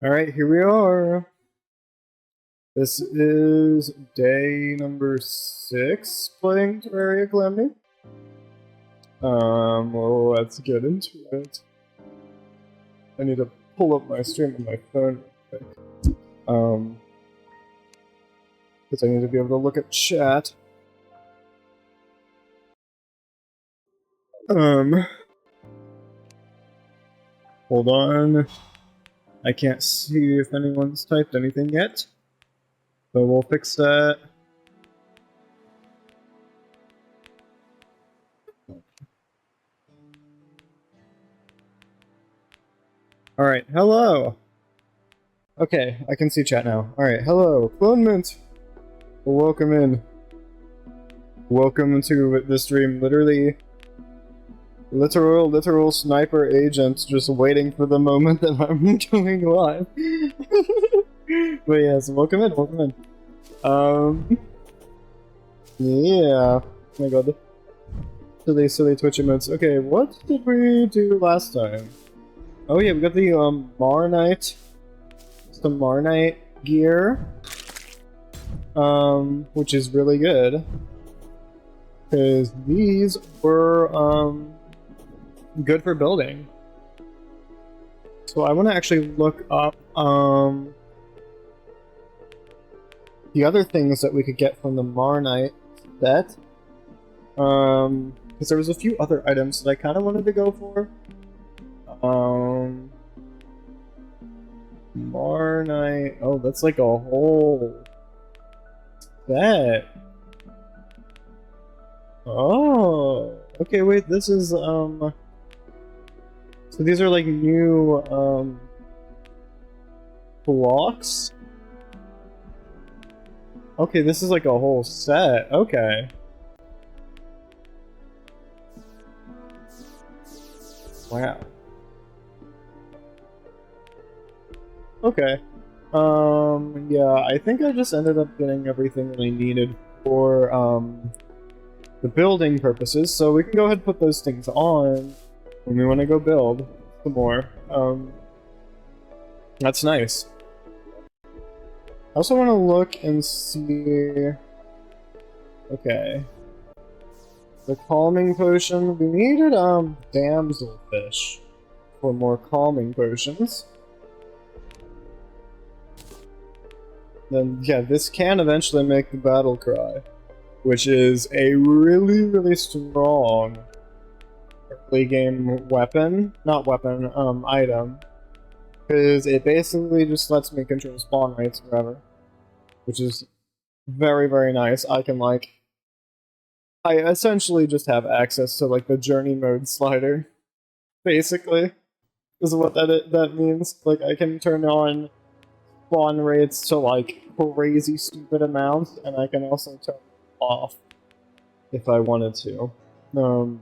Alright, here we are. This is day number 6 playing Terraria Calamity. Well, let's get into it. I need to pull up my stream on my phone real quick. Because I need to be able to look at chat. Hold on. I can't see if anyone's typed anything yet. So we'll fix that. Alright, hello! Okay, I can see chat now. Alright, hello, Clone Mint! Welcome in. Welcome to this stream. Literal sniper agent just waiting for the moment that I'm going live. But yes, welcome in. Yeah. Oh my god. Silly Twitch emotes. Okay, what did we do last time? Oh yeah, we got the Marnite. Some Marnite gear. Which is really good. Because these were good for building. So I want to actually look up the other things that we could get from the Marnite set. Because there was a few other items that I kind of wanted to go for. Marnite. Oh, that's like a whole set. Oh, okay. Wait, this is So these are like new blocks. Okay, this is like a whole set. Okay. Wow. Okay. Yeah, I think I just ended up getting everything that I needed for the building purposes, so we can go ahead and put those things on when we want to go build some more. That's nice. I also want to look and see... Okay. The calming potion. We needed, damselfish for more calming potions. Then, yeah, this can eventually make the battle cry, which is a really strong early game weapon. Not weapon, item. Because it basically just lets me control spawn rates forever. Which is very nice. I can, like... I essentially just have access to, like, the journey mode slider. Basically. Is what that means. Like, I can turn on spawn rates to, like, crazy stupid amounts, and I can also turn them off if I wanted to. So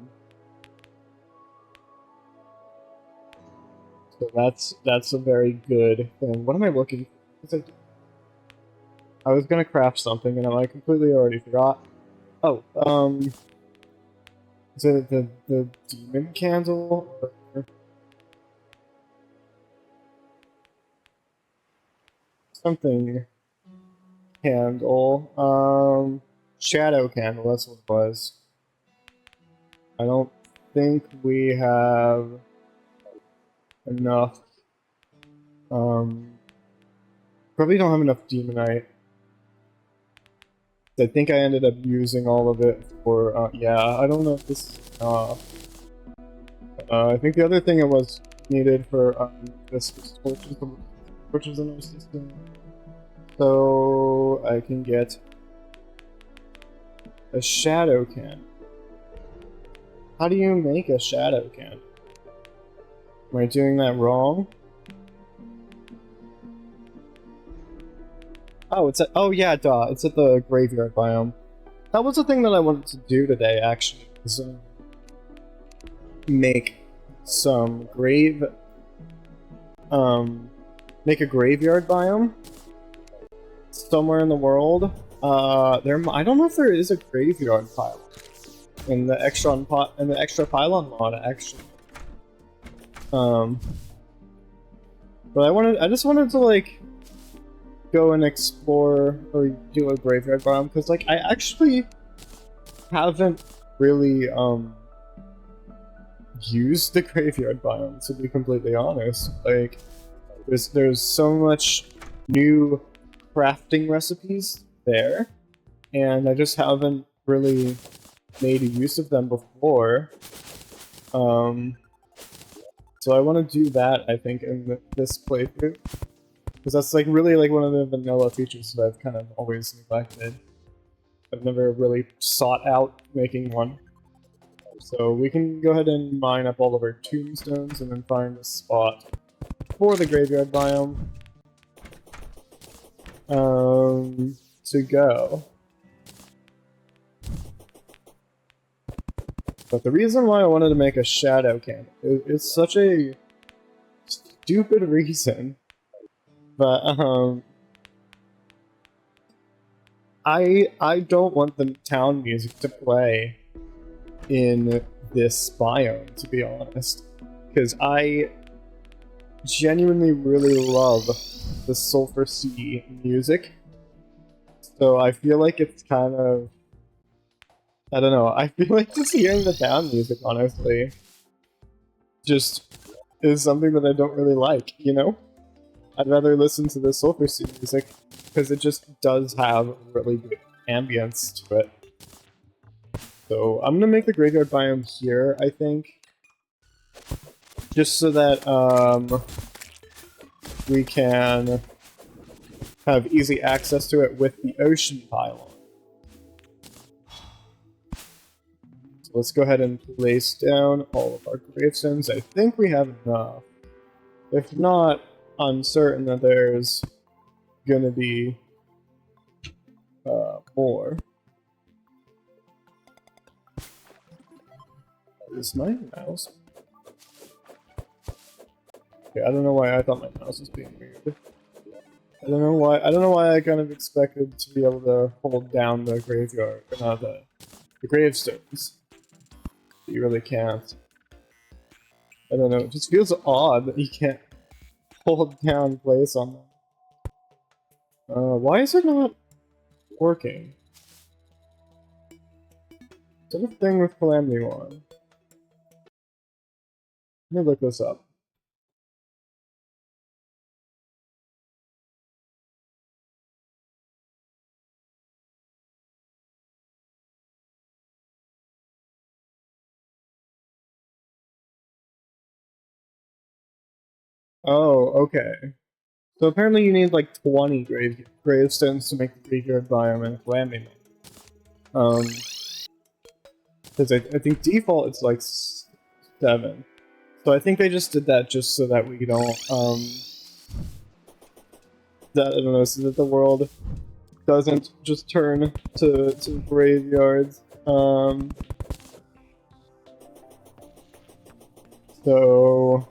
that's a very good thing. What am I looking for? I was gonna craft something and I completely already forgot. Oh, is it the demon candle? Or something candle. Shadow candle, that's what it was. I don't think we have enough. Probably don't have enough demonite. I think I ended up using all of it for, yeah, I don't know if this is enough. I think the other thing it was needed for, this was torches in our system. So, I can get a shadow can. How do you make a shadow can? Am I doing that wrong? Oh, it's at, oh yeah, duh, it's at the graveyard biome. That was the thing that I wanted to do today, actually, was make some make a graveyard biome somewhere in the world. I don't know if there is a graveyard pile in the extra pylon mod, actually. But I just wanted to like go and explore or do a graveyard biome because like I actually haven't really used the graveyard biome, to be completely honest. Like there's so much new crafting recipes there, and I just haven't really made use of them before. So I want to do that, I think, in this playthrough. Because that's like really like one of the vanilla features that I've kind of always neglected. I've never really sought out making one. So we can go ahead and mine up all of our tombstones and then find a spot for the graveyard biome to go. But the reason why I wanted to make a shadow cannon is such a stupid reason. But I don't want the town music to play in this biome, to be honest, because I genuinely really love the Sulphur Sea music. So I feel like it's kind of, I don't know, I feel like just hearing the town music, honestly, just is something that I don't really like, you know? I'd rather listen to the Sulphur Sea music, because it just does have really good ambience to it. So I'm gonna make the graveyard biome here, I think. Just so that, we can have easy access to it with the ocean pylon. So let's go ahead and place down all of our gravestones. I think we have enough. If not, I'm certain that there's gonna be more. Is my mouse? Okay, I don't know why I thought my mouse was being weird. I don't know why I kind of expected to be able to hold down the graveyard, or the gravestones. You really can't. I don't know, it just feels odd that you can't hold down place on them. Why is it not working? Is that a thing with Calamity One? Let me look this up. Oh, okay. So apparently you need like 20 gravestones to make the graveyard biome in Calamity. Because I think default it's like 7. So I think they just did that just so that we don't, I don't know, so that the world doesn't just turn to graveyards. So,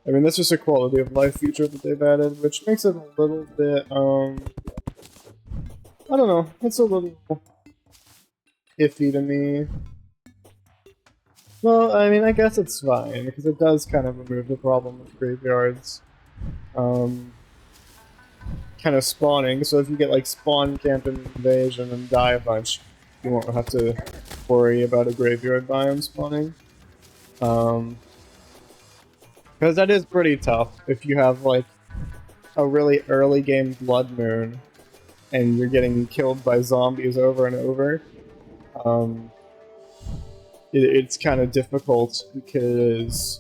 I mean, that's just a quality of life feature that they've added, which makes it a little bit, I don't know, it's a little iffy to me. Well, I mean, I guess it's fine, because it does kind of remove the problem with graveyards, kind of spawning, so if you get, like, spawn camp invasion and die a bunch, you won't have to worry about a graveyard biome spawning. Because that is pretty tough if you have, like, a really early game Blood Moon, and you're getting killed by zombies over and over. It's kind of difficult because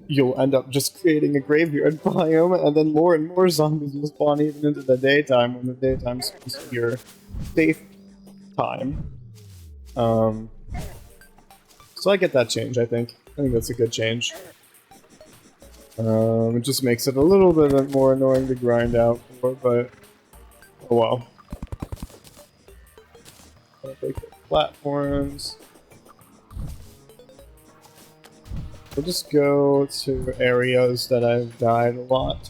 you'll end up just creating a graveyard biome, and then more and more zombies will spawn even into the daytime when the daytime's supposed to be your safe time. So I get that change, I think. I think that's a good change. It just makes it a little bit more annoying to grind out for, but oh well. I'll take the platforms. We'll just go to areas that I've died a lot.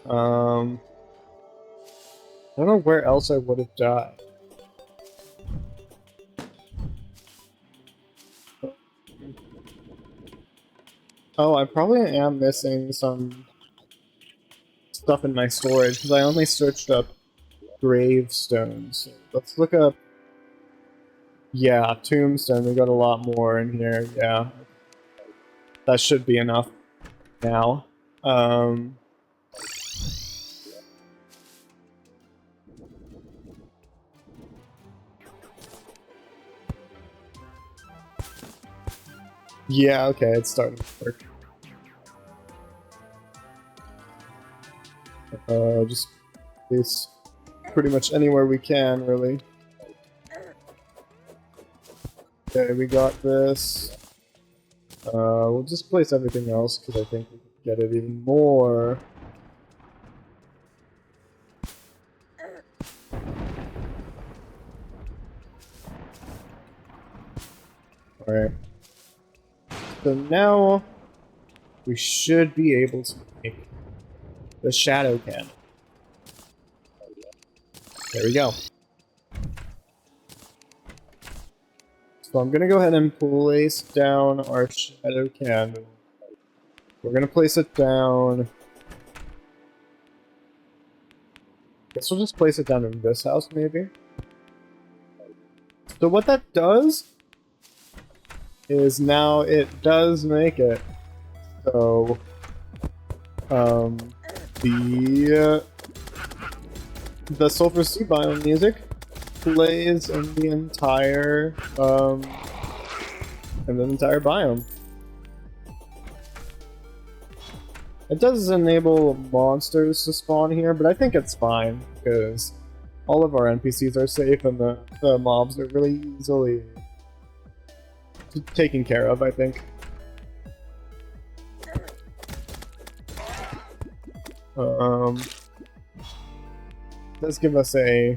I don't know where else I would have died. Oh, I probably am missing some stuff in my storage, because I only searched up gravestones. Let's look up... Yeah, tombstone, we got a lot more in here, yeah. That should be enough now. Yeah, okay, it's starting to work. Just place pretty much anywhere we can, really. Okay, we got this. We'll just place everything else, because I think we can get it even more. Alright. So now, we should be able to make the shadow cannon. There we go. So I'm gonna go ahead and place down our shadow cannon. We're gonna place it down. Guess we'll just place it down in this house, maybe. So what that does is now it does make it so the Sulfur Sea biome music plays in the entire biome. It does enable monsters to spawn here, but I think it's fine because all of our NPCs are safe and the mobs are really easily taken care of, I think. Does give us a...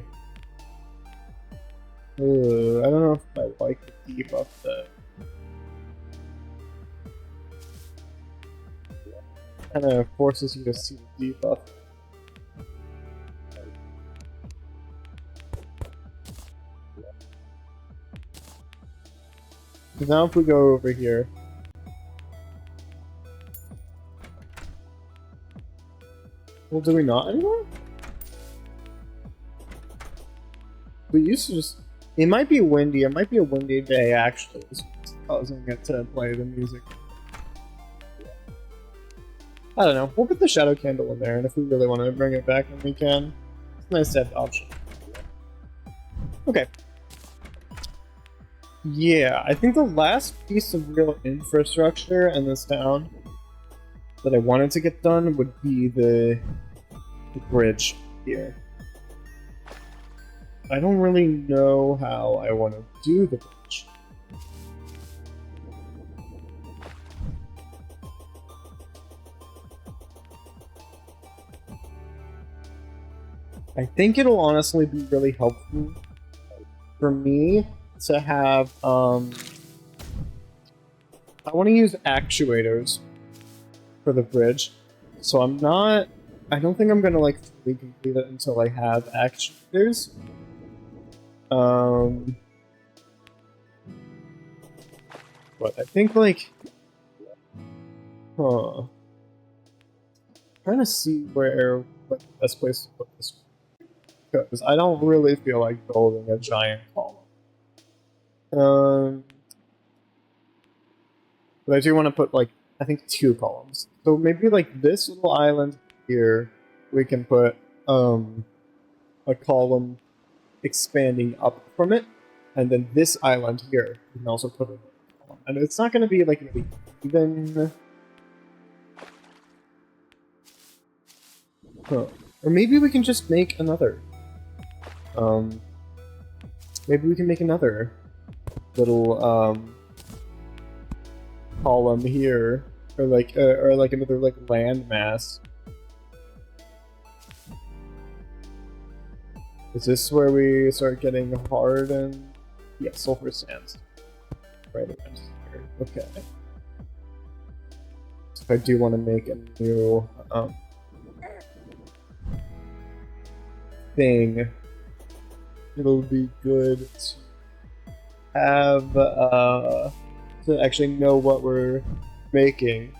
I don't know if I like the debuff though. Kind of forces you to see the debuff. So now if we go over here, well, do we not anymore? We used to just... It might be windy. It might be a windy day, actually. It's causing it to play the music. I don't know. We'll put the shadow candle in there, and if we really want to bring it back, then we can. It's nice to have the option. Okay. Yeah, I think the last piece of real infrastructure in this town that I wanted to get done would be the bridge here. I don't really know how I want to do the bridge. I think it'll honestly be really helpful for me to have, I want to use actuators for the bridge, so I don't think I'm gonna like fully complete it until I have actuators. But I think like, trying to see where like the best place to put this, because I don't really feel like building a giant column. But I do want to put like, I think 2 columns. So maybe like this little island here, we can put a column expanding up from it, and then this island here, we can also put a column. And it's not going to be like really even. Or maybe we can just make another. Maybe we can make another little column here, or like another like landmass. Is this where we start getting hard and sulfur sands? Right around here. Okay. So if I do want to make a new thing, it'll be good to have to actually know what we're making.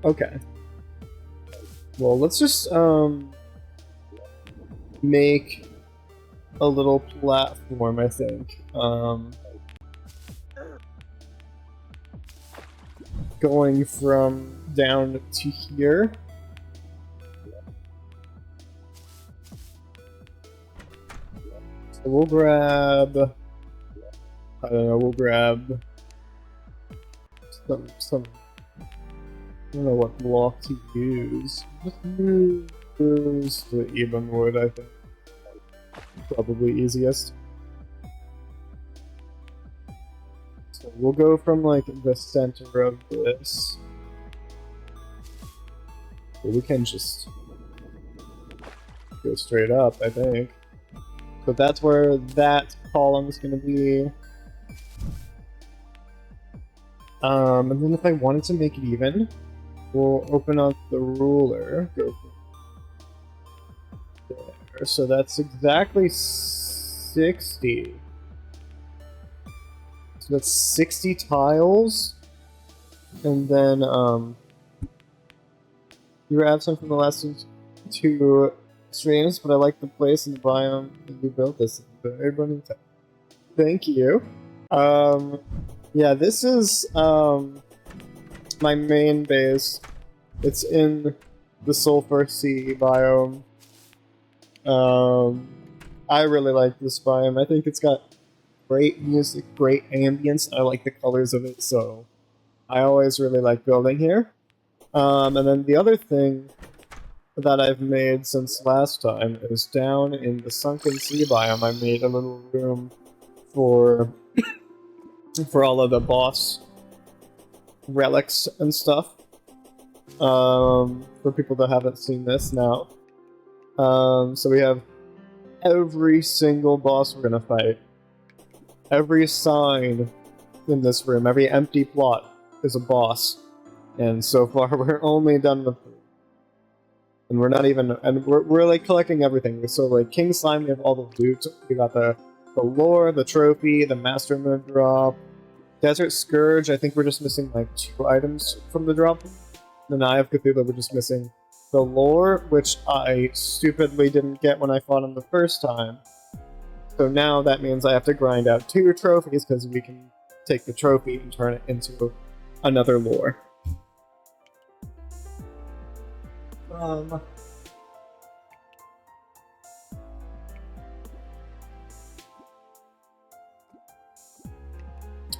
Okay. Well, let's just make a little platform, I think. Going from down to here. So we'll grab, I don't know, we'll grab some, I don't know what block to use. Just use the even wood, I think. Probably easiest. So we'll go from like the center of this. Well, we can just go straight up, I think. But that's where that column's gonna be. And then if I wanted to make it even, we'll open up the ruler. Go there. So that's exactly 60. So that's 60 tiles. And then, you were absent from the last two streams, but I like the place and the biome that you built this. Very running time. Thank you. Yeah, this is my main base. It's in the Sulfur Sea biome. I really like this biome. I think it's got great music, great ambience. I like the colors of it, so I always really like building here. And then the other thing that I've made since last time is down in the Sunken Sea biome. I made a little room for all of the boss relics and stuff. For people that haven't seen this now. So we have every single boss we're gonna fight. Every sign in this room, every empty plot is a boss. And so far we're only done with 3. And we're not even, and we're like collecting everything. So like King Slime, we have all the loot. We got the lore, the trophy, the Master Moon drop. Desert Scourge, I think we're just missing like 2 items from the drop. The Eye of Cthulhu, we're just missing the lore, which I stupidly didn't get when I fought him the first time. So now that means I have to grind out 2 trophies because we can take the trophy and turn it into another lore.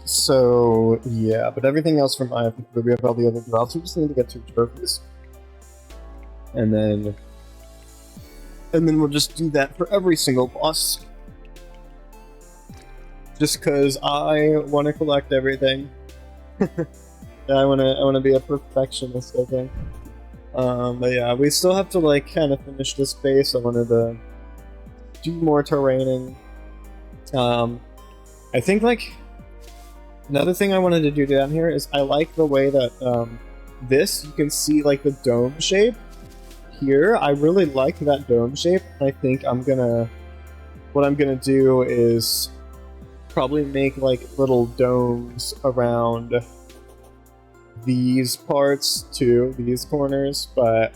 So, yeah, but everything else from I think we have all the other drops. We just need to get 2 trophies. And then we'll just do that for every single boss. Just because I want to collect everything. I want to be a perfectionist, I think. But yeah, we still have to like kind of finish this base. I wanted to do more terraining. I think like another thing I wanted to do down here is I like the way that this, you can see like the dome shape here. I really like that dome shape. I think what I'm gonna do is probably make like little domes around these parts too, these corners, but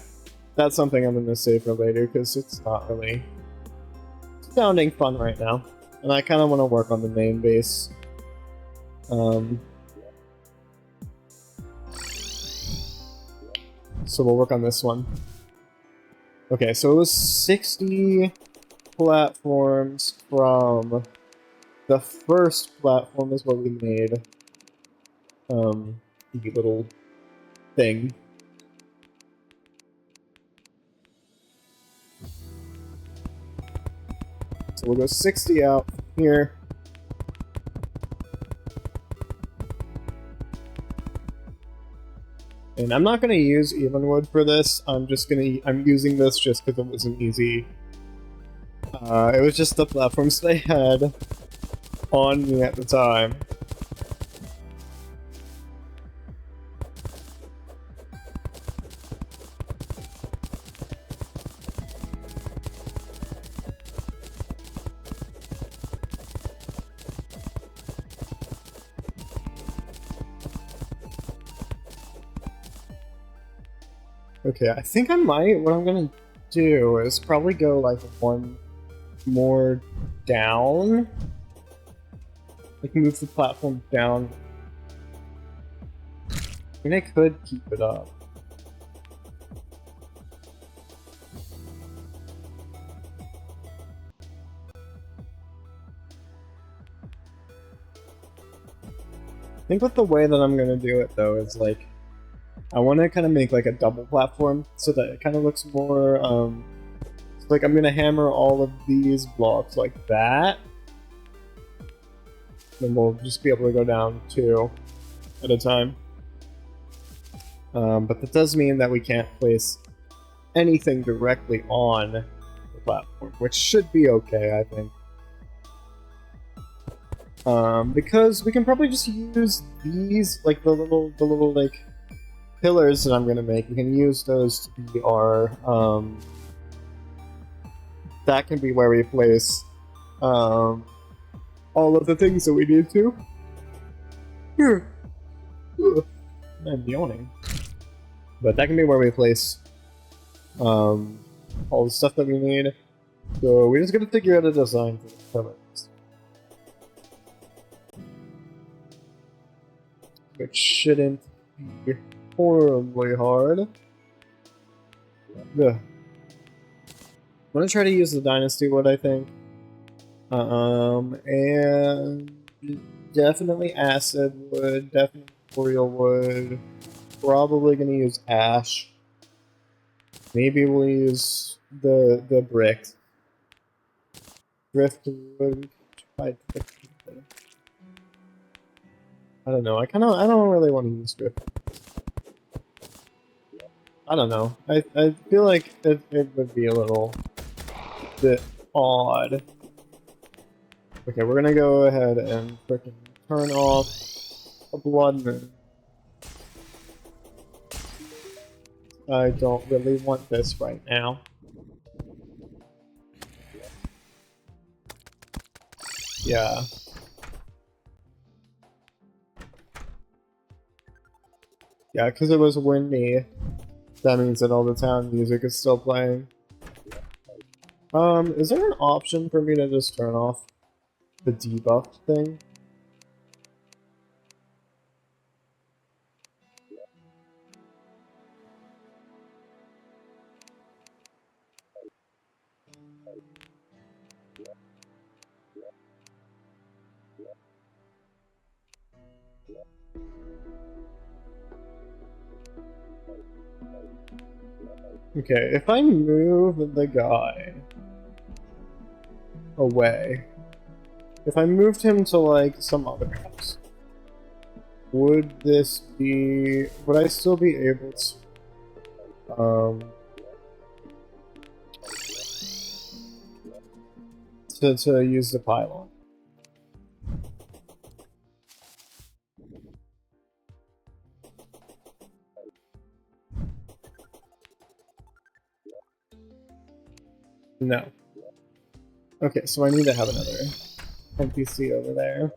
that's something I'm gonna save for later because it's not really sounding fun right now. And I kind of want to work on the main base. So we'll work on this one. Okay, so it was 60 platforms from the first platform is what we made. The little thing. So we'll go 60 out here. And I'm not going to use Evenwood for this. I'm using this just because it was an easy... it was just the platforms they had on me at the time. Okay, I think I might. What I'm gonna do is probably go like one more down. Like move the platform down. I mean, I could keep it up. I think with the way that I'm gonna do it though is like I want to kind of make like a double platform so that it kind of looks more so like I'm gonna hammer all of these blocks like that, then we'll just be able to go down 2 at a time. But that does mean that we can't place anything directly on the platform, which should be okay, I think. Because we can probably just use these, like the little like pillars that I'm gonna make. We can use those to be our that can be where we place all of the things that we need to. I'm yawning. But that can be where we place all the stuff that we need. So we just gotta figure out a design for the pillars. Which shouldn't be horribly hard. Ugh. I'm gonna try to use the Dynasty wood, I think. And definitely acid wood, definitely Boreal wood. Probably gonna use ash. Maybe we'll use the brick. Driftwood. I don't know. I don't really want to use drift. I don't know. I feel like it would be a little bit odd. Okay, we're gonna go ahead and frickin' turn off a blood moon. I don't really want this right now. Yeah. Yeah, because it was windy. That means that all the town music is still playing. Is there an option for me to just turn off the debuff thing? Okay, if I move the guy away, if I moved him to like some other house, would this be, would I still be able to use the pylon? No. Okay, so I need to have another NPC over there.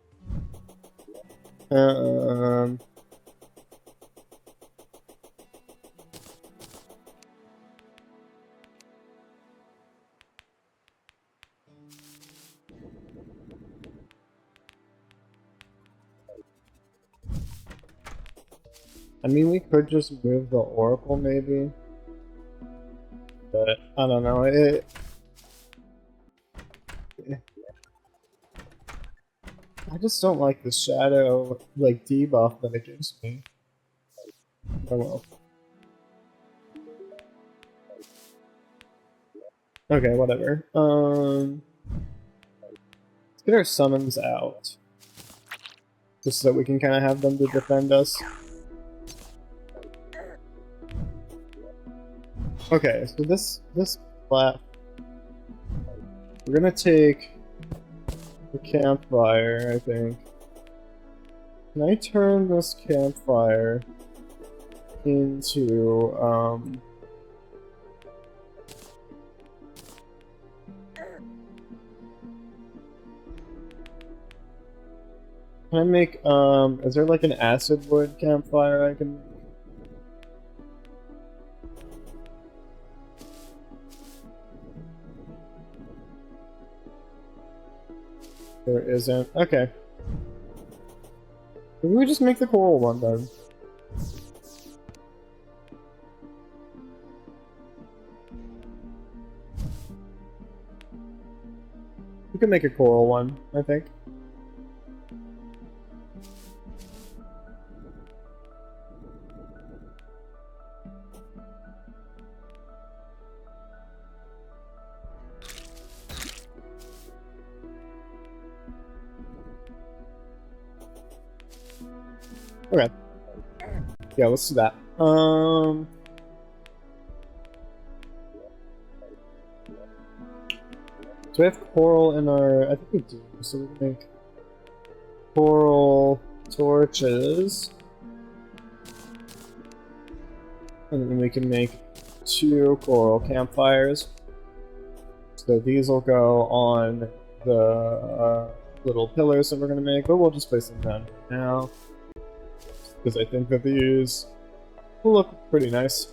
I mean, we could just move the Oracle, maybe. But, I don't know, I just don't like the shadow, like, debuff that it gives me. Oh well. Okay, whatever. Let's get our summons out. Just so that we can kind of have them to defend us. Okay, so this plat, we're gonna take the campfire, I think. Can I turn this campfire into can I make is there like an acid wood campfire I can There isn't. Okay. Maybe we just make the coral one then. We can make a coral one, I think. Okay. Yeah, let's do that. Do we have coral in our... I think we do, so we can make coral torches. And then we can make 2 coral campfires. So these will go on the little pillars that we're going to make, but we'll just place them down now. Because I think that these will look pretty nice.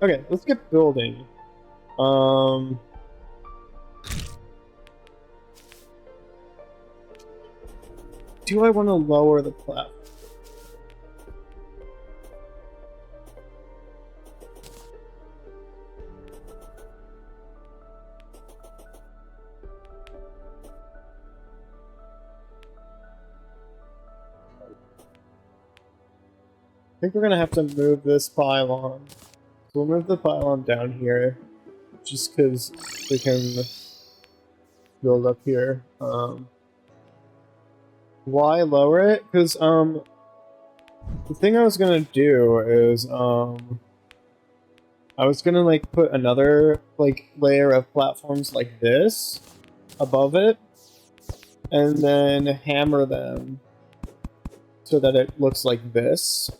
Okay, let's get building. Do I want to lower the platform? I think we're gonna have to move this pylon. So we'll move the pylon down here, just because we can build up here. Why lower it? Because the thing I was gonna do is I was gonna like put another like layer of platforms like this above it, and then hammer them so that it looks like this.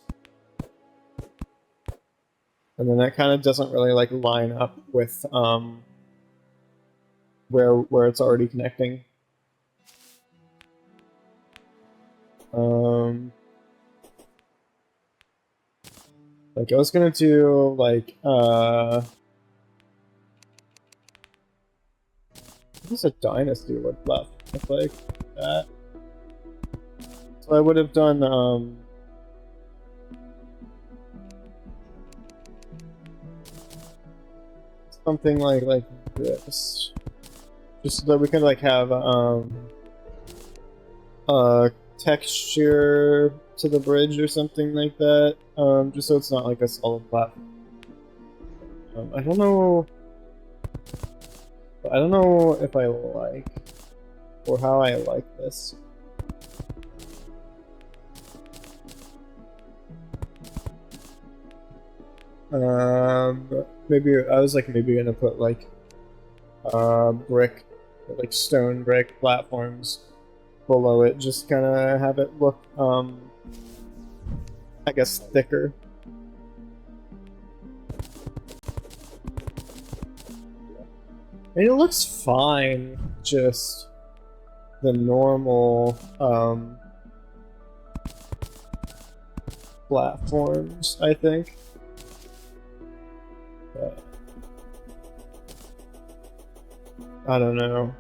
And then that kind of doesn't really like line up with where it's already connecting. Like I was gonna do like what does a dynasty wood platform look like that? So I would have done something like this, just so that we can like have texture to the bridge or something like that, just so it's not like a solid platform. I don't know if I like or how I like this. Maybe I was like maybe gonna put like brick, like stone brick platforms below it, just kind of have it look I guess thicker. I mean, it looks fine, just the normal platforms, I think. I don't know.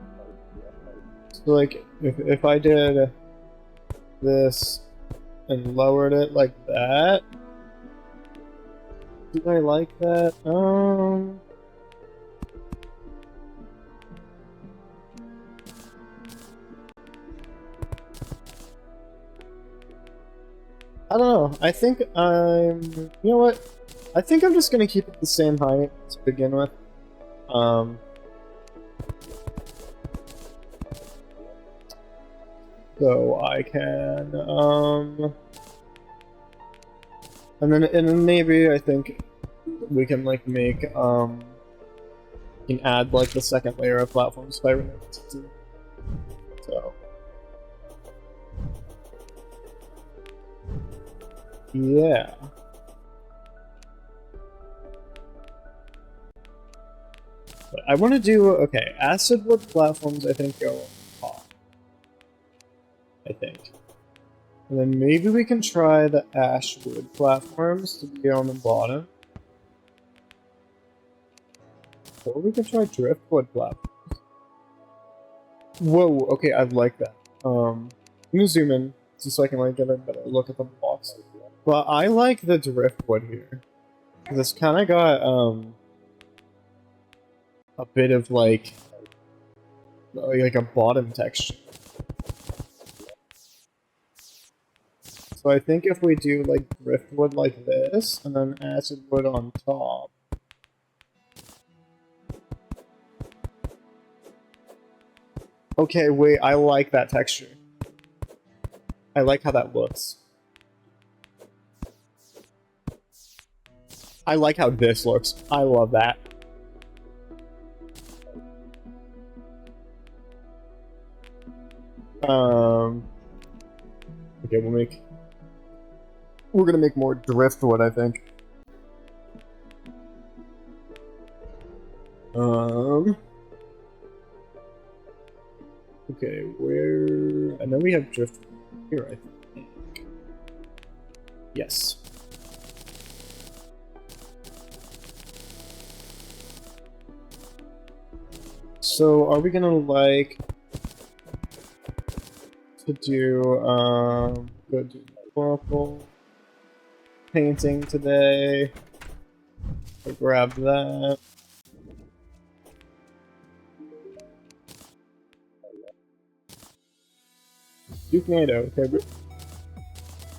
So like, if I did this and lowered it like that, do I like that? I don't know. I think I'm... You know what? I think I'm just gonna keep it the same height to begin with. So I can, and then maybe I think we can like make, we can add like the second layer of platforms if I really want to. So. Yeah. But I want to do, okay, acid wood platforms I think go on top. I think. And then maybe we can try the ash wood platforms to be on the bottom. Or we can try driftwood platforms. Whoa, okay, I like that. I'm gonna zoom in just so I can like get a better look at the blocks. But I like the driftwood here. This kind of got a bit of like a bottom texture. So I think if we do like driftwood like this and then acid wood on top. Okay, wait, I like that texture. I like how that looks. I like how this looks. I love that. Okay, we're gonna make more driftwood, I think. Okay, where... And then we have driftwood here, I think. Yes. So, are we gonna, like... to do, go do purple painting today. So grab that. Dukenado, okay.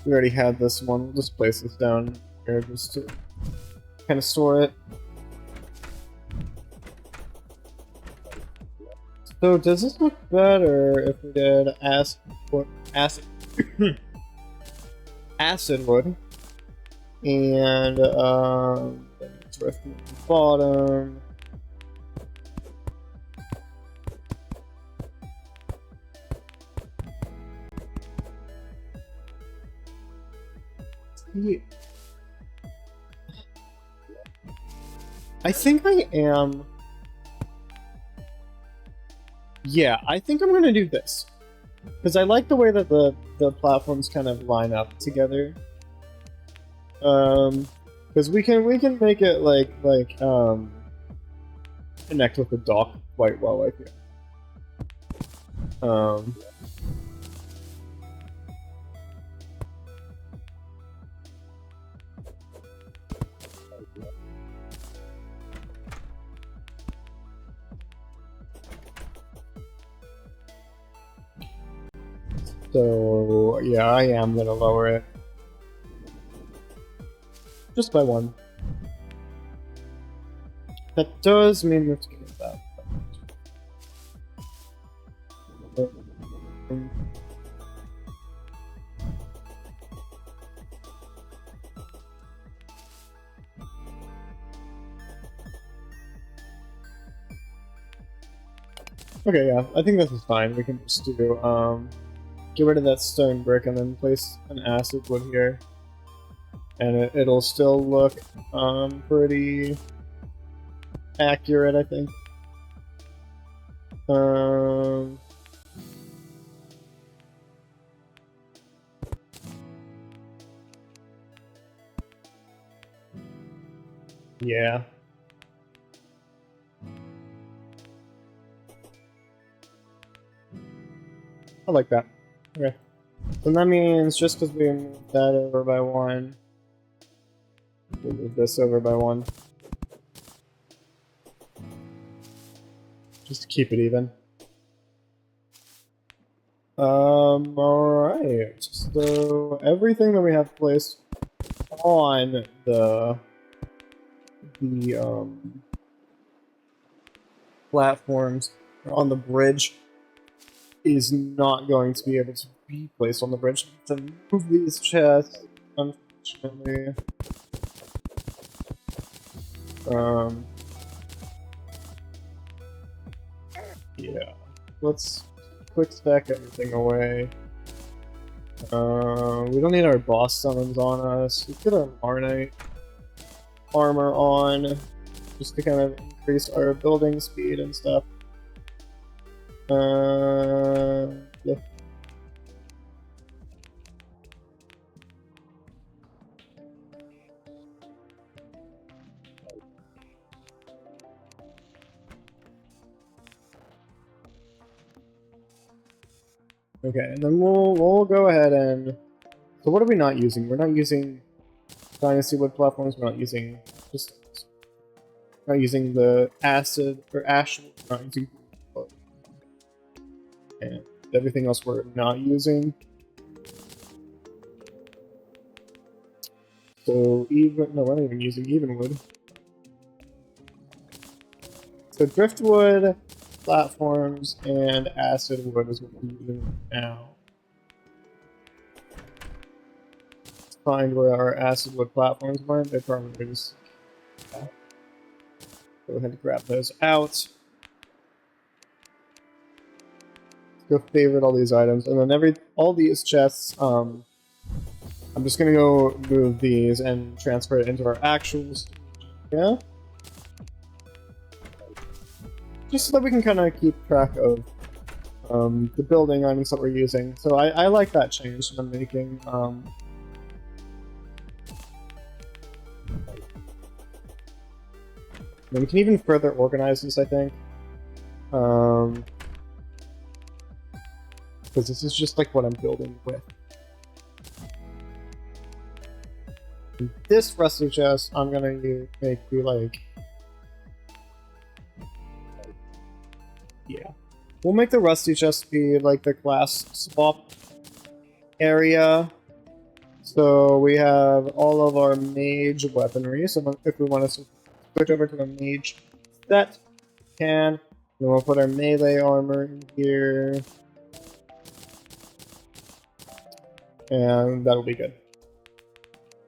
We already had this one. We'll just place this down here just to kind of store it. So does this look better if we did acid acid wood and drift at the bottom. I think I am. Yeah, I think I'm gonna do this because I like the way that the platforms kind of line up together. Because we can make it connect with the dock quite well, I think. So yeah, I am gonna lower it just by one. That does mean we have to get that. Okay, yeah, I think this is fine. We can just do get rid of that stone brick and then place an acid wood here, and it'll still look pretty accurate, I think. Yeah. I like that. Okay. So that means just because we moved that over by one, we'll move this over by one. Just to keep it even. Alright. So everything that we have placed on the platforms on the bridge is not going to be able to be placed on the bridge. To move these chests, unfortunately. Yeah. Let's quick stack everything away. We don't need our boss summons on us. Let's get our Marnite armor on, just to kind of increase our building speed and stuff. Yeah. Okay, and then we'll go ahead and... So what are we not using? We're not using Dynasty wood platforms, we're not using... We're not using the acid, or ash, we're not using... And everything else we're not using. So even... No, we're not even using even wood. So driftwood, platforms, and acid wood is what we're using now. Let's find where our acid wood platforms went. They probably just... Go ahead and grab those out. Go favorite all these items, and then all these chests, I'm just gonna go move these and transfer it into our actuals. Yeah? Just so that we can kind of keep track of the building items that we're using. So I like that change that I'm making. And we can even further organize this, I think. Because this is just like what I'm building with. And this rusty chest, I'm gonna make be like... Yeah. We'll make the rusty chest be like the class swap area. So we have all of our mage weaponry. So if we want to switch over to the mage set, can. Then we'll put our melee armor in here. And that'll be good.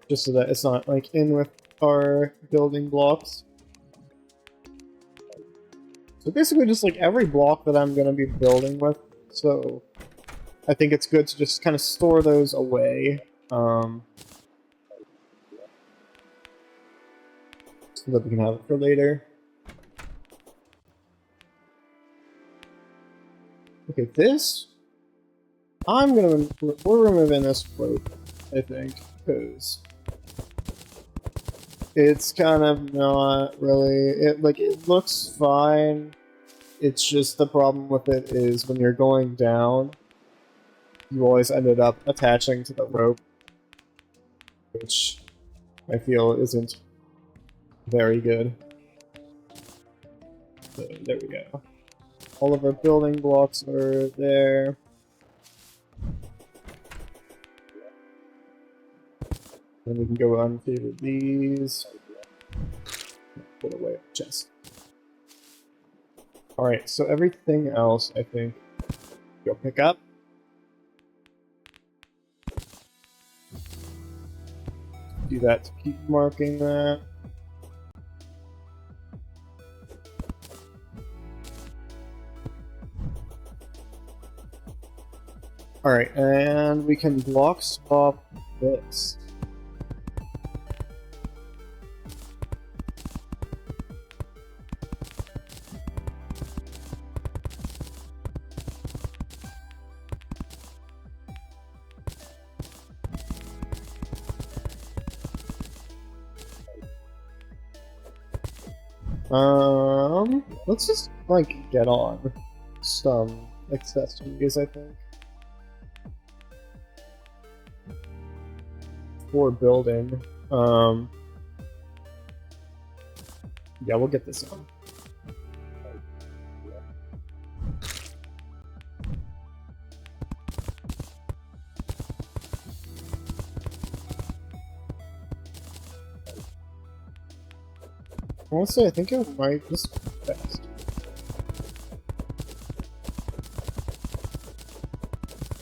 Just so that it's not like in with our building blocks. So basically just like every block that I'm going to be building with, so I think it's good to just kind of store those away. So that we can have it for later. Okay, this... we're removing this rope, I think, because it's kind of not really... It looks fine. It's just the problem with it is when you're going down, you always ended up attaching to the rope, which I feel isn't very good. So there we go. All of our building blocks are there. Then we can go unfavorite these. Put away the chest. Alright, so everything else, I think, go pick up. Do that to keep marking that. Alright, and we can block swap this. Let's just, like, get on some accessories, I think. For building. Yeah, we'll get this on. Honestly, I think it might just be fast.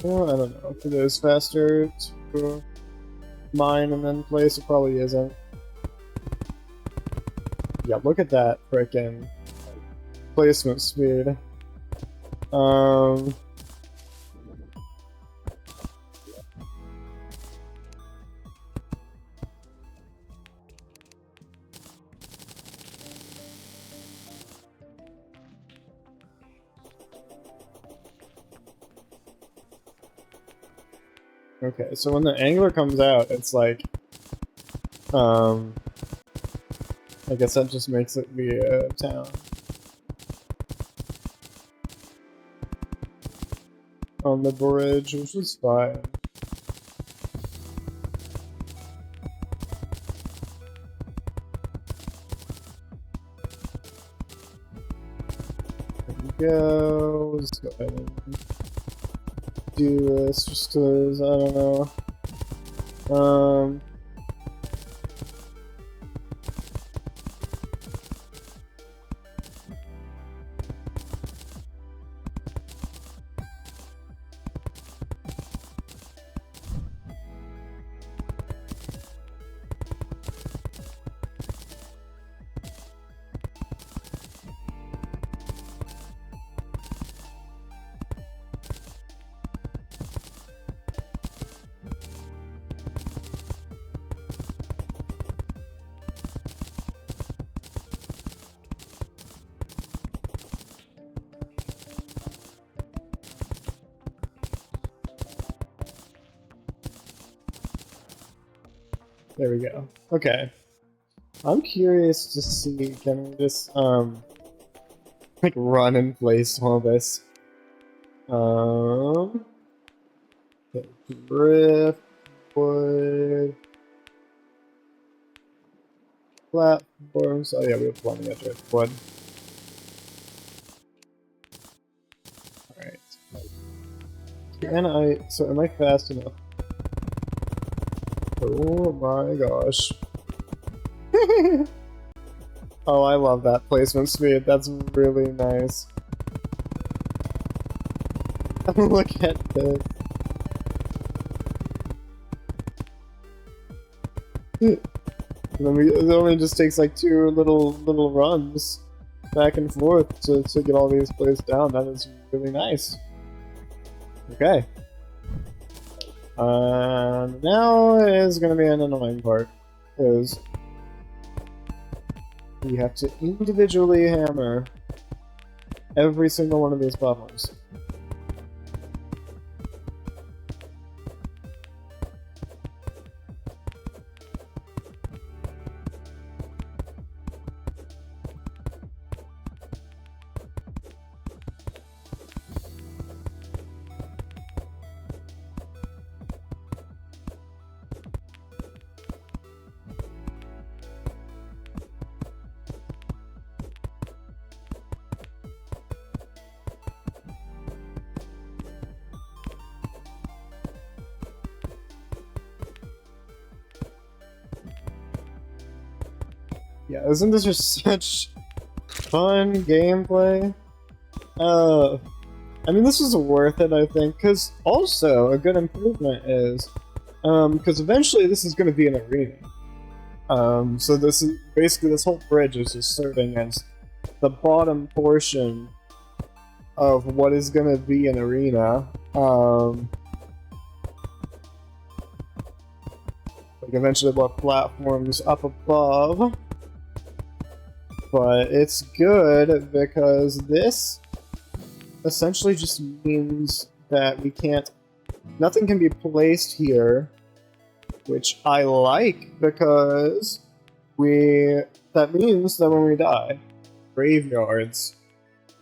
Well, I don't know. If it is faster to mine and then place, it probably isn't. Yeah, look at that frickin' placement speed. Okay, so when the angler comes out, it's like, I guess that just makes it be a town. on the bridge, which is fine. There we go. Let's go ahead and do this just because, I don't know. There we go. Okay. I'm curious to see, can we just, like, run and place all this? Okay, driftwood. Platforms. Oh yeah, we have plenty of driftwood. Alright. So am I fast enough? Oh my gosh. Oh, I love that placement speed. That's really nice. Look at this. And then it only just takes like two little runs back and forth to get all these plays down. That is really nice. Okay. Now is going to be an annoying part, because we have to individually hammer every single one of these platforms. Yeah, isn't this just such fun gameplay? I mean, this is worth it, I think, because also a good improvement is, because eventually this is going to be an arena. So this is basically, this whole bridge is just serving as the bottom portion of what is going to be an arena. Like eventually we'll have platforms up above. But it's good because this essentially just means that we can't... Nothing can be placed here, which I like because that means that when we die, graveyards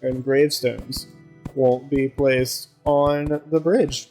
and gravestones won't be placed on the bridge.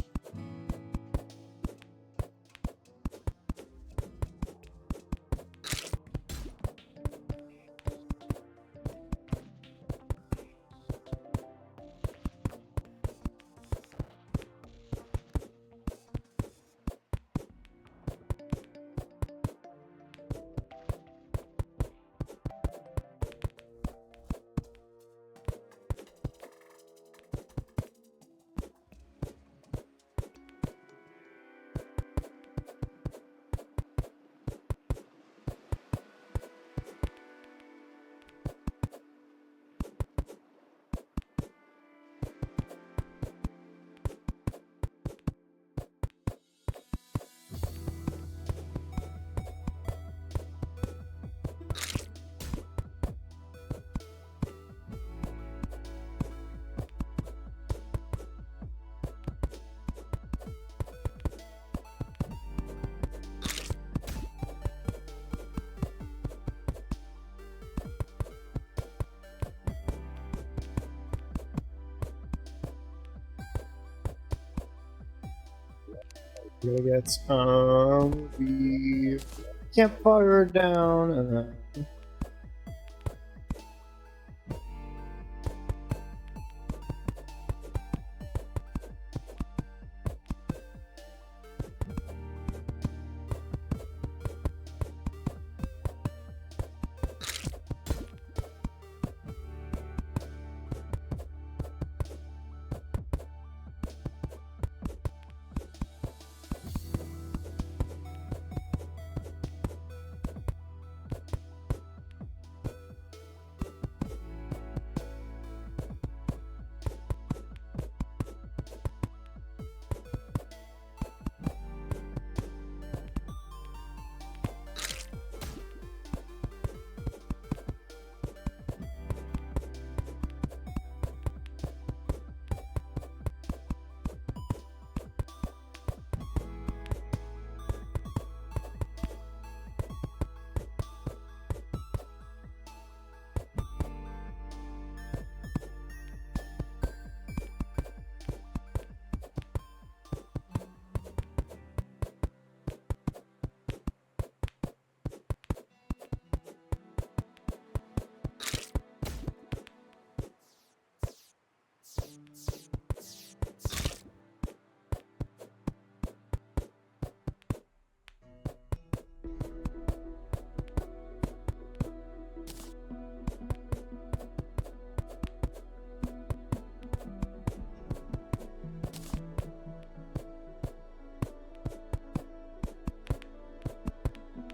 We're gonna get the campfire down, and then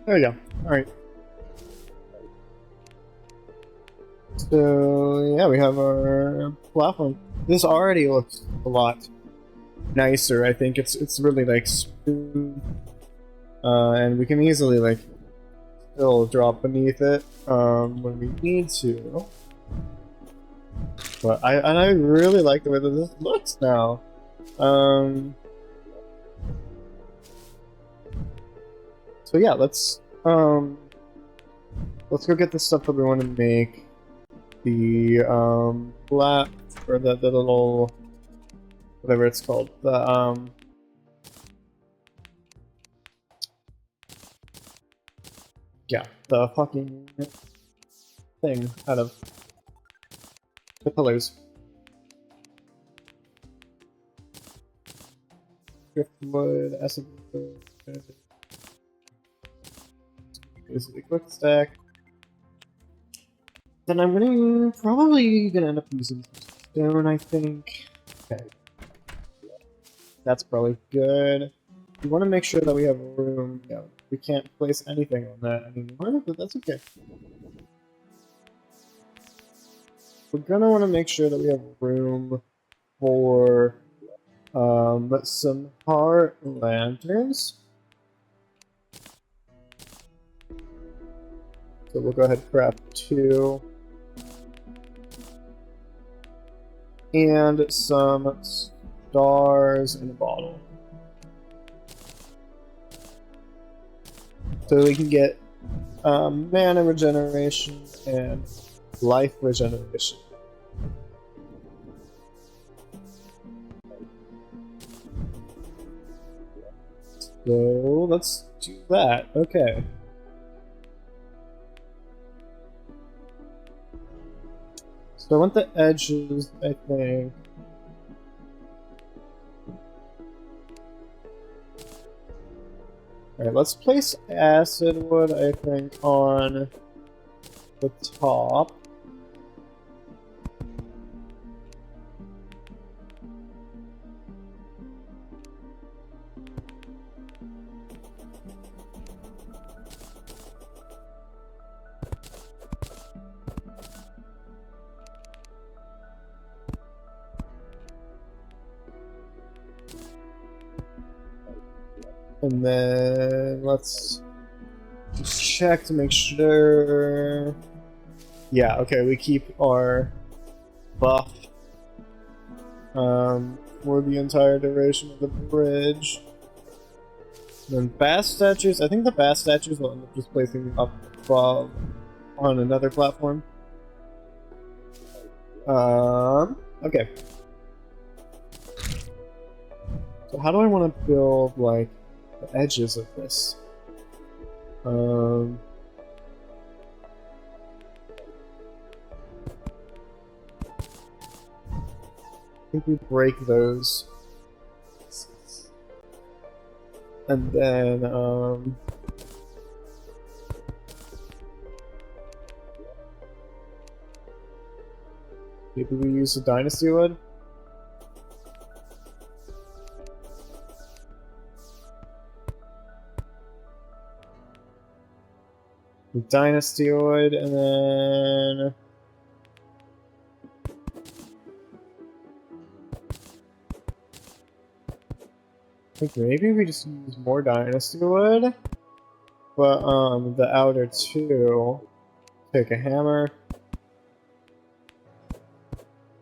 there we go. Alright. So, yeah, we have our platform. This already looks a lot nicer. I think it's really, like, smooth. And we can easily, like, still drop beneath it when we need to. But I really like the way that this looks now. So yeah, let's go get the stuff that we want to make. The flat, or the little, whatever it's called, the yeah, the fucking thing out of the pillars. Driftwood, acid wood, basically quick stack. Then I'm probably gonna end up using stone, I think. Okay. That's probably good. We want to make sure that we have room. Yeah, we can't place anything on that anymore, but that's okay. We're gonna want to make sure that we have room for some heart lanterns. So we'll go ahead and craft 2. And some stars in a bottle. So we can get mana regeneration and life regeneration. So let's do that. Okay. So I want the edges, I think. Alright, let's place acid wood, I think, on the top. And then let's just check to make sure. Yeah, okay, we keep our buff for the entire duration of the bridge. And then bass statues, I think the bass statues will end up just placing up above on another platform. Okay. So how do I want to build, like, the edges of this. I think we break those. And then, maybe we use the dynasty wood? The dynasty wood, and then... I think maybe we just use more dynasty wood, but the outer two, take a hammer,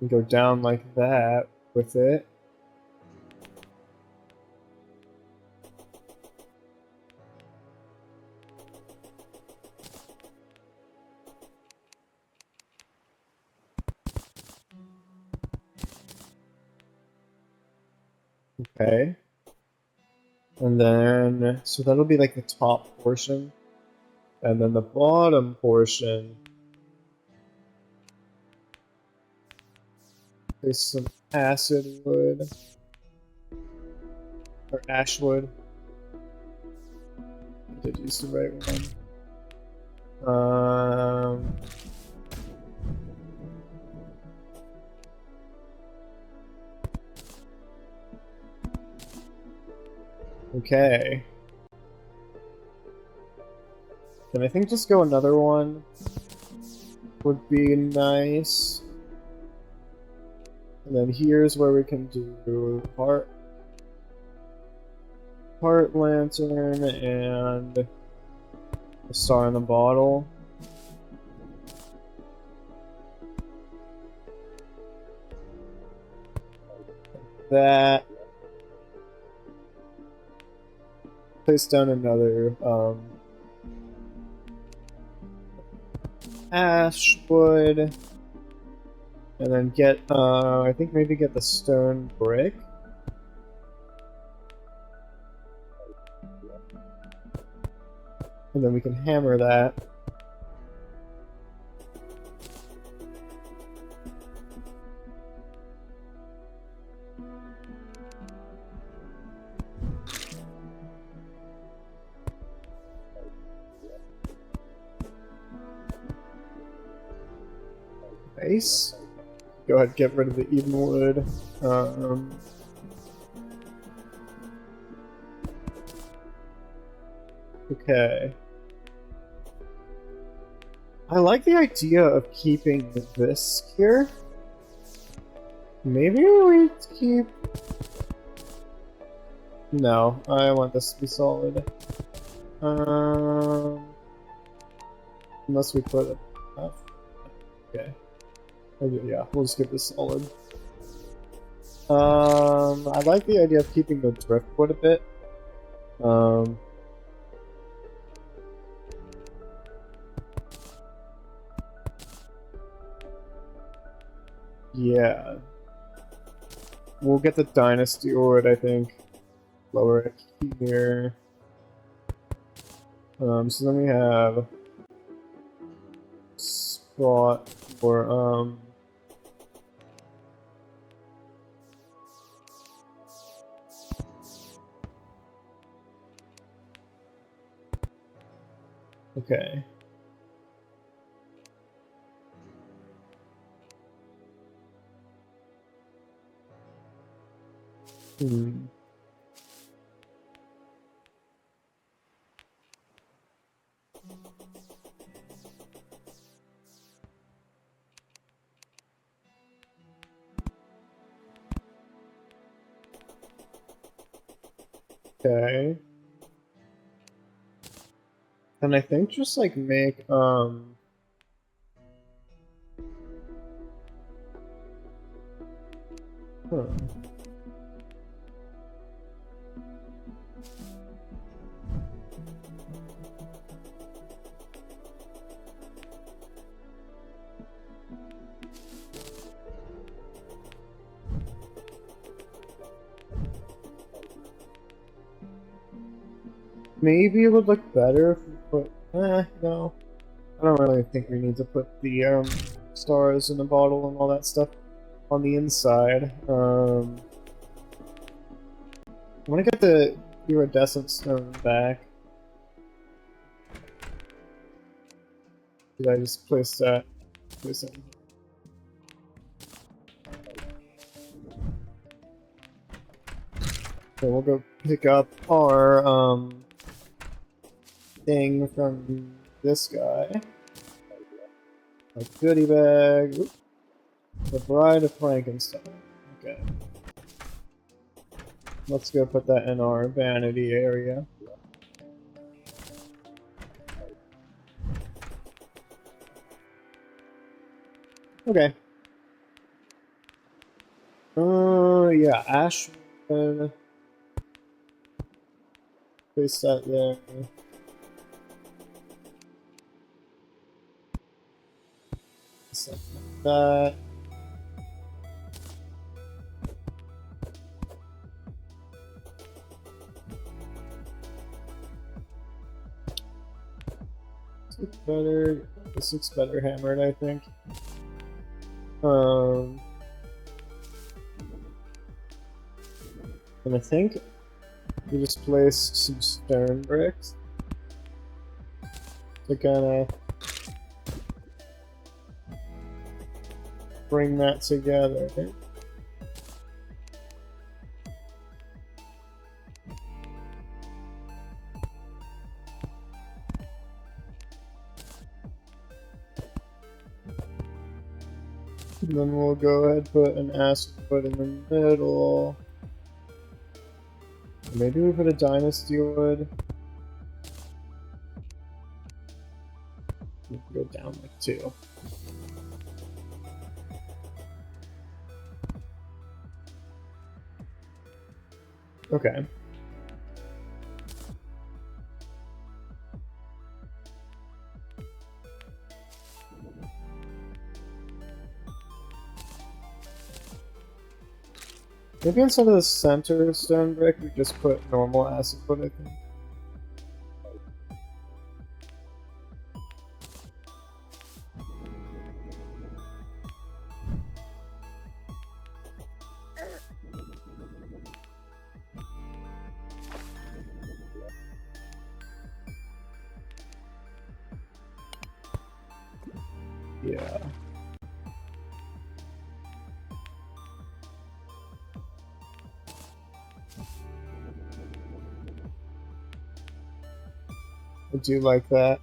and go down like that with it. Okay. And then, so that'll be like the top portion. And then the bottom portion, there's some acid wood. Or ash wood. I did use the right one. Okay. Then I think just go another one would be nice. And then here's where we can do heart lantern and a star in the bottle. That. Place down another ash wood, and then get I think maybe get the stone brick. And then we can hammer that. Nice. Go ahead, get rid of the even wood. Okay. I like the idea of keeping this here. Maybe we keep... No, I want this to be solid. Unless we put it up. Okay. Yeah, we'll just give this solid. I like the idea of keeping the driftwood a bit. Yeah. We'll get the dynasty wood, I think. Lower it here. So then we have spot for okay. Okay. And I think just like make Maybe it would look better if we put... no. I don't really think we need to put the stars in the bottle and all that stuff on the inside. I want to get the iridescent stone back. Did I just place that? Place it. So we'll go pick up our thing from this guy. A goodie bag. Oop. The Bride of Frankenstein. Okay. Let's go put that in our vanity area. Okay. Yeah, Ashwood. Place that there. Something like that. This looks better. This looks better hammered, I think. And I think we just place some stone bricks to kind of bring that together. And then we'll go ahead and put an acid wood in the middle. Maybe we put a dynasty wood. We can go down like 2. Okay. Maybe instead of the center stone brick, we just put normal acid wood, I think. Yeah. I do like that.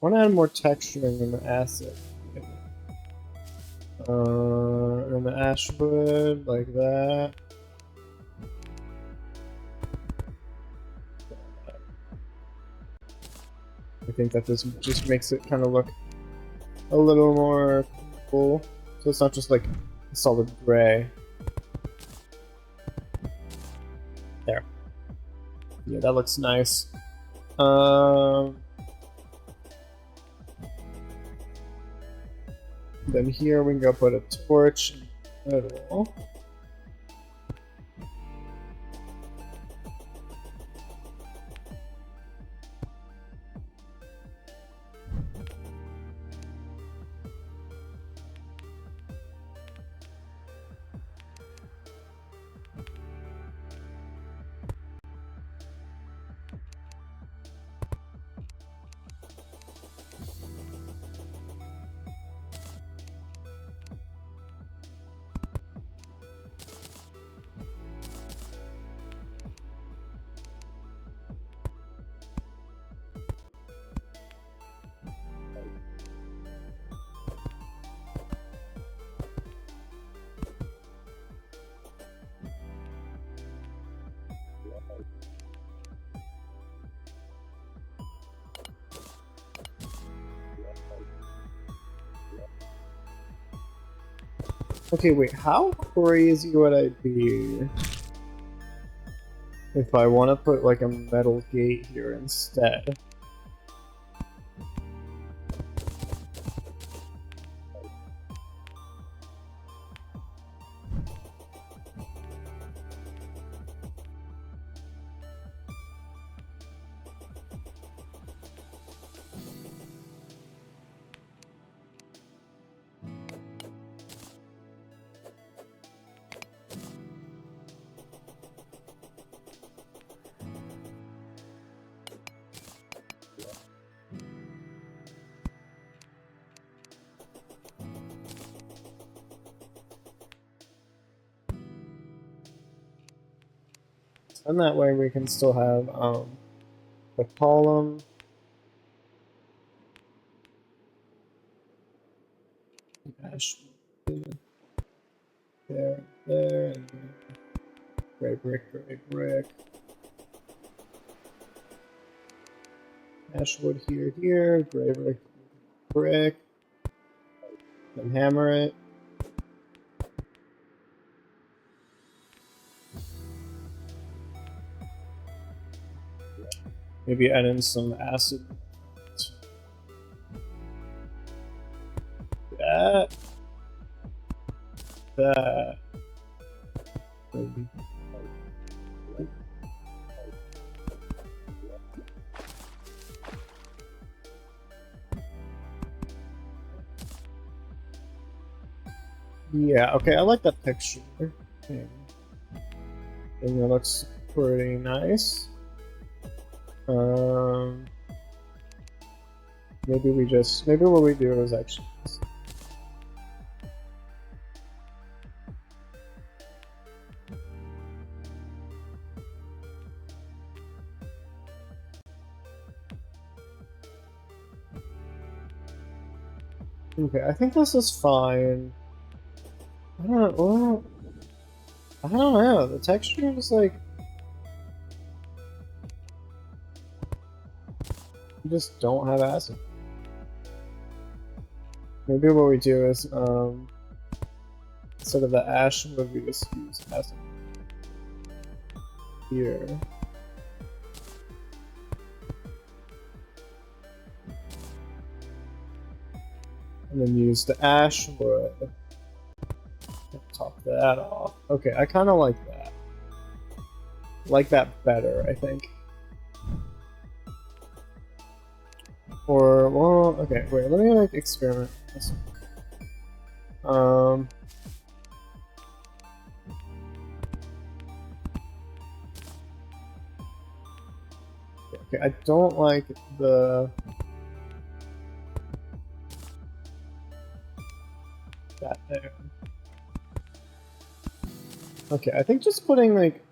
I want to add more texturing in the acid. And the ashwood, like that. I think that this just makes it kind of look a little more cool. So it's not just like a solid gray. There. Yeah, that looks nice. Then here we can go put a torch in the middle. Okay, wait, how crazy would I be if I want to put like a metal gate here instead? And that way we can still have the column. Ash there, there, and gray brick, gray brick. Ashwood here, here, gray brick, brick. Then hammer it. Maybe add in some acid. That. That. Maybe. Yeah, okay, I like that picture. Okay. I think it looks pretty nice. Maybe what we do is actually okay, I think this is fine. I don't know, I don't know, the texture is like... You just don't have acid. Maybe what we do is, instead of the ash, we just use acid. Here. And then use the ash wood. Top that off. Okay, I kind of like that. Like that better, I think. Or, well, okay, wait, let me like experiment with this. Okay, I don't like that there. Okay, I think just putting like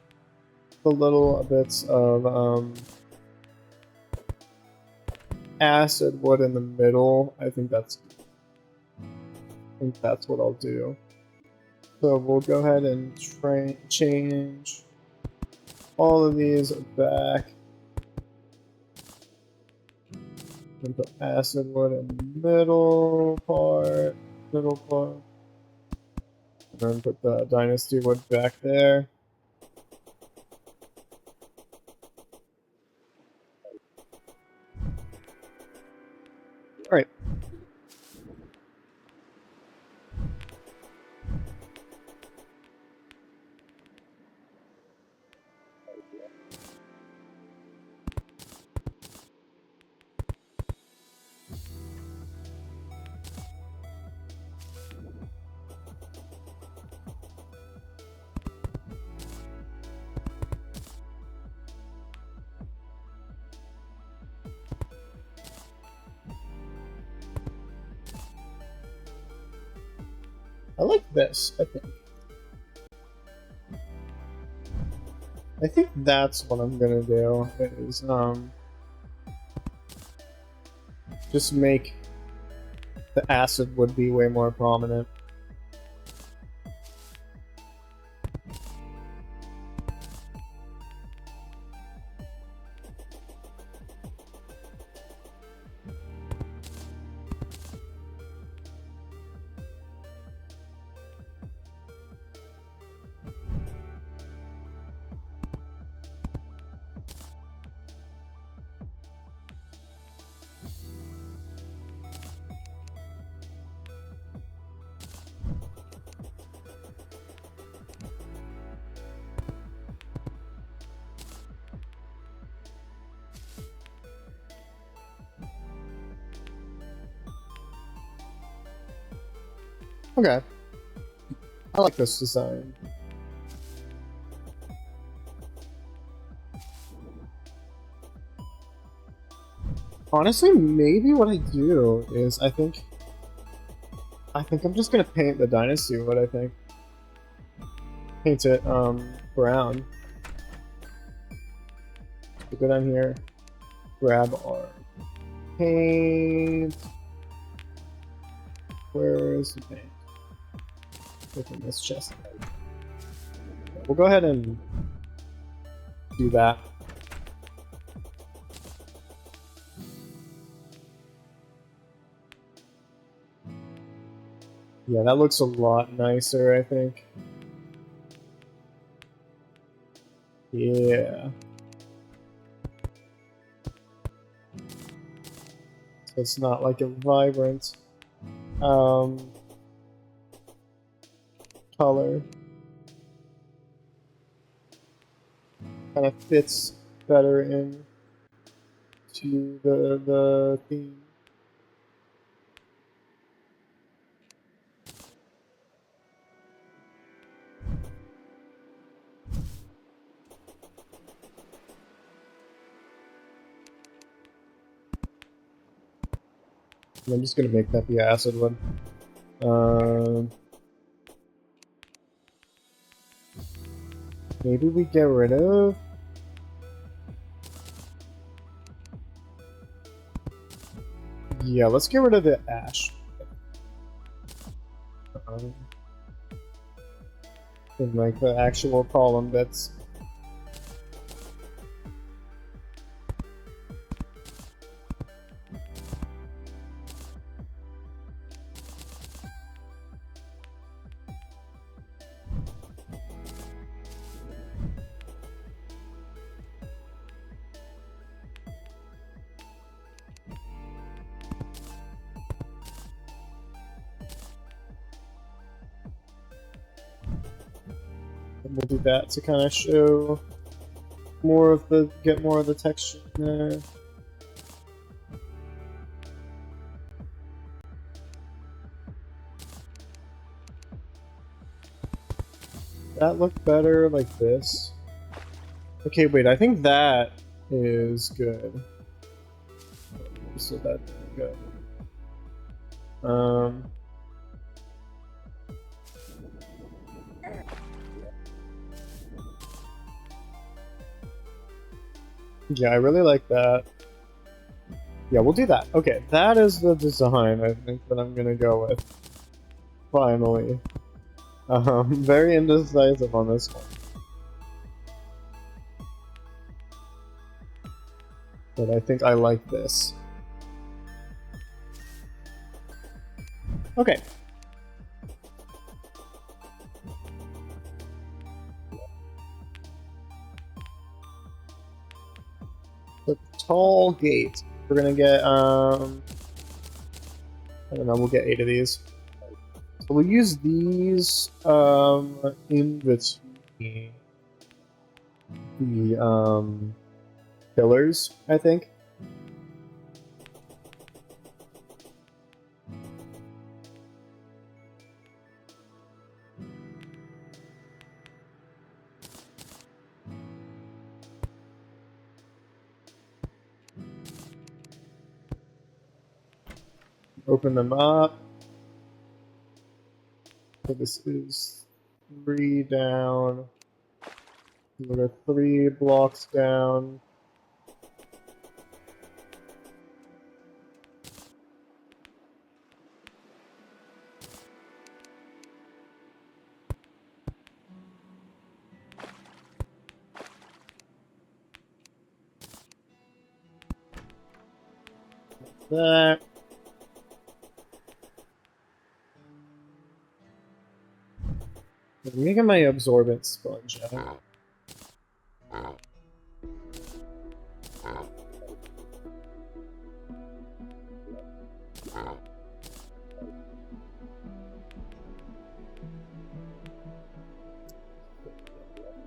the little bits of acid wood in the middle, I think that's what I'll do. So we'll go ahead and change all of these back. And put acid wood in the middle part. And then put the dynasty wood back there. Alright. I like this, I think. I think that's what I'm gonna do, is, just make the acid would be way more prominent. Okay. I like this design. Honestly, maybe what I do is I think I'm just gonna paint the dynasty wood, I think. Paint it brown. So go down here, grab our paint. Where is the paint? Open this chest. We'll go ahead and do that. Yeah, that looks a lot nicer, I think. Yeah. So it's not like a vibrant color. Kind of fits better in to the theme. I'm just gonna make that the acid one. Maybe we get rid of. Yeah, let's get rid of the ash. In like the actual column bits. And we'll do that to kind of show more of the, get more of the texture in there. That look better like this. Okay, wait, I think that is good. So that's good. Yeah, I really like that. Yeah, we'll do that. Okay, that is the design I think that I'm gonna go with. Finally. Very indecisive on this one. But I think I like this. Okay. The tall gate. We're gonna get, I don't know, we'll get 8 of these. So we'll use these, in between the, pillars, I think. Open them up. So this is 3 down. We'll go 3 blocks down. That. Let me get my absorbent sponge out.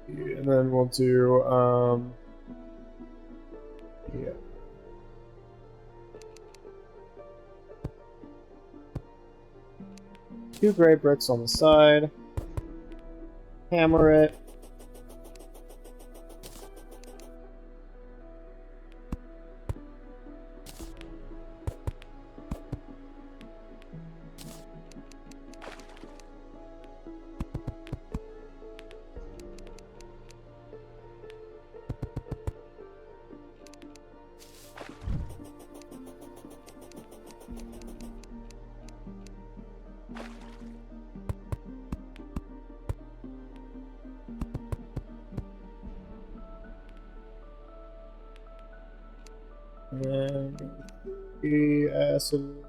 And then we'll do, yeah. 2 gray bricks on the side. Hammer it. And the acid.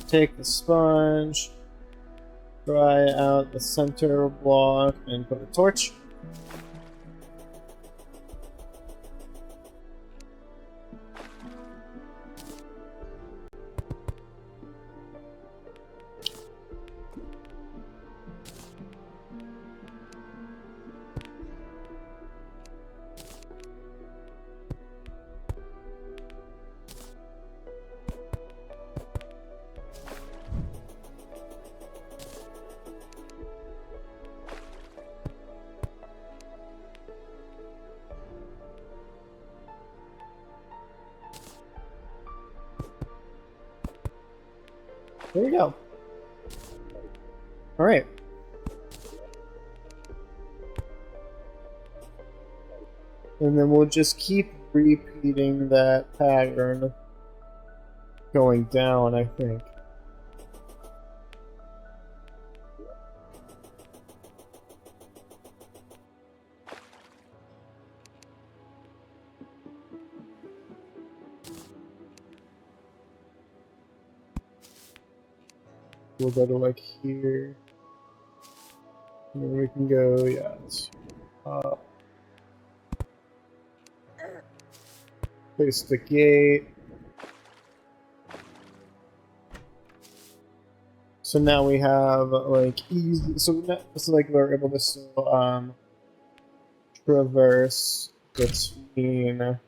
Take the sponge, dry out the center block, and put a torch. There you go. Alright. And then we'll just keep repeating that pattern going down, I think. We'll go to like here. And then we can go, yeah, let's place the gate. So now we have like easy, so like we're able to still traverse between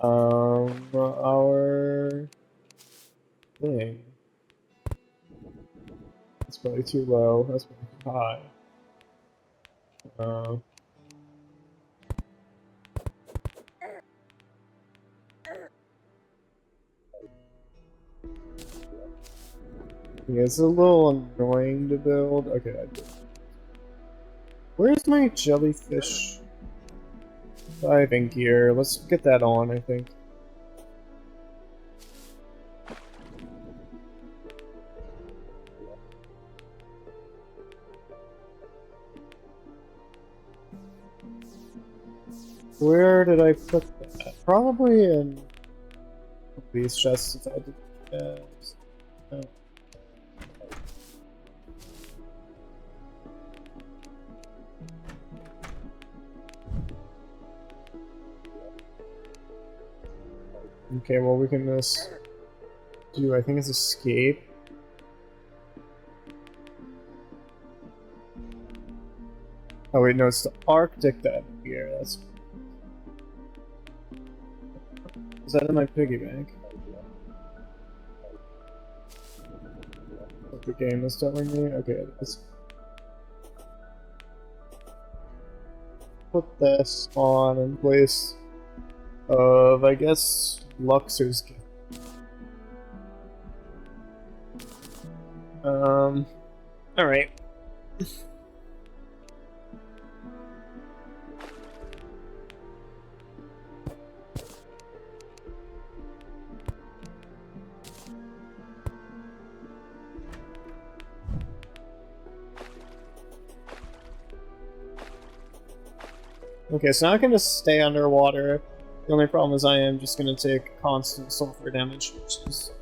our thing. That's probably too low. That's probably high. Yeah, it's a little annoying to build. Okay, I did. Where's my jellyfish diving gear? Let's get that on, I think. Where did I put that? Probably in these chests if I did. Oh. Okay, well we can just do, I think it's escape. Oh wait, no, it's the Arctic that here. That's. Is that in my piggy bank? What the game is telling me? Okay, it is. Put this on in place of, I guess, Luxor's gift. Alright. Okay, so now I can just stay underwater. The only problem is I am just going to take constant sulfur damage, which is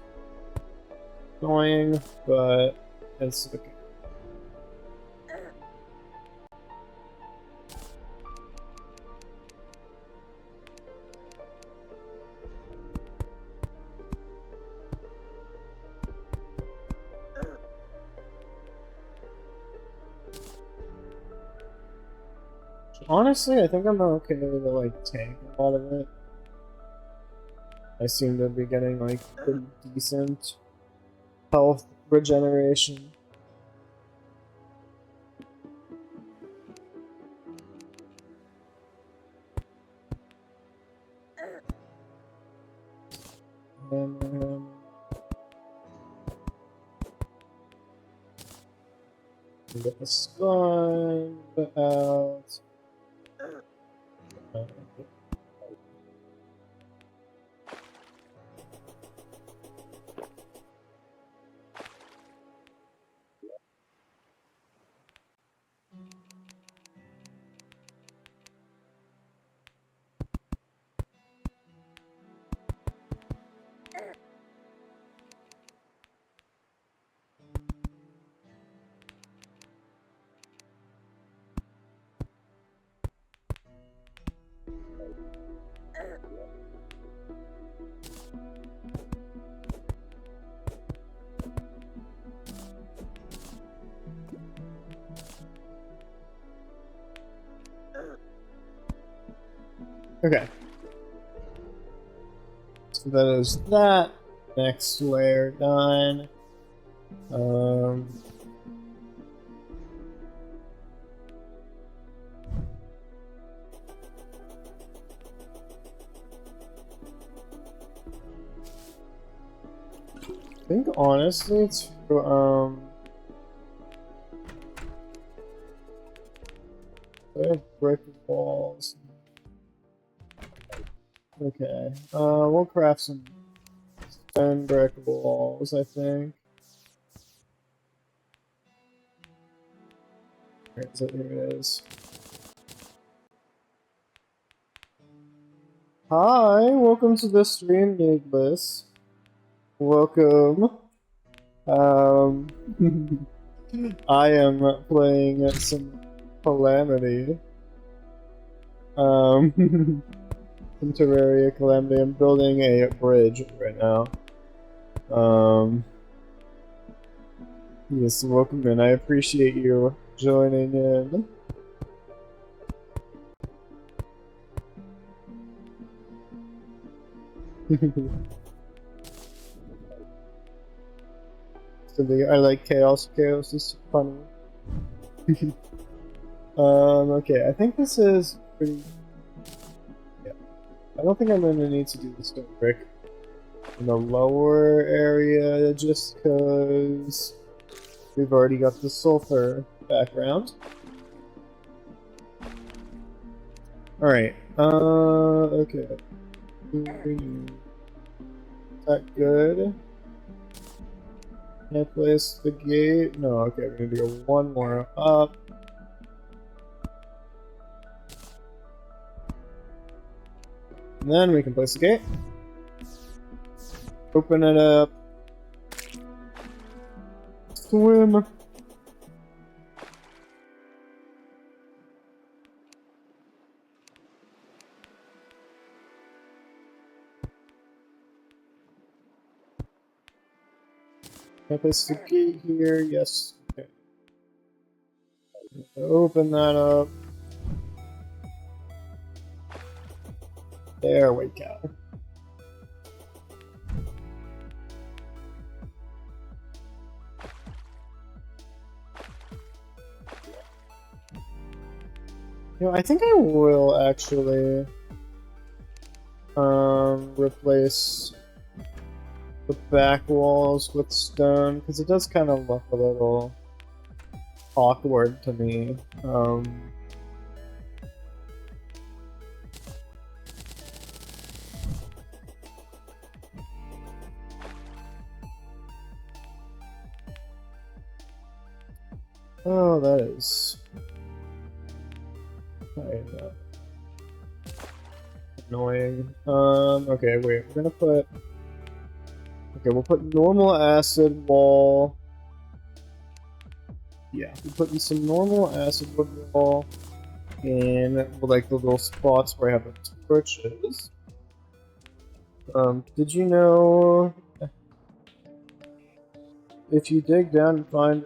annoying, but it's okay. Honestly, I think I'm okay to like tank a lot of it. I seem to be getting like pretty decent health regeneration. Get the slime out. Okay. So that is that. Next layer done. I think honestly it's I have brick walls. Okay. We'll craft some stone brick walls, I think. Where is it? Here it is. Hi, welcome to the stream, Nicholas. Welcome. I am playing some Calamity. Some Terraria Calamity. I'm building a bridge right now. Yes, welcome in. I appreciate you joining in. I like chaos. Chaos is funny. Okay, I think this is pretty... Yeah. I don't think I'm gonna need to do the stone brick in the lower area, just because we've already got the sulfur background. Alright, okay. Is that good? Can I place the gate? No, okay, we're gonna go one more up. And then we can place the gate. Open it up. Swim. Can I place the gate here? Yes. Okay. Open that up. There we go. You know, I think I will actually replace the back walls with stone, because it does kind of look a little awkward to me. Oh, that is kind of annoying. Okay, wait, we're gonna put... Okay, we'll put normal acid wall. Yeah, we're putting some normal acid wood wall in, like, the little spots where I have the torches. Did you know... If you dig down and find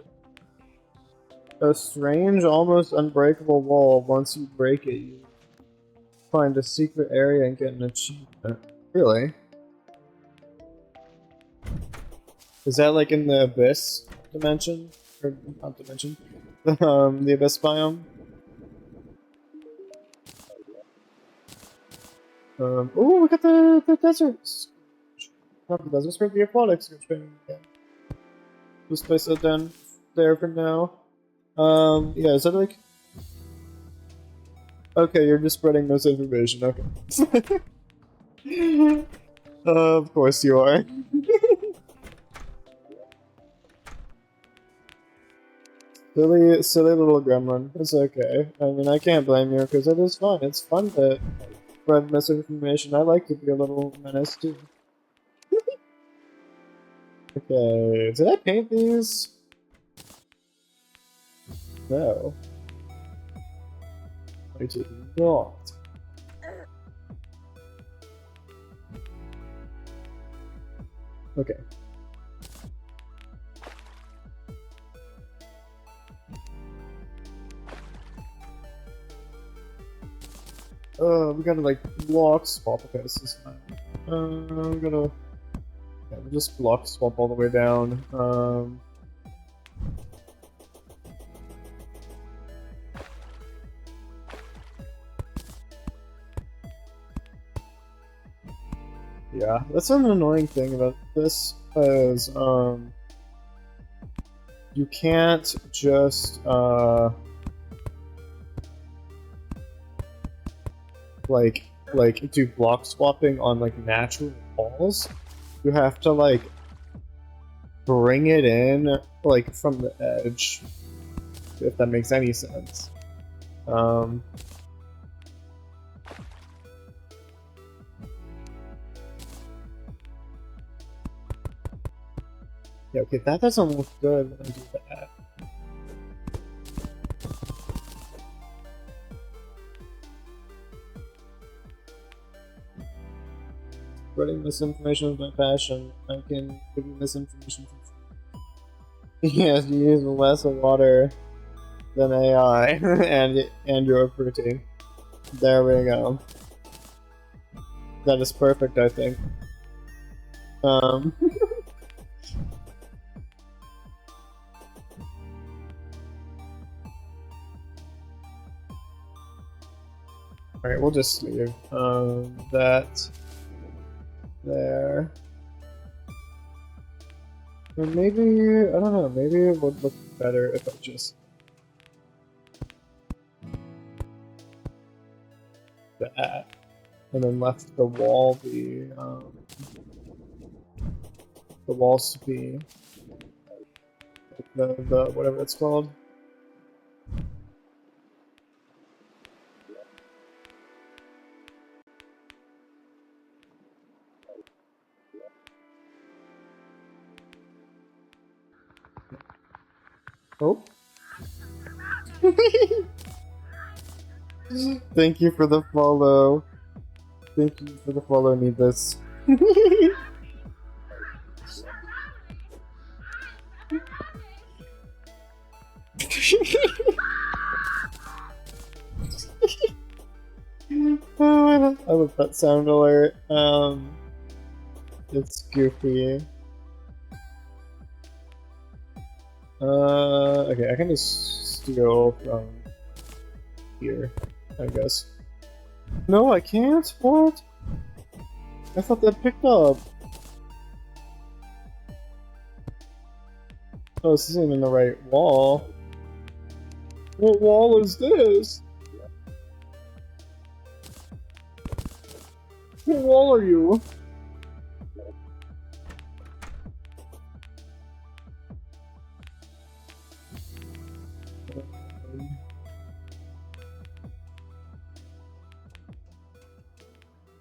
a strange, almost unbreakable wall, once you break it, you find a secret area and get an achievement. Really? Is that like in the abyss dimension? Or not dimension? The abyss biome? Oh, we got the deserts! Not the deserts, but the aquatics again. Just place that down there for now. Yeah, is that like... Okay, you're just spreading misinformation, okay. Of course you are. Silly little gremlin. It's okay. I mean, I can't blame you, because it is fun. It's fun to spread misinformation. I like to be a little menace, too. Okay, did I paint these? No. I did not. Okay. We gotta like block swap. Okay, this is fine. We gotta. Yeah, we'll just block swap all the way down. Yeah, that's an annoying thing about this, is you can't just like do block swapping on like natural walls. You have to like bring it in like from the edge, if that makes any sense. Yeah, okay, that doesn't look good when I do that. Spreading misinformation is my passion. I can give you misinformation for free. Yes, you use less water than AI, and you're pretty. There we go. That is perfect, I think. Alright, we'll just leave that there. Or maybe, I don't know, maybe it would look better if I just... that. And then left the wall be, the walls to be... the whatever it's called. Oh. Thank you for the follow. Thank you for the follow, need this. Oh, I love that sound alert. It's goofy. Okay, I can just steal from here, I guess. No, I can't? What? I thought that picked up. Oh, this isn't even the right wall. What wall is this? What wall are you?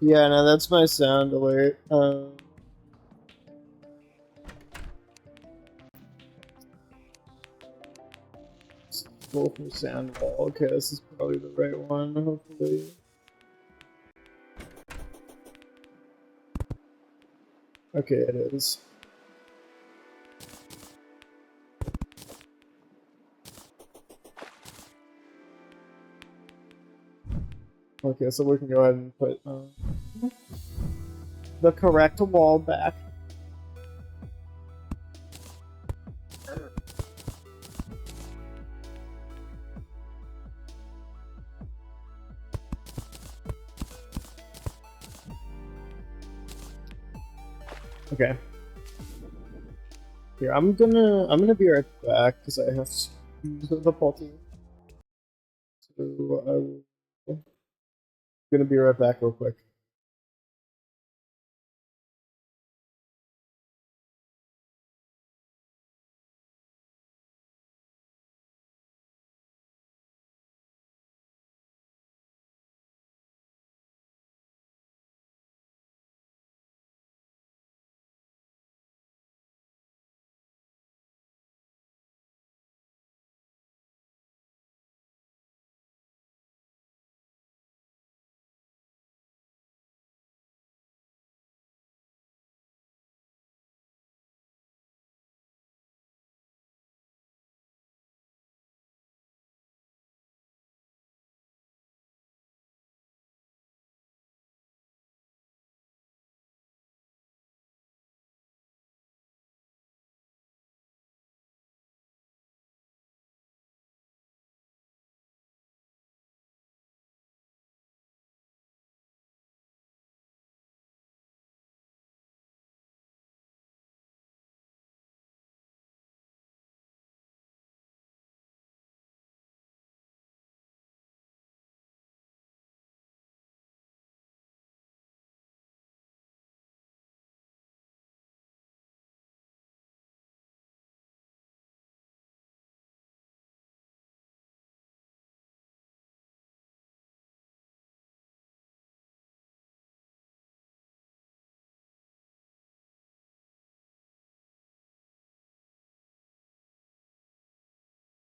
Yeah, no, that's my sound alert. Go for sound wall. Okay, this is probably the right one, hopefully. Okay, it is. Okay, so we can go ahead and put the correct wall back. Here, I'm gonna be right back because I have to use the potty. So I'm gonna be right back real quick.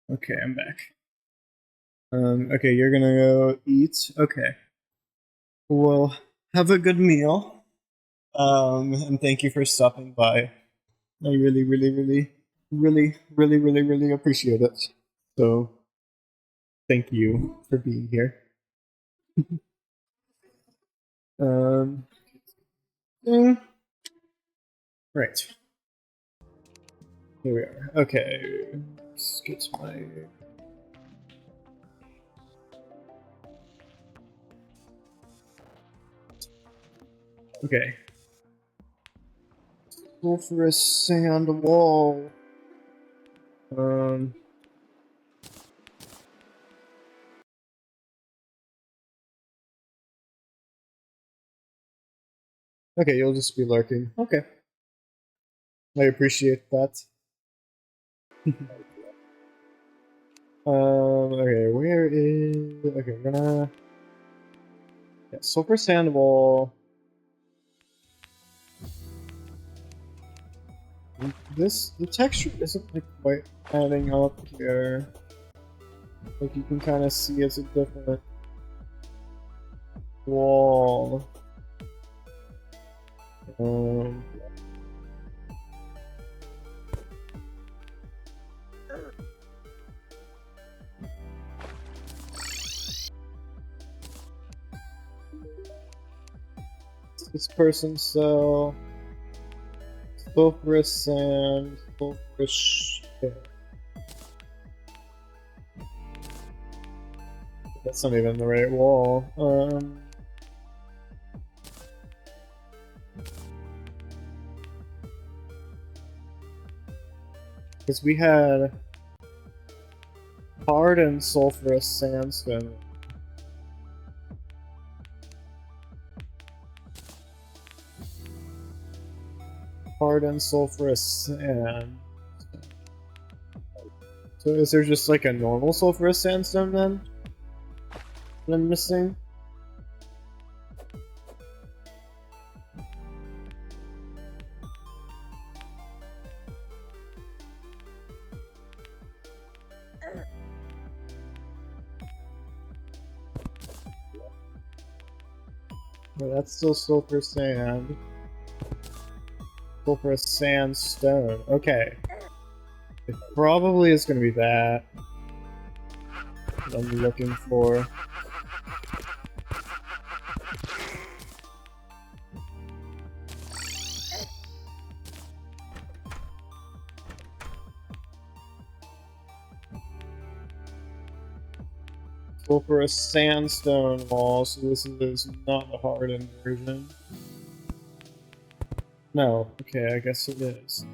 Okay, I'm back. Okay, you're gonna go eat. Okay. Well, have a good meal. And thank you for stopping by. I really appreciate it. So, thank you for being here. Um, right. Here we are. Okay. Let's get my. Okay. Go for a sand wall. Okay, you'll just be lurking. Okay. I appreciate that. Okay, where is... Okay, we're gonna... Yeah, sulfur sand wall. The texture isn't like quite adding up here. Like you can kind of see it's a different wall. This person cell, sulfurous sand, sulfurous. That's not even the right wall. Because we had hard and sulfurous sandstone. Hard and sulfurous sand. So is there just like a normal sulfurous sandstone then? That I'm missing? No, that's still sulfur sand. Sulfurous sandstone. Okay. It probably is going to be that I'm looking for. Sulfurous sandstone wall, so this is not the hardened version. No, okay, I guess it is.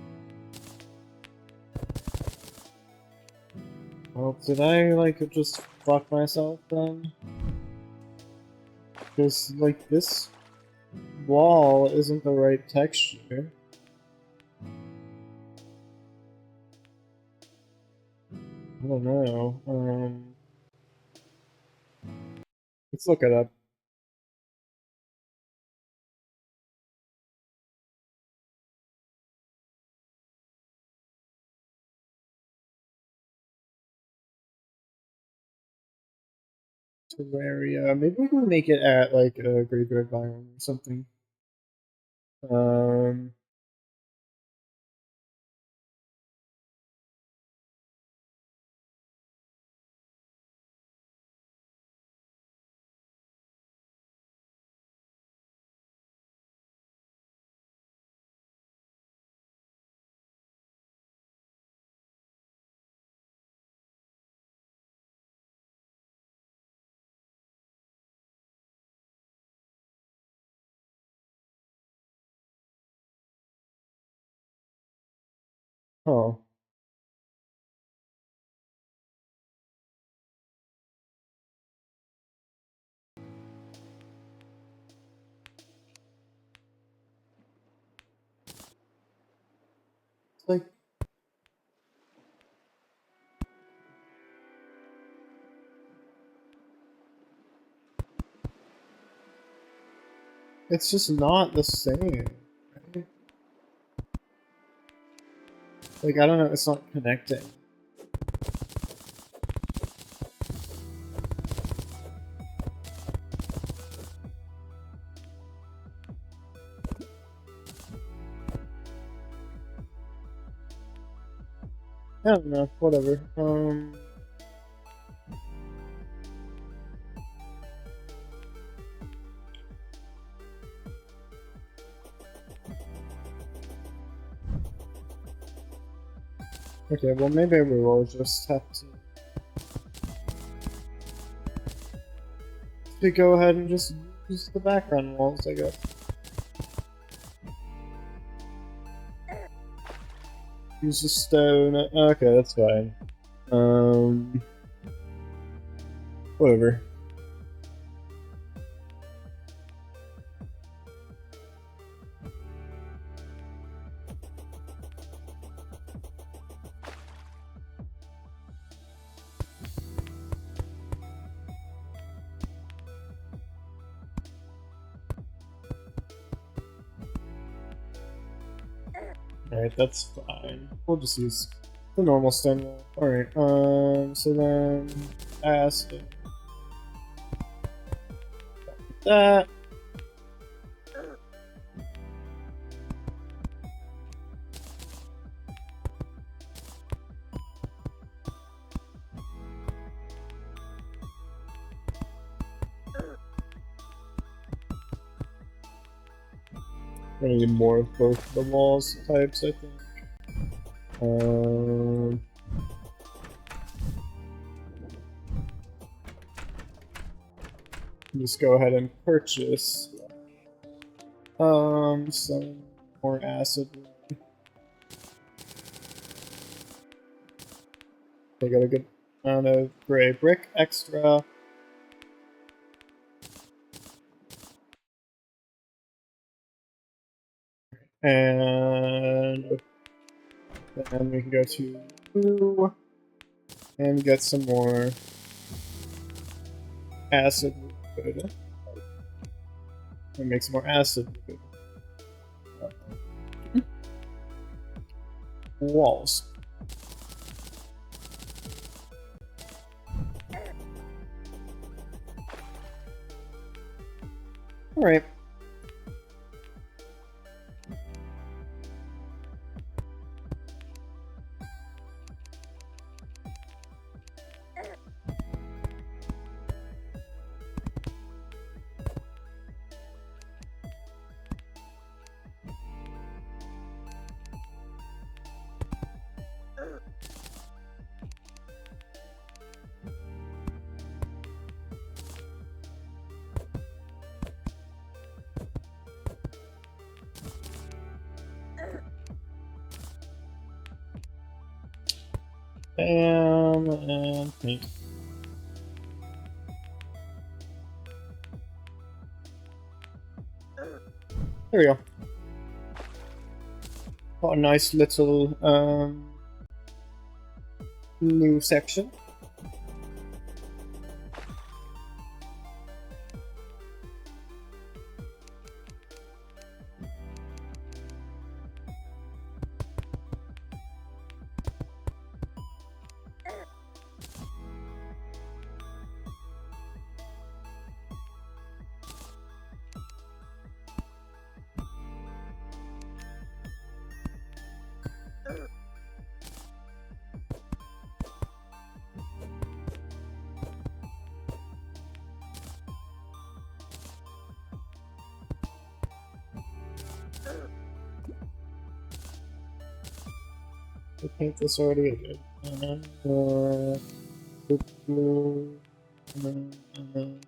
Well, did I, like, just fuck myself then? Because, like, this wall isn't the right texture. I don't know. Let's look it up. Terraria. Maybe we can make it at, like, a graveyard biome or something. Oh. Like, it's just not the same. Right? Like, I don't know, it's not connecting. I don't know, whatever. Okay, well maybe we will just have to go ahead and just use the background walls, I guess. Use the stone. Okay, that's fine. Whatever. Alright, that's fine. We'll just use the normal stone wall. Alright, so then acid. That. I need more of both the walls types, I think. Just go ahead and purchase some more acid. I got a good amount of gray brick extra. And then we can go to blue and get some more acid liquid. And make some more acid liquid. Walls. Alright. and paint. There we go. Got a nice little new section. I paint this already. Blue, and then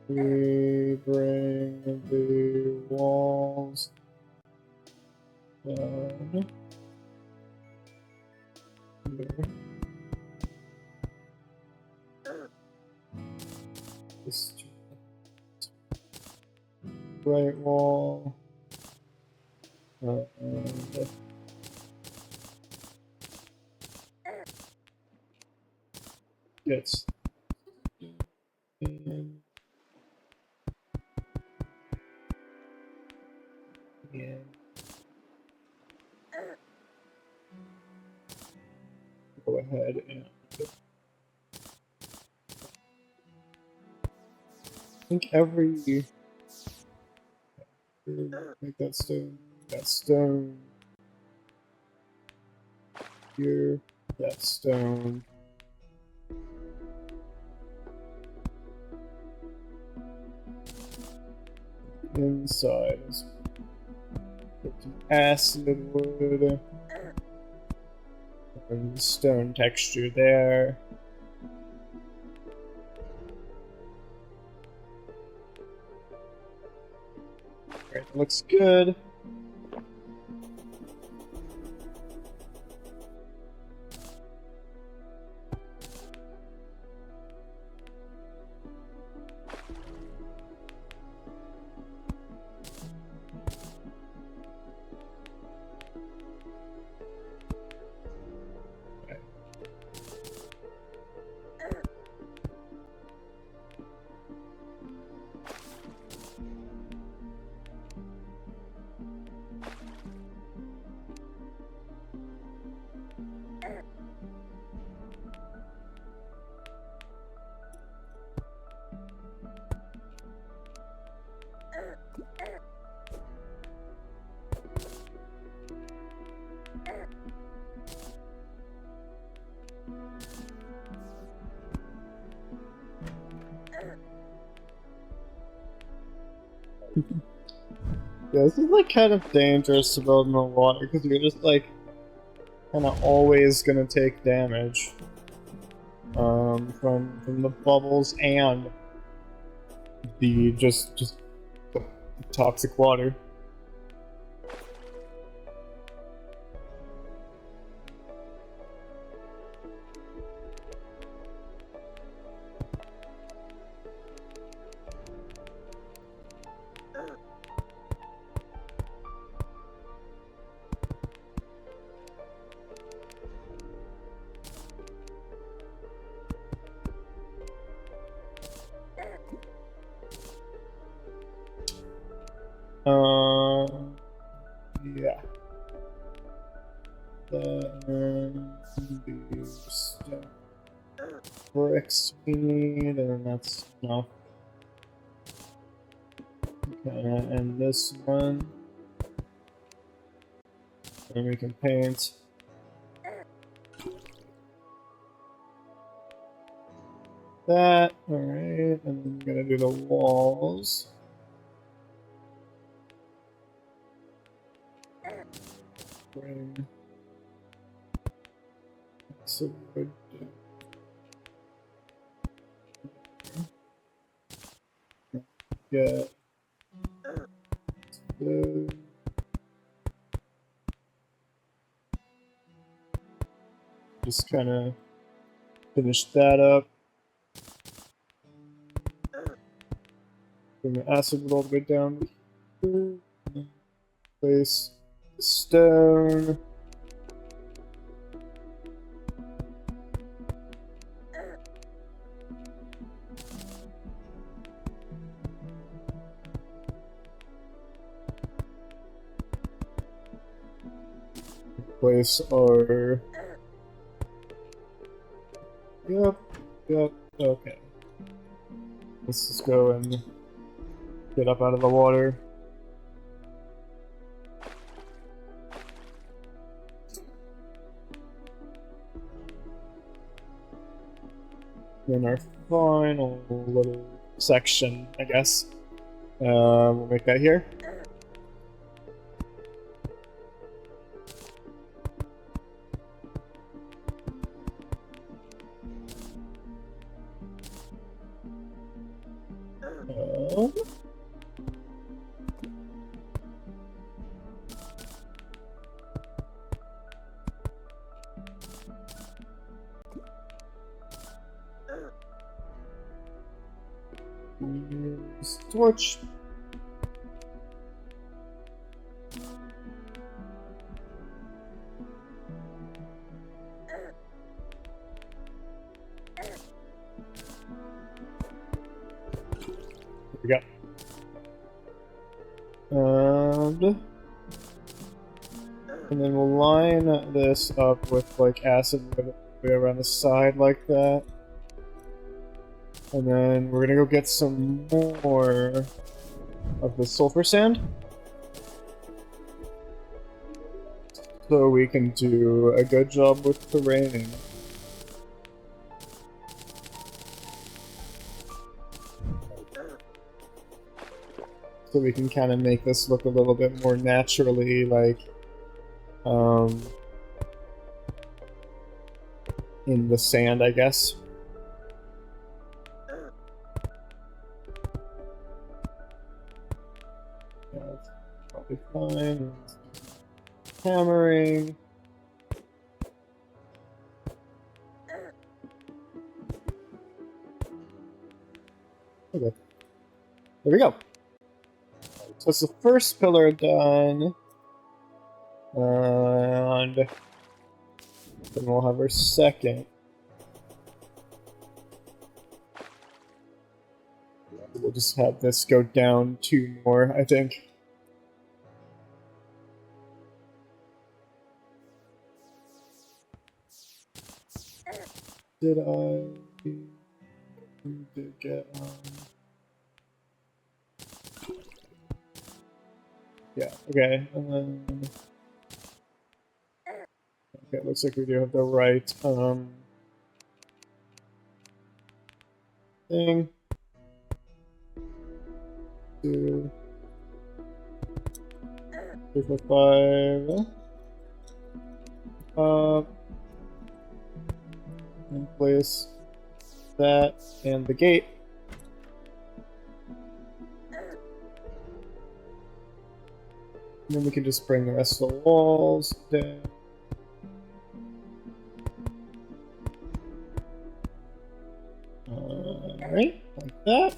we bring the walls down. This right wall. And gets in. Yeah. Go ahead and I think every make that stone here, that stone. Inside is acid wood and stone texture there. Alright, looks good. Yeah, this is like kind of dangerous to build in the water because you're just like kind of always gonna take damage from the bubbles and the just the toxic water. Yeah. Then these bricks we need, and that's enough. Okay, and this one. And we can paint. That, alright, and then we're gonna do the walls. Bring some wood down. Get blue. Just kind of finish that up. Bring the acid all the way down. Place stone. Place our... Yep, okay. Let's just go and get up out of the water. In our final little section, I guess. We'll make that here. Use torch. There we go. And then we'll line this up with like acid around the side like that. And then we're gonna go get some more of the sulfur sand. So we can do a good job with terraining. So we can kind of make this look a little bit more naturally, like, in the sand, I guess. Yeah, that's probably fine. Hammering. Okay. There we go. So it's the first pillar done. And then we'll have our second. We'll just have this go down 2 more, I think. Did get yeah, okay, and then okay, looks like we do have the right thing. 2, 3, 4, 5. And place that and the gate. And then we can just bring the rest of the walls down. Alright, like that.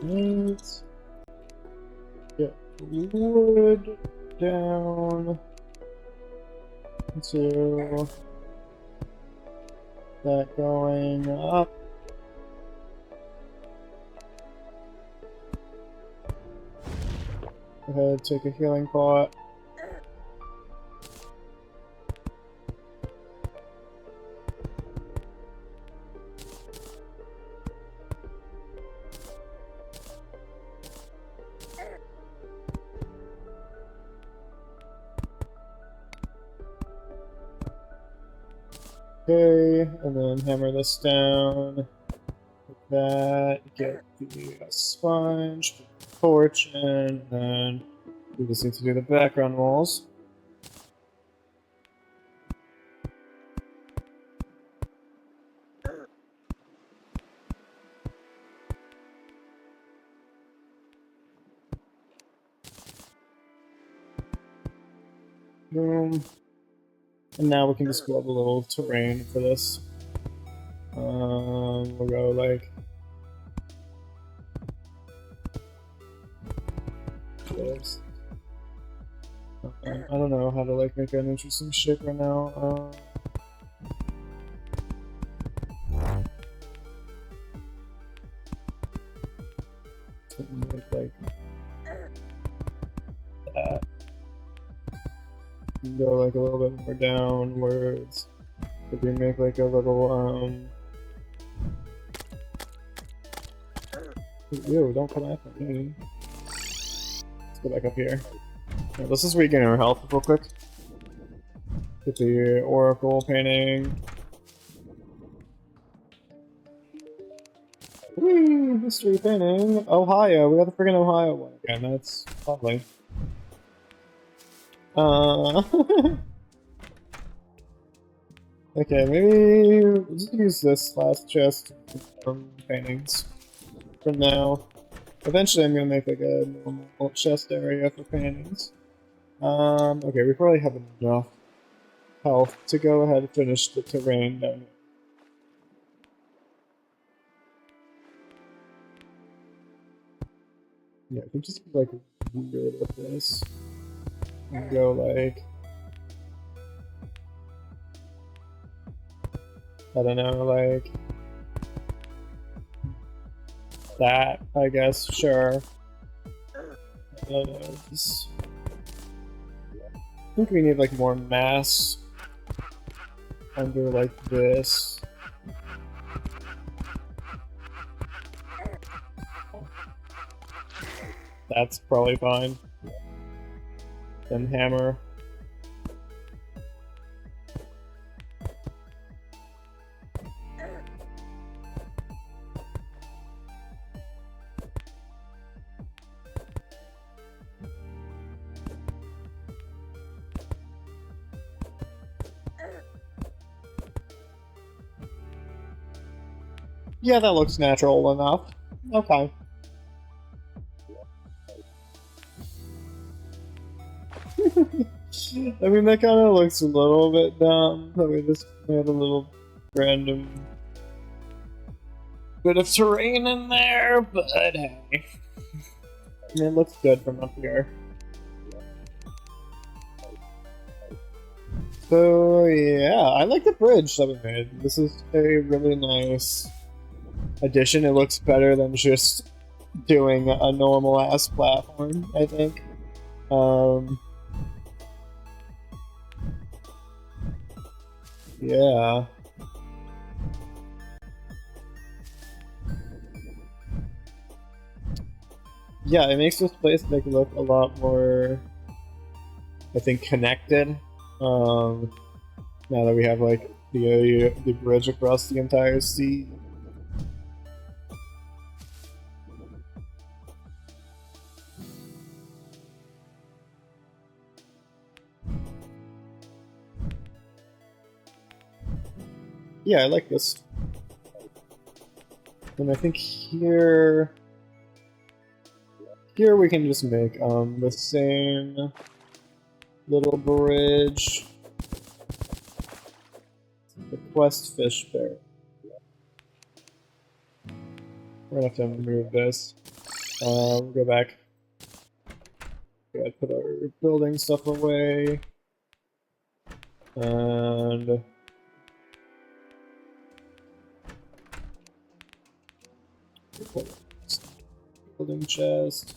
Let's get wood down. to that going up. Go ahead, take a healing pot. Okay, and then hammer this down. Like that, get the sponge, put the torch in, and then we just need to do the background walls. Boom. And now we can just build a little terrain for this. We'll go like this. I don't know how to like make an interesting shape right now. Make like that. Go like a little bit more downwards. Could we make like a little Ew, don't come after me. Let's go back up here. Right, let's just regain our health real quick. Get the oracle painting. Whee! Mystery painting. Ohio. We got the friggin' Ohio one again. That's lovely. Okay, maybe we'll just use this last chest paintings for now. Eventually I'm gonna make like a normal chest area for paintings. Okay, we probably have enough health to go ahead and finish the terrain down here. Yeah, I can just be like weird with this. And go like, I don't know, like that, I guess, sure. I don't know, just... I think we need like more mass under like this. That's probably fine. Then hammer. Yeah, that looks natural enough. Okay. I mean, that kind of looks a little bit dumb, that we just made a little random bit of terrain in there, but hey. I mean, it looks good from up here. So, yeah, I like the bridge that we made. This is a really nice addition. It looks better than just doing a normal-ass platform, I think. Yeah. Yeah, it makes this place like look a lot more, I think, connected. Now that we have like the bridge across the entire sea. Yeah, I like this. And I think here we can just make the same little bridge. The quest fish bear. We're gonna have to move this. We'll go back. Gotta put our building stuff away. And building chest.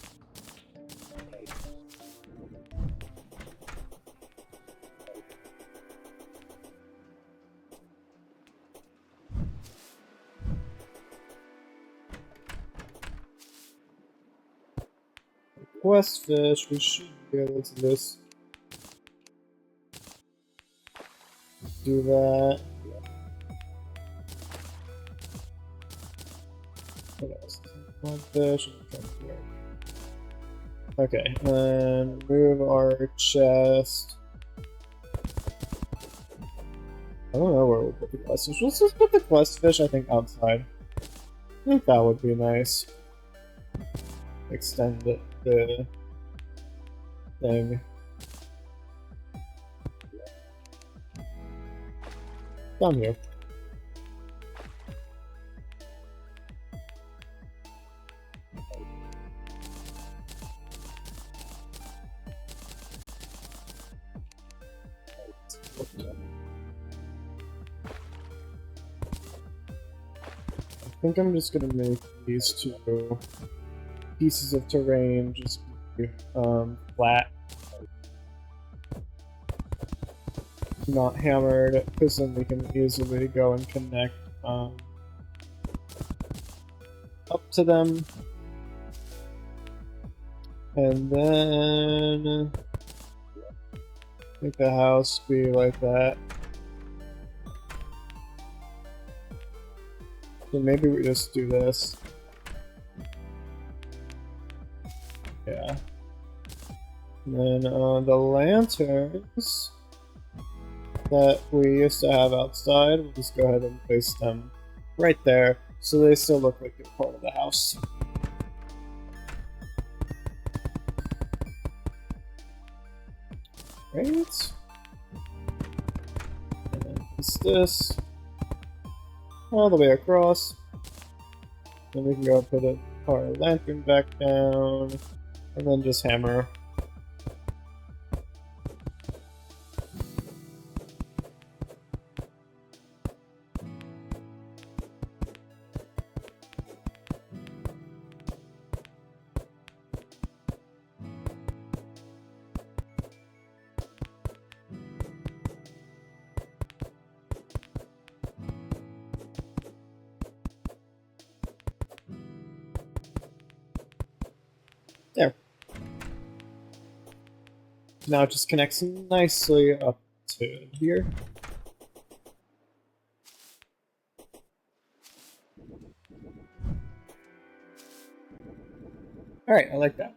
Quest fish, we should be able to just do that. What else? One fish. Okay, and move our chest. I don't know where we'll put the quest fish. Let's just put the quest fish, I think, outside. I think that would be nice. Extend the thing. Down here. I think I'm just gonna make these two pieces of terrain just be flat, not hammered, because then we can easily go and connect up to them. And then make the house be like that. So maybe we just do this. Yeah. And then the lanterns that we used to have outside, we'll just go ahead and place them right there so they still look like they're part of the house. Right? And then it's this all the way across. Then we can go put our lantern back down, and then just hammer. There. Now it just connects nicely up to here. Alright, I like that.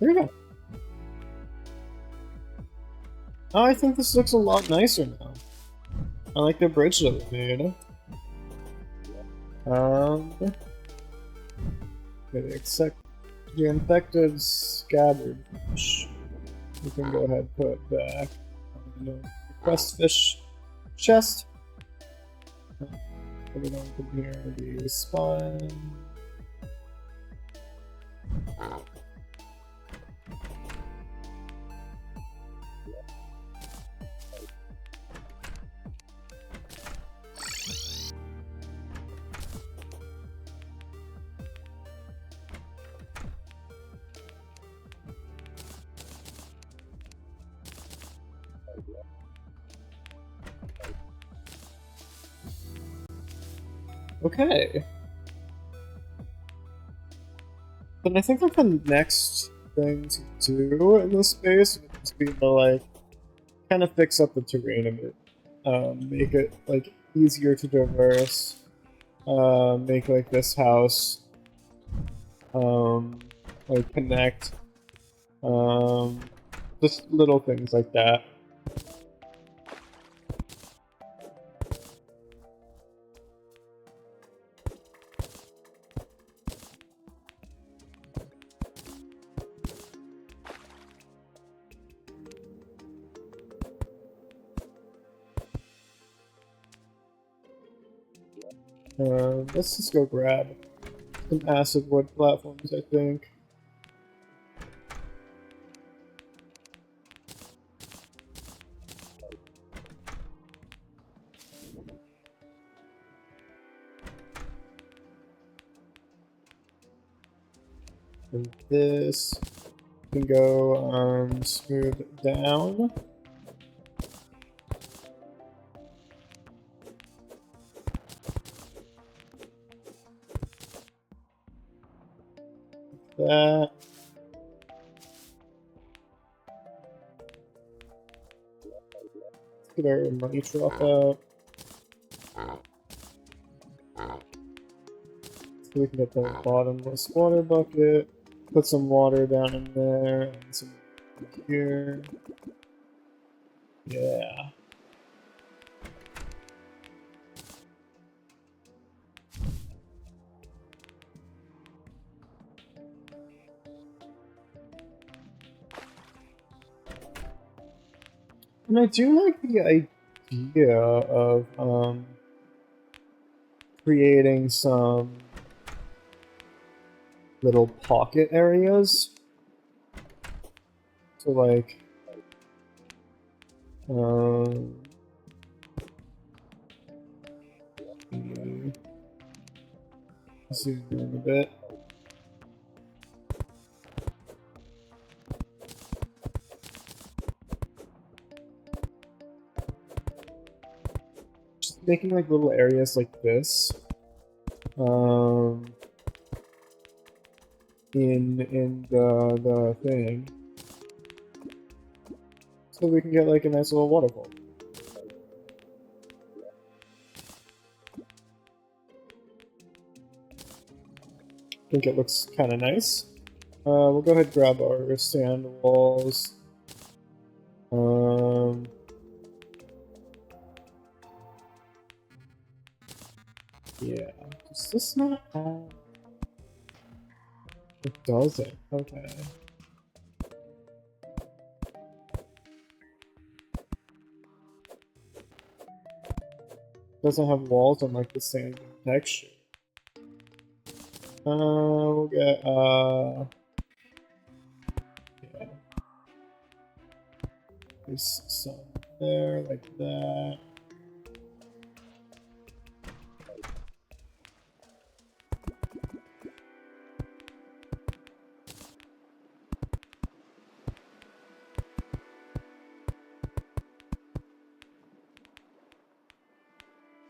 There we go. Oh, I think this looks a lot nicer now. I like the bridge that we made. The infected scabbard fish. We can go ahead and put back on the quest fish chest. We don't put here the spine. Okay. Then I think like the next thing to do in this space would just be to like kind of fix up the terrain a bit. Make it like easier to traverse. Make like this house like connect. Just little things like that. Let's just go grab some acid wood platforms, I think. And this can go smooth down. That. Let's get our money trough out. So we can get the bottomless water bucket. Put some water down in there and some here. Yeah. And I do like the idea of creating some little pocket areas. So like zoom in a bit. Just making like little areas like this. In the thing. So we can get like a nice little waterfall. I think it looks kind of nice. We'll go ahead and grab our sand walls. Yeah, does this not have... It doesn't, okay. Doesn't have walls on like the same texture. We'll get yeah. There's some there like that.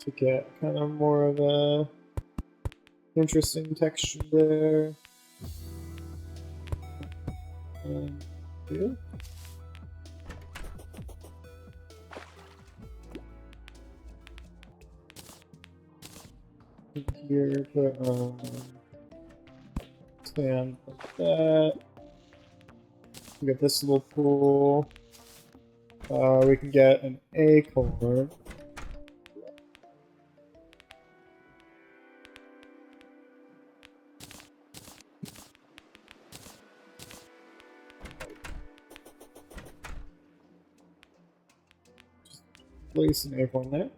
To get kind of more of a interesting texture there. And yeah. Here, put sand like that. Get this little pool. We can get an acorn. Just place an acorn there.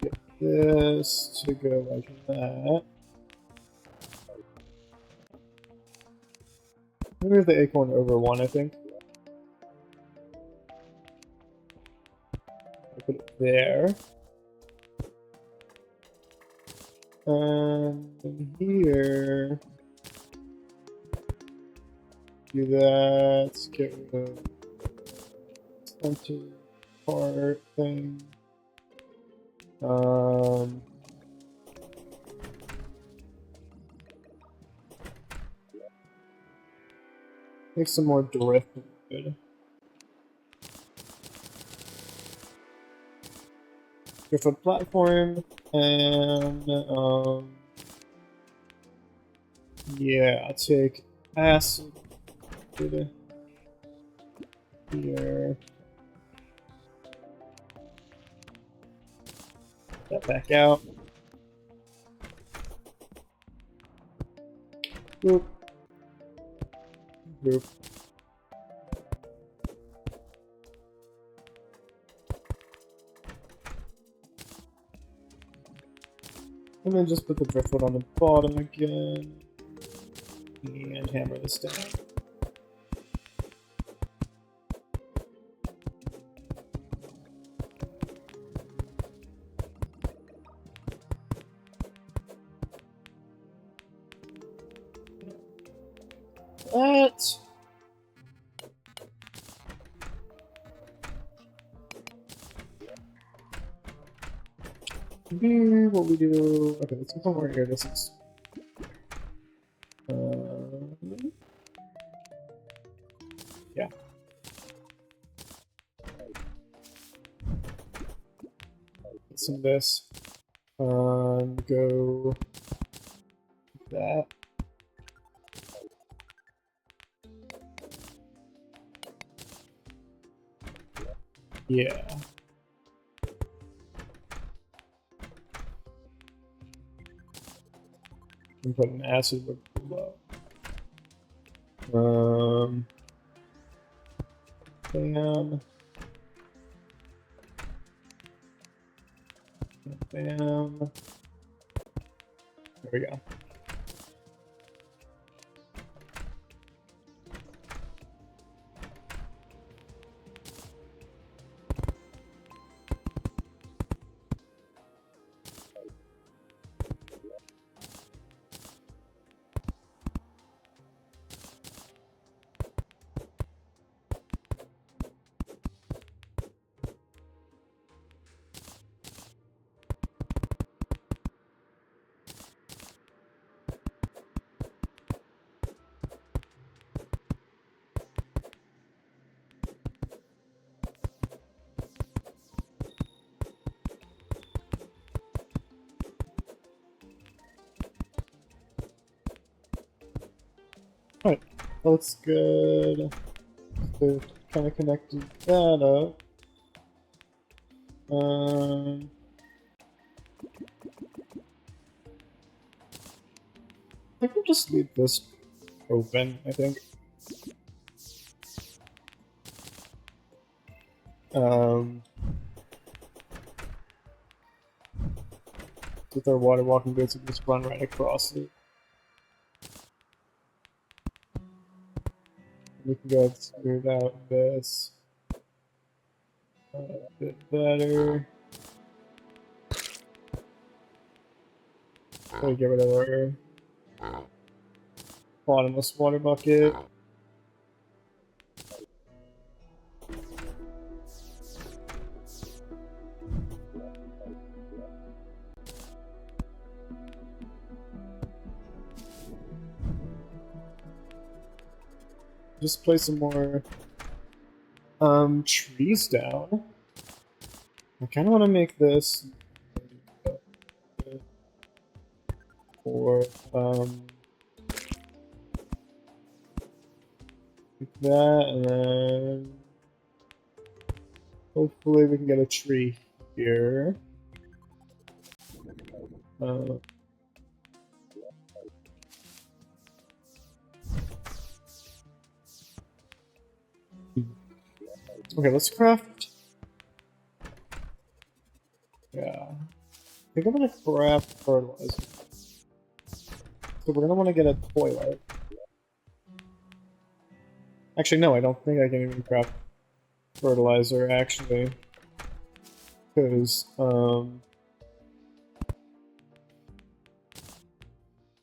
Get this to go like that. Move the acorn over one, I think. I'll put it there. And here, do that, get rid of center part thing. Make some more drift wood. Driftwood platform, and yeah, I'll take acid here. That back out. Boop. Boop. And then just put the driftwood on the bottom again. And hammer this down. That. Do what we do. Okay, let's go somewhere here. This is. Yeah. Some of this. Go. That. Yeah. And put an acid wood below. Bam. Bam. There we go. Alright, that looks good. So kind of connected that up. I think we'll just leave this open, I think. With our water walking boots, we just run right across it. We can go ahead and smooth out this a bit better. We'll get rid of our bottomless water bucket. Just place some more trees down. I kind of want to make this for like that, and then hopefully we can get a tree here. Okay, let's craft. Yeah. I think I'm gonna craft fertilizer. So we're gonna want to get a toilet. Actually, no, I don't think I can even craft fertilizer, actually. Because,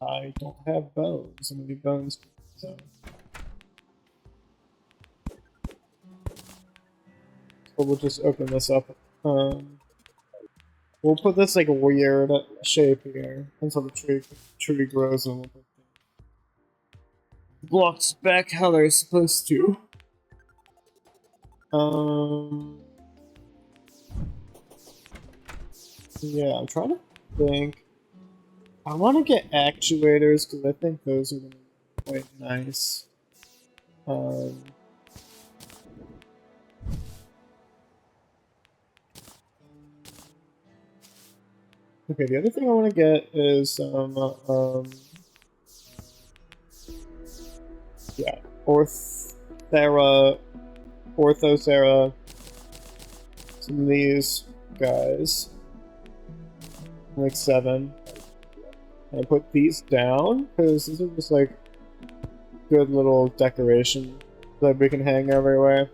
I don't have bones. I'm gonna need bones, so... But we'll just open this up. We'll put this like a weird shape here until the tree grows, and we'll put the blocks back how they're supposed to. Yeah, I'm trying to think. I want to get actuators because I think those are gonna be quite nice. Okay, the other thing I want to get is yeah, Orthocera, some of these guys, like 7. I put these down because these are just like good little decoration that we can hang everywhere.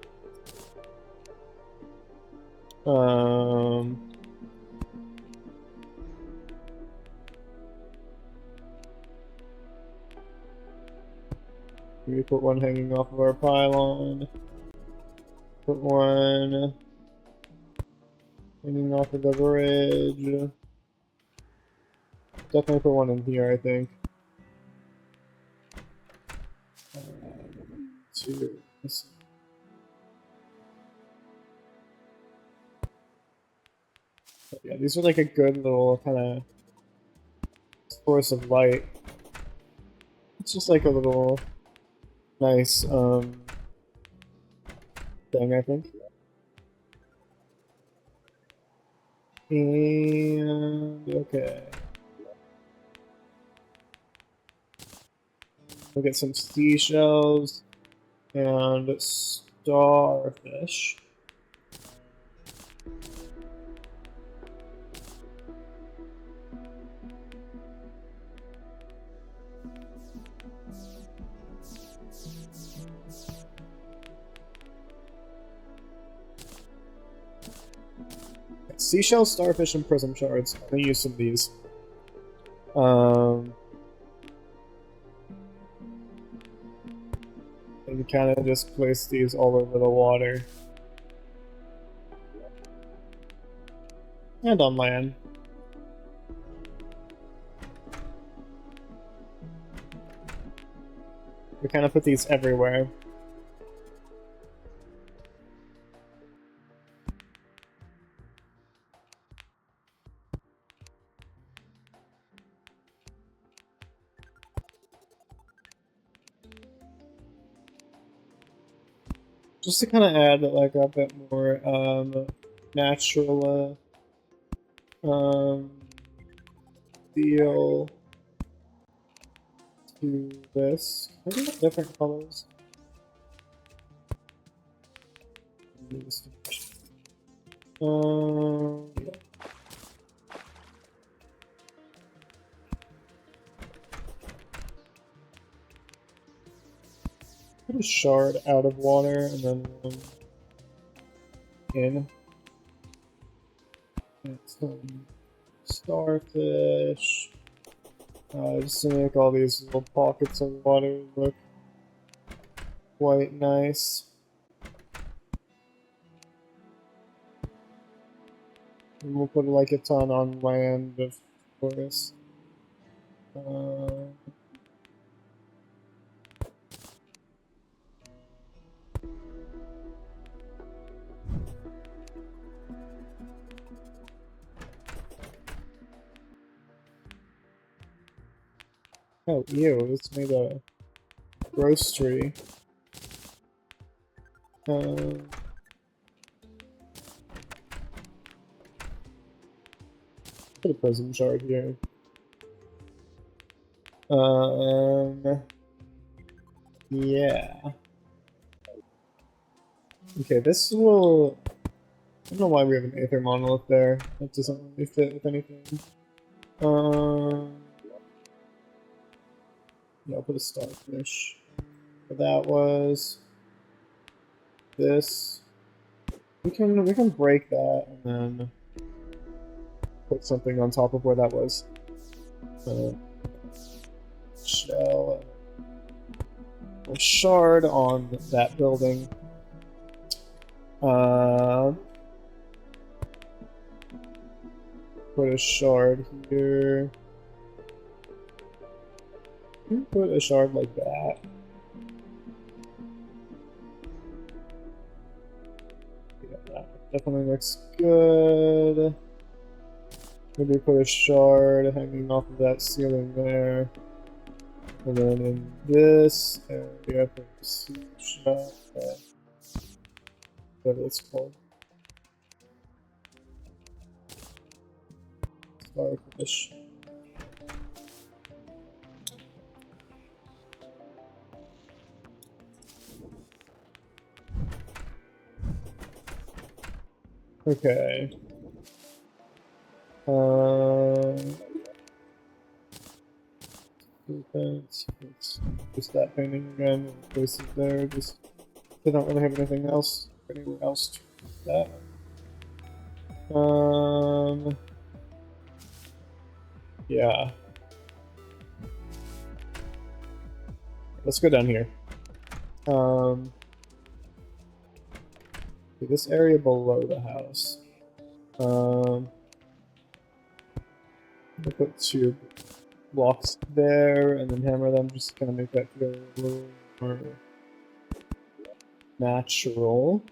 We put one hanging off of our pylon. Put one hanging off of the bridge. Definitely put one in here, I think. Two. Yeah, these are like a good little kind of source of light. It's just like a little nice thing, I think. And okay. We'll get some seashells and starfish. Seashells, starfish, and prism shards. I'm gonna use some of these. And kind of just place these all over the water. And on land. We kind of put these everywhere. Just to kind of add like a bit more natural feel to this. Maybe not different colors. Yeah. Put a shard out of water and then one in. And some starfish. Just to make all these little pockets of water look quite nice. And we'll put like a ton on land, of course. Oh, ew, this made a grocery. Put a prism shard here. Yeah. Okay, this will... I don't know why we have an Aether Monolith there. That doesn't really fit with anything. Yeah, I'll put a starfish. But that was... this. We can break that and then put something on top of where that was. Shell. A shard on that building. Put a shard here. Put a shard like that. Yeah, that definitely looks good. Maybe put a shard hanging off of that ceiling there. And then in this area, put a seashell. Whatever it's called. Starfish. Okay. Let's just that painting again. Place it there. Just they don't really have anything else anywhere else to put that. Yeah. Let's go down here. This area below the house. I'll put 2 blocks there and then hammer them, just kind of make that feel a little more natural.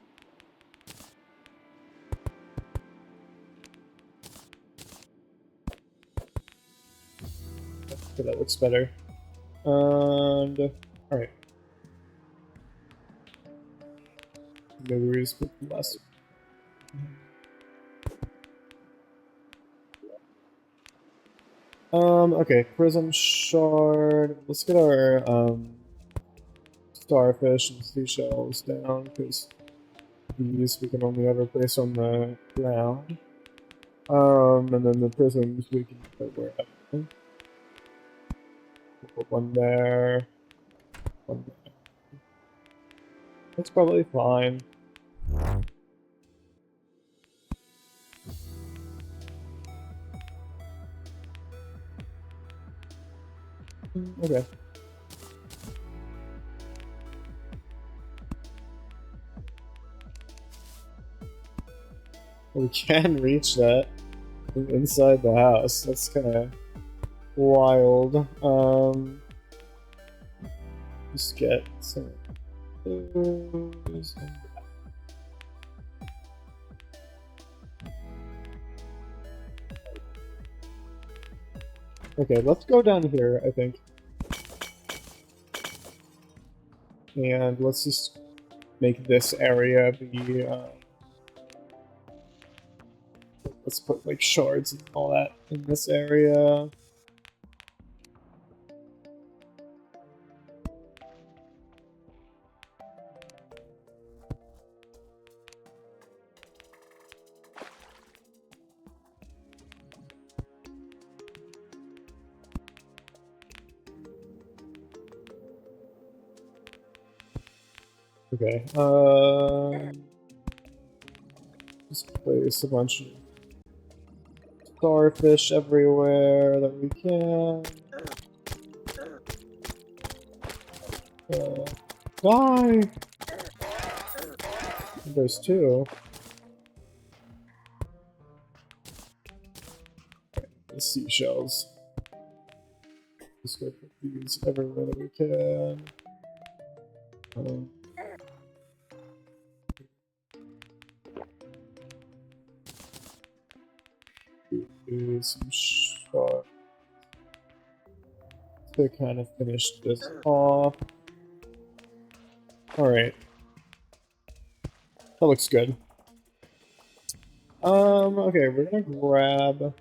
Okay, that looks better. And alright. Maybe we just put the last. Okay, prism shard. Let's get our starfish and seashells down, because these we can only ever place on the ground. And then the prisms we can put wherever. We'll put one there. One there. That's probably fine. Okay. We can reach that inside the house. That's kind of wild. Just get some of those. Okay, let's go down here, I think. And let's just make this area be, let's put, like, shards and all that in this area. Okay, just place a bunch of starfish everywhere that we can. Die! There's 2. The seashells. Just go put these everywhere that we can. Do some shards to kind of finish this off. Alright. That looks good. Okay, we're gonna grab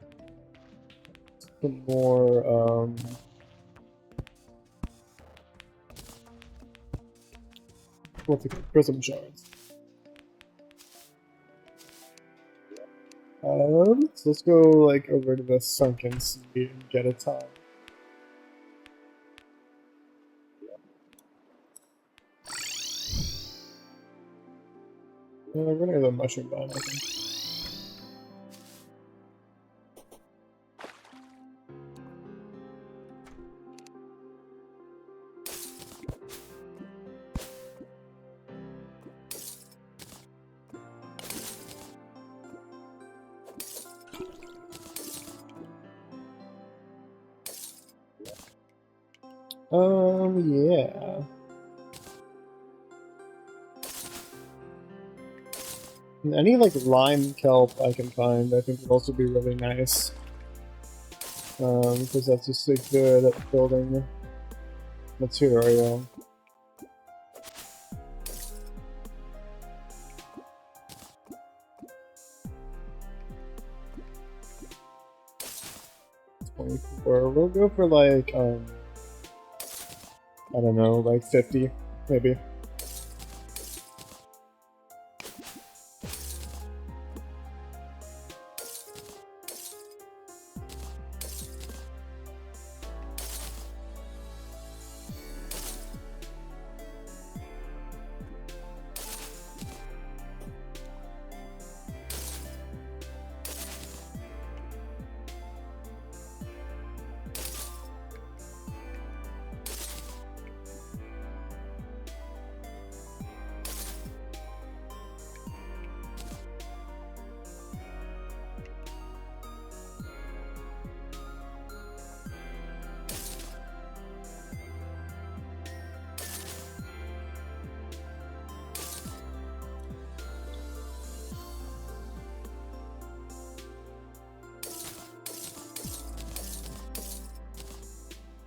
some more, what's it called? Prism shards. So let's go, like, over to the sunken sea and get a tile. We're gonna get the mushroom bomb, I think. Yeah. Any, like, lime kelp I can find, I think would also be really nice. Because that's just, like, good at building material. We'll go for, like, I don't know, like 50, maybe.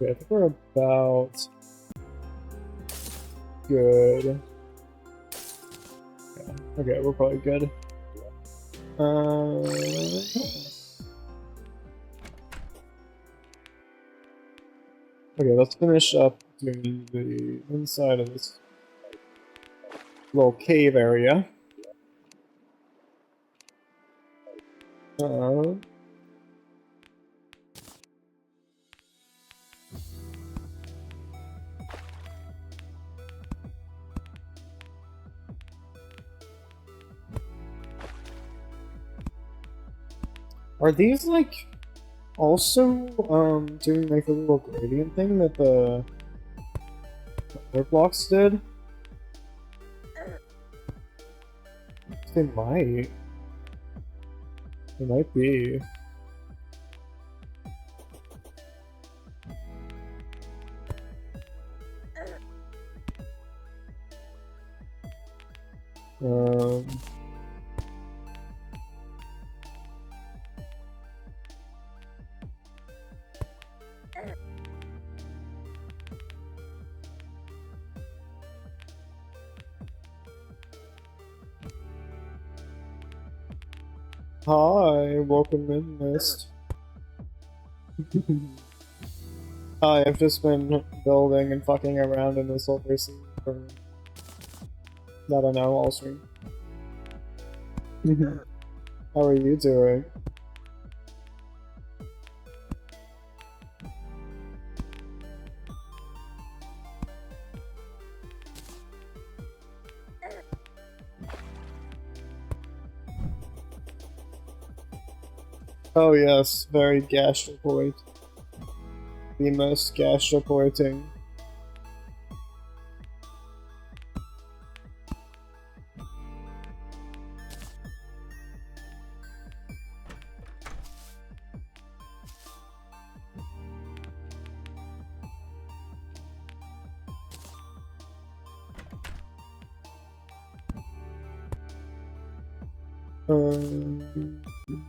Okay, I think we're about good. Yeah. Okay, we're probably good. Okay, let's finish up doing the inside of this little cave area. Are these like also doing like the little gradient thing that the other blocks did? They might. They might be. Hi, welcome in, Mist. I've just been building and fucking around in this silver sea for, I don't know, all stream. How are you doing? Oh yes, very gastropoint. The most gastropointing.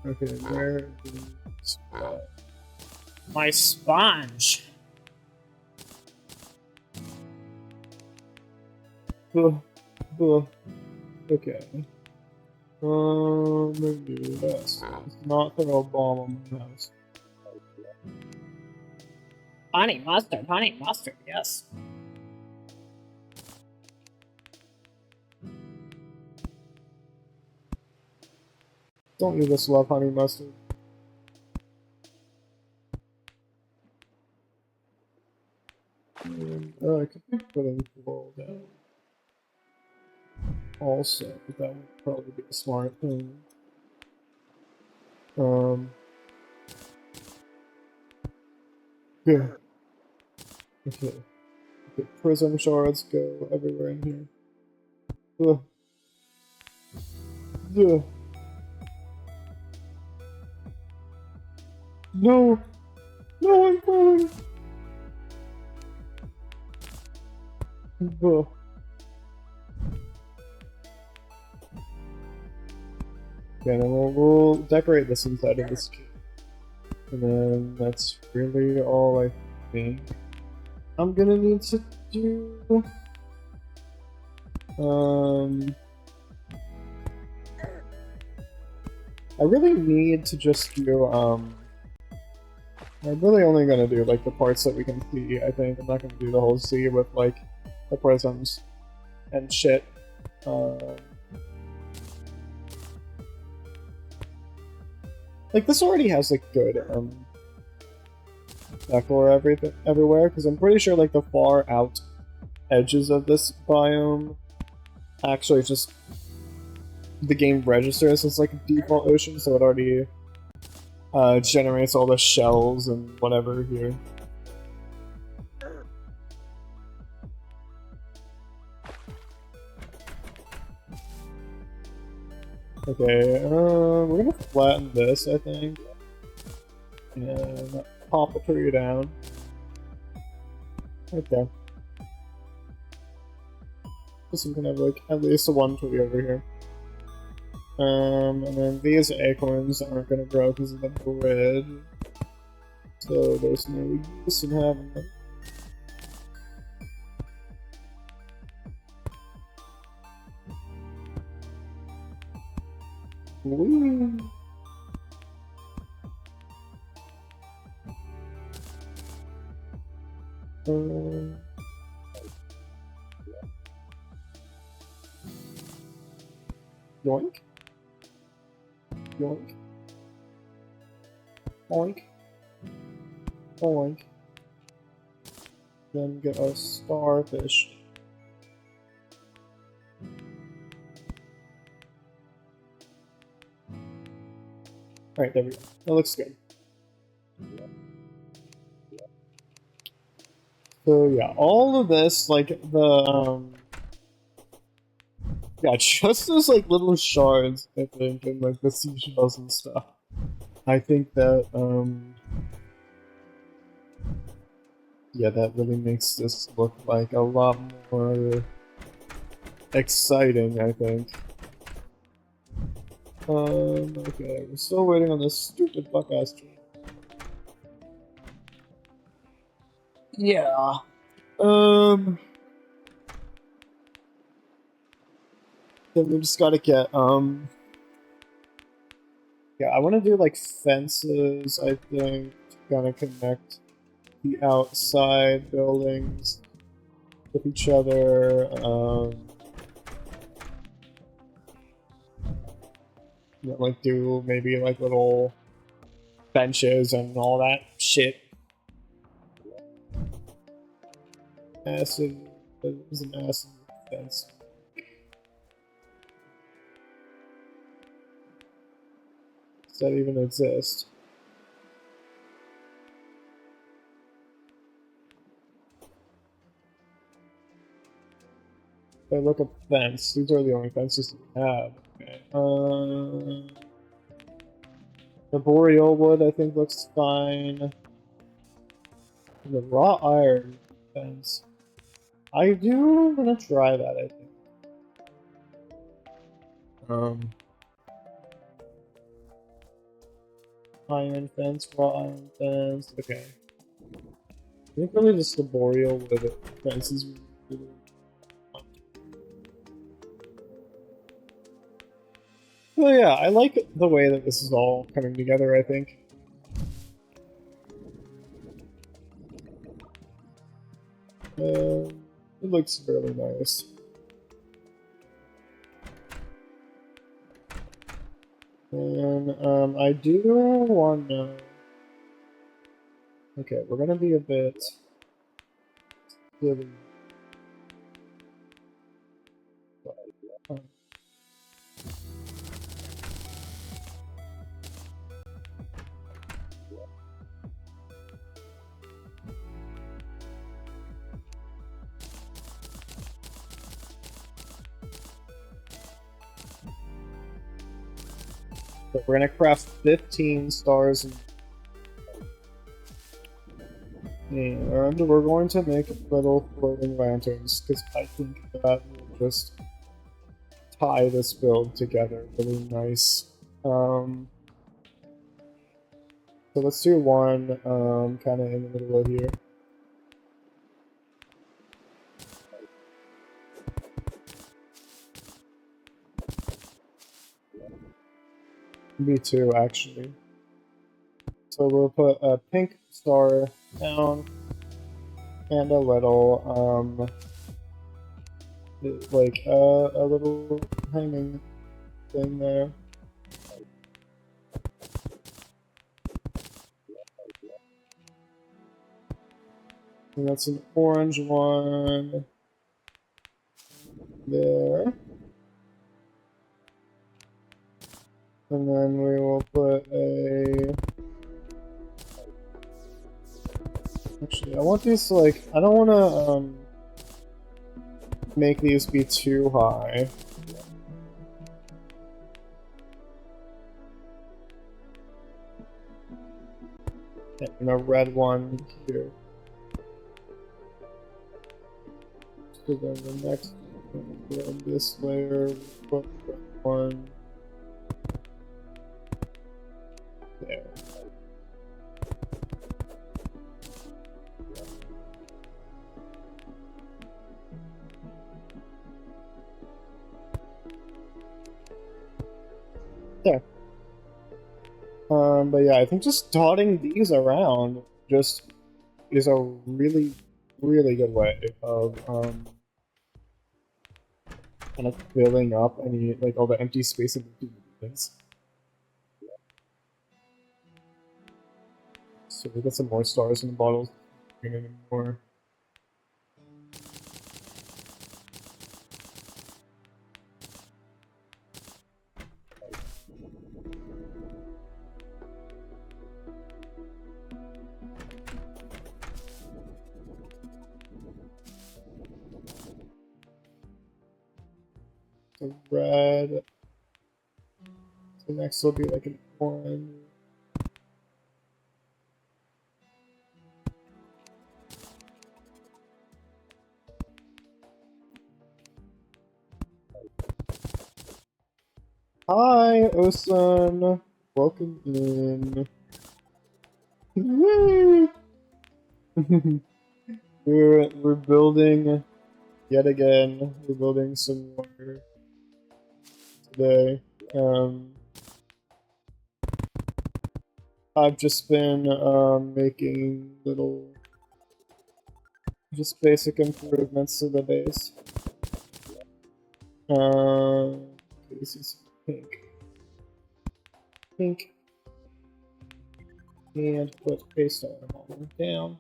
Okay, where is my sponge? Okay. Maybe this. Let's not throw a bomb on my house. Honey mustard, yes. Don't you just love honey mustard? And, I could be putting floral down. Also, that would probably be a smart thing. Yeah. Okay. Okay, prism shards go everywhere in here. Ugh. Ugh. No! No, I'm falling! Ugh. Okay, then we'll decorate this inside of this cave. And then that's really all I think I'm gonna need to do. I really need to just do, I'm really only gonna do, like, the parts that we can see, I think. I'm not gonna do the whole sea with, like, the prisms and shit. Like, this already has, like, good, decor everywhere, because I'm pretty sure, like, the far out edges of this biome actually just the game registers as like a default ocean, so it already generates all the shells and whatever here. Okay, we're gonna flatten this, I think, and pop a tree down. Right there. So we can have like at least one tree over here. And then these acorns aren't gonna grow because of the bridge. So there's no use in having them. Woo. Yoink. Yoink. Oink. Oink. Then get a starfish. Alright, there we go. That looks good. So yeah, all of this, like the yeah, just those like little shards, I think, and like the seashells and stuff. I think that yeah, that really makes this look like a lot more exciting, I think. Okay, we're still waiting on this stupid fuck-ass tree. Yeah. Then we just gotta get, yeah, I wanna do, like, fences, I think, to kinda connect the outside buildings with each other, you know, like, do maybe, like, little benches and all that shit. Acid, there's an acid fence. Does that even exist? If I look up fence, these are the only fences we have. Okay. The boreal wood, I think, looks fine. The raw iron fence. I do want to try that, I think. Iron fence, raw iron fence, okay. I think really just the boreal wood fences. Well, yeah, I like the way that this is all coming together, I think. It looks really nice. And, I do want to... Okay, we're gonna be a bit... So we're gonna craft 15 stars and we're going to make little floating lanterns because I think that will just tie this build together really nice. So let's do one kind of in the middle of here. Maybe two actually. So we'll put a pink star down and a little like a little hanging thing there. And that's an orange one there. And then we will put a... Actually, I want these to, like... I don't want to make these be too high. And a red one here. So then the next one, on this layer, we'll put red one there. there. But yeah, I think just dotting these around just is a really, really good way of kind of filling up any like all the empty space in the buildings. So we get some more stars in the bottles. More. So red. So next will be like an orange. Hi, Osun. Welcome in. we're building yet again. We're building some more today. I've just been making little, just basic improvements to the base. This is pink. Pink. And put paste on all of them down.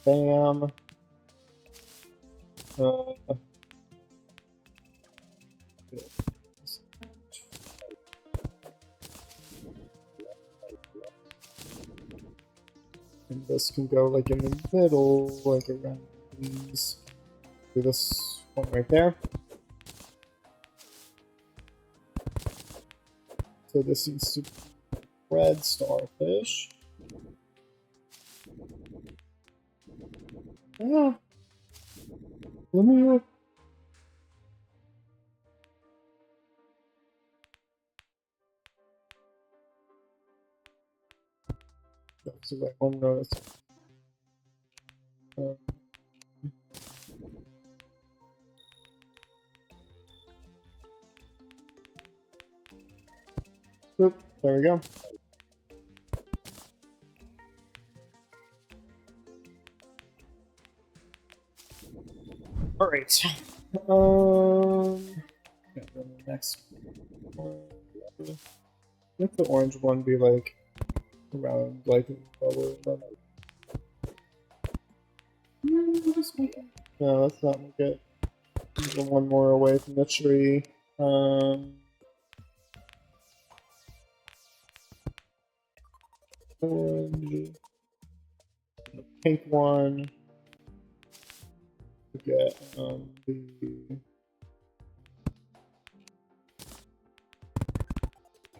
Bam. And this can go like in the middle, like around these. Do this one right there. So this needs to be red starfish. Yeah. Let me look. So I won't notice. Oop, there we go. All right. Yeah, then the next one. Let the orange one be like around like lower level. No, that's not good. One more away from the tree. Orange. The pink one. We get the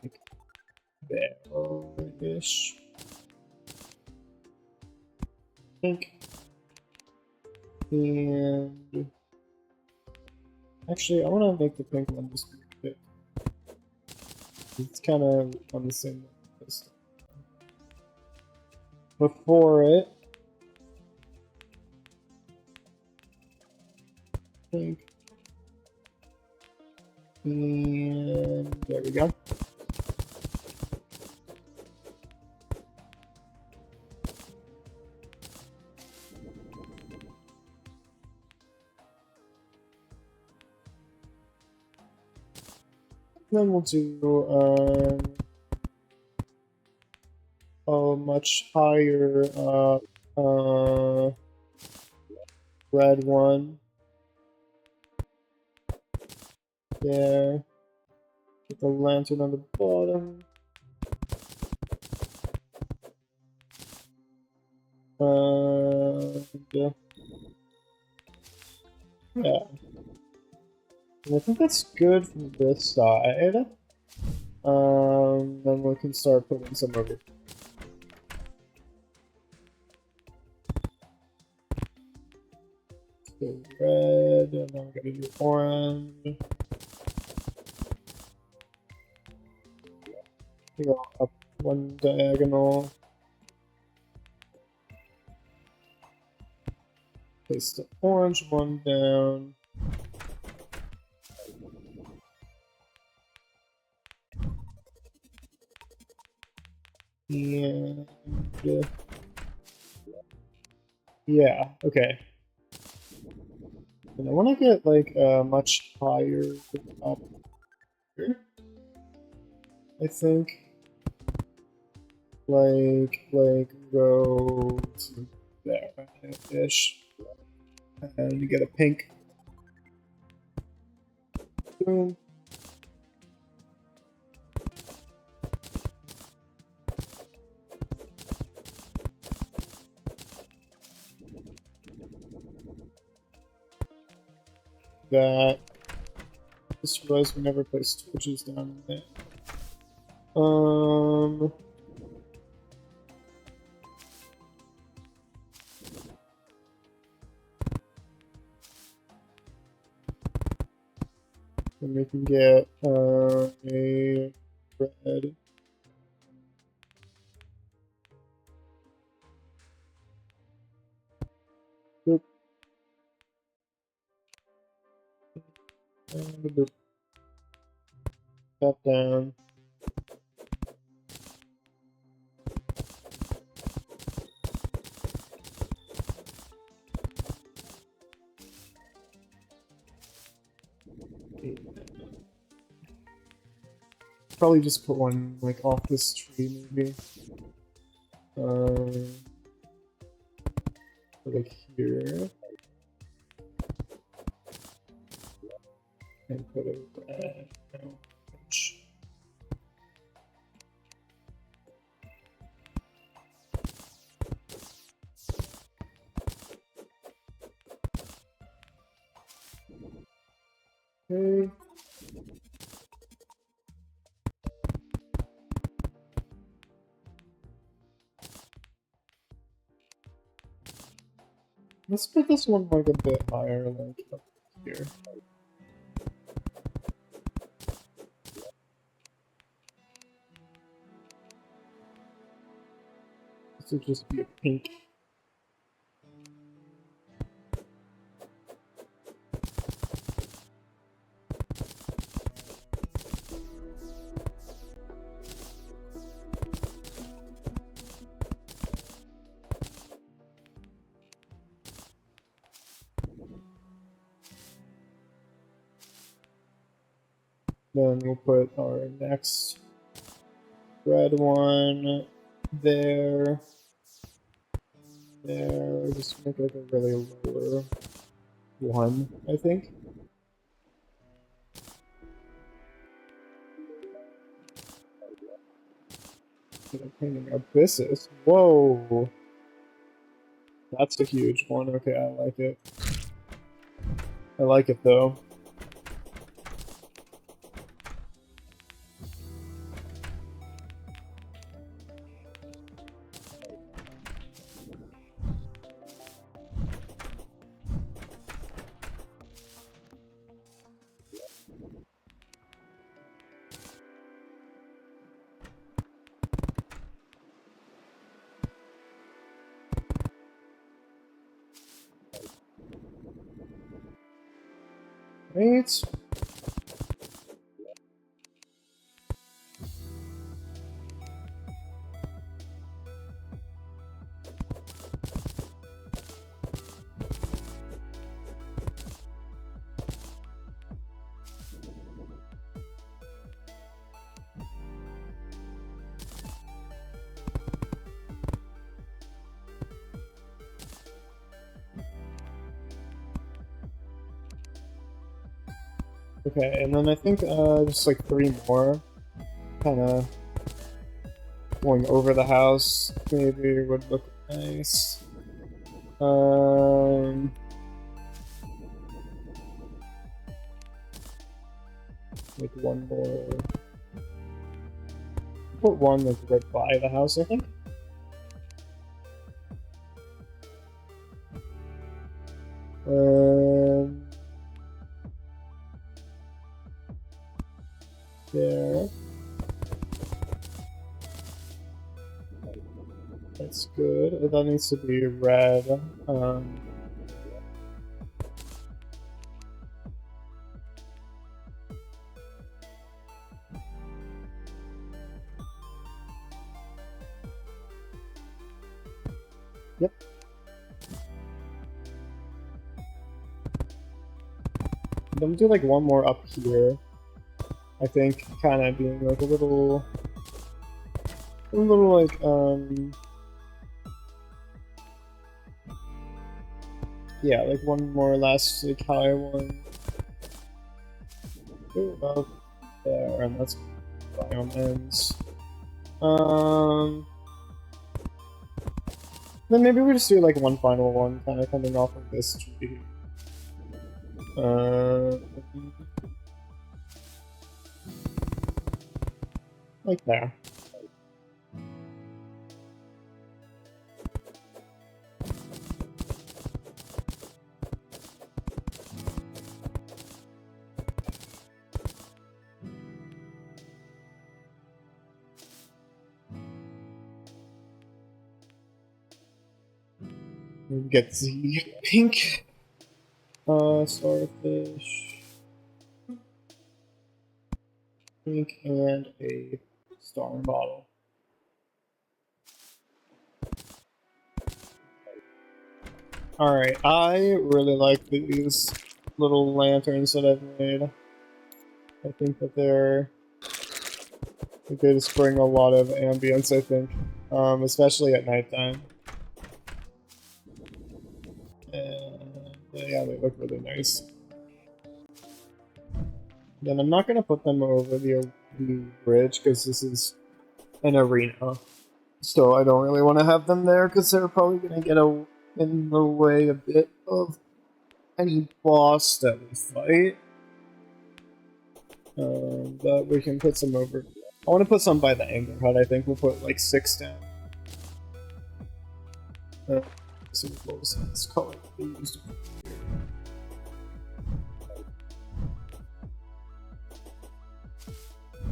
pink there-ish. Pink. And actually, I want to make the pink one just bit. It's kind of on the same list. Before it, pink, and there we go. Then we'll do a much higher red one there. Put the lantern on the bottom. Yeah. And I think that's good from this side. Then we can start putting some over. So red, and then we're gonna do orange. We go up one diagonal. Place the orange one down. And yeah, okay. And I want to get like much higher up here. I think like go to there-ish, and you get a pink. Boom. That. Just realized we never placed torches down in there. And we can get a red. Boop. And boop. Tap down. Probably just put one like off this tree, maybe. Like here. And put a red. Okay. Let's put this one like a bit higher, like up here. This would just be a pink. Then we'll put our next red one there. There. Just make it like a really lower one, I think. Painting abysses. Whoa! That's a huge one. Okay, I like it. I like it though. Right? Okay, and then I think just like 3 more, kind of going over the house maybe would look nice. Like one more. Put one like right by the house, I think. There. That's good. That needs to be red. Yep. Then do like one more up here. I think kind of being like a little like yeah, like one more last like high one. About there, and that's biome ends. Then maybe we just do like one final one, kind of coming off of this tree. Like there. Get the pink starfish. Pink and a star bottle. Alright, I really like these little lanterns that I've made. I think that they just bring a lot of ambience, I think. Especially at nighttime. And yeah, they look really nice. Then I'm not gonna put them over the bridge because this is an arena. So I don't really want to have them there because they're probably gonna get in the way a bit of any boss that we fight. But we can put some over. I want to put some by the anger hut. I think we'll put like 6 down. So let's call it used.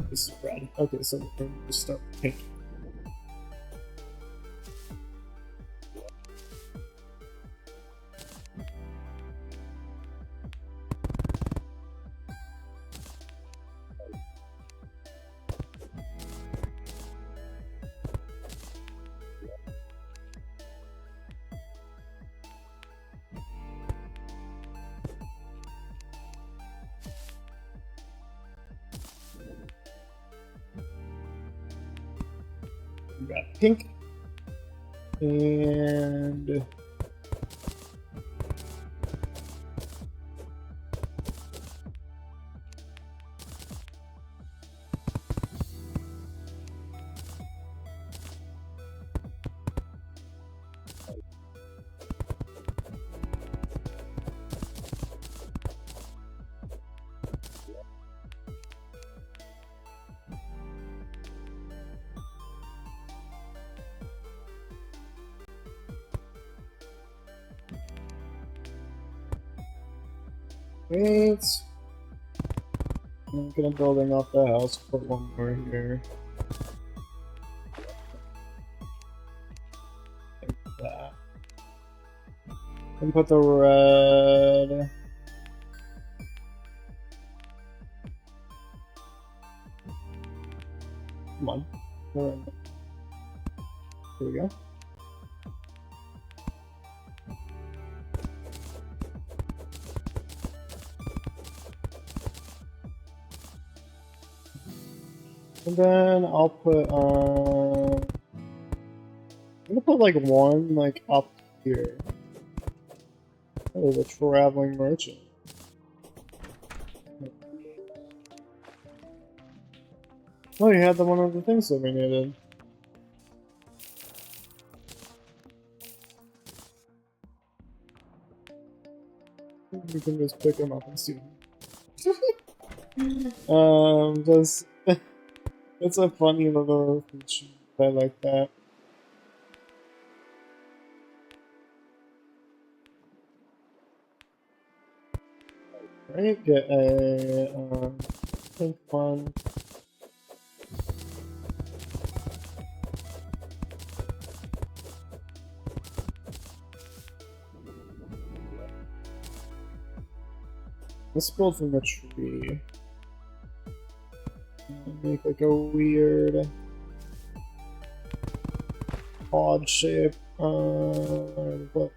This is red. Okay, so we'll just start with pink. We got pink and wait. I'm gonna building up the house, put one more here. Like that. And put the red. Come on. Here we go. And then I'll put, I'm gonna put like one, like, up here. Oh, the traveling merchant. Oh, you had the one of the things that we needed. We can just pick them up and see them. Just... It's a funny little feature. I like that. Right, get a pink one. Let's build from a tree. Make like a weird odd shape. Put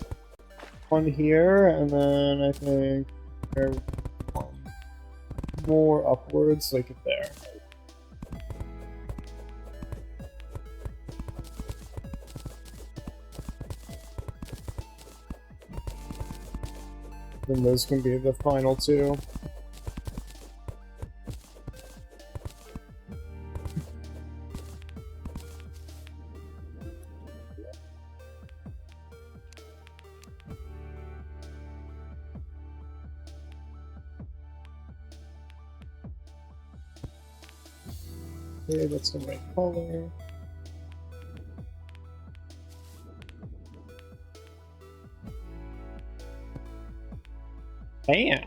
one here, and then I think more upwards, like there. Then those can be the final two. Okay, that's the right color. Bam!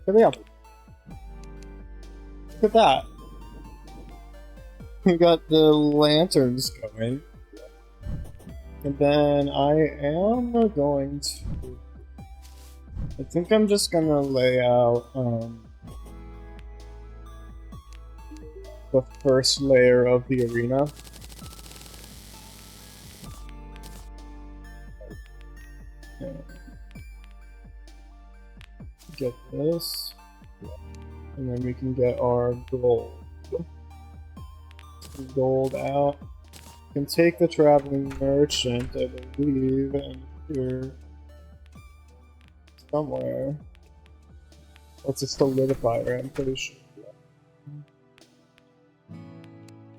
Here we go. Look at that. We got the lanterns going. And then I am going to... I think I'm just gonna lay out, the first layer of the arena. Get this, and then we can get our gold out. We can take the traveling merchant, I believe, and here somewhere. What's a solidifier? I'm pretty sure.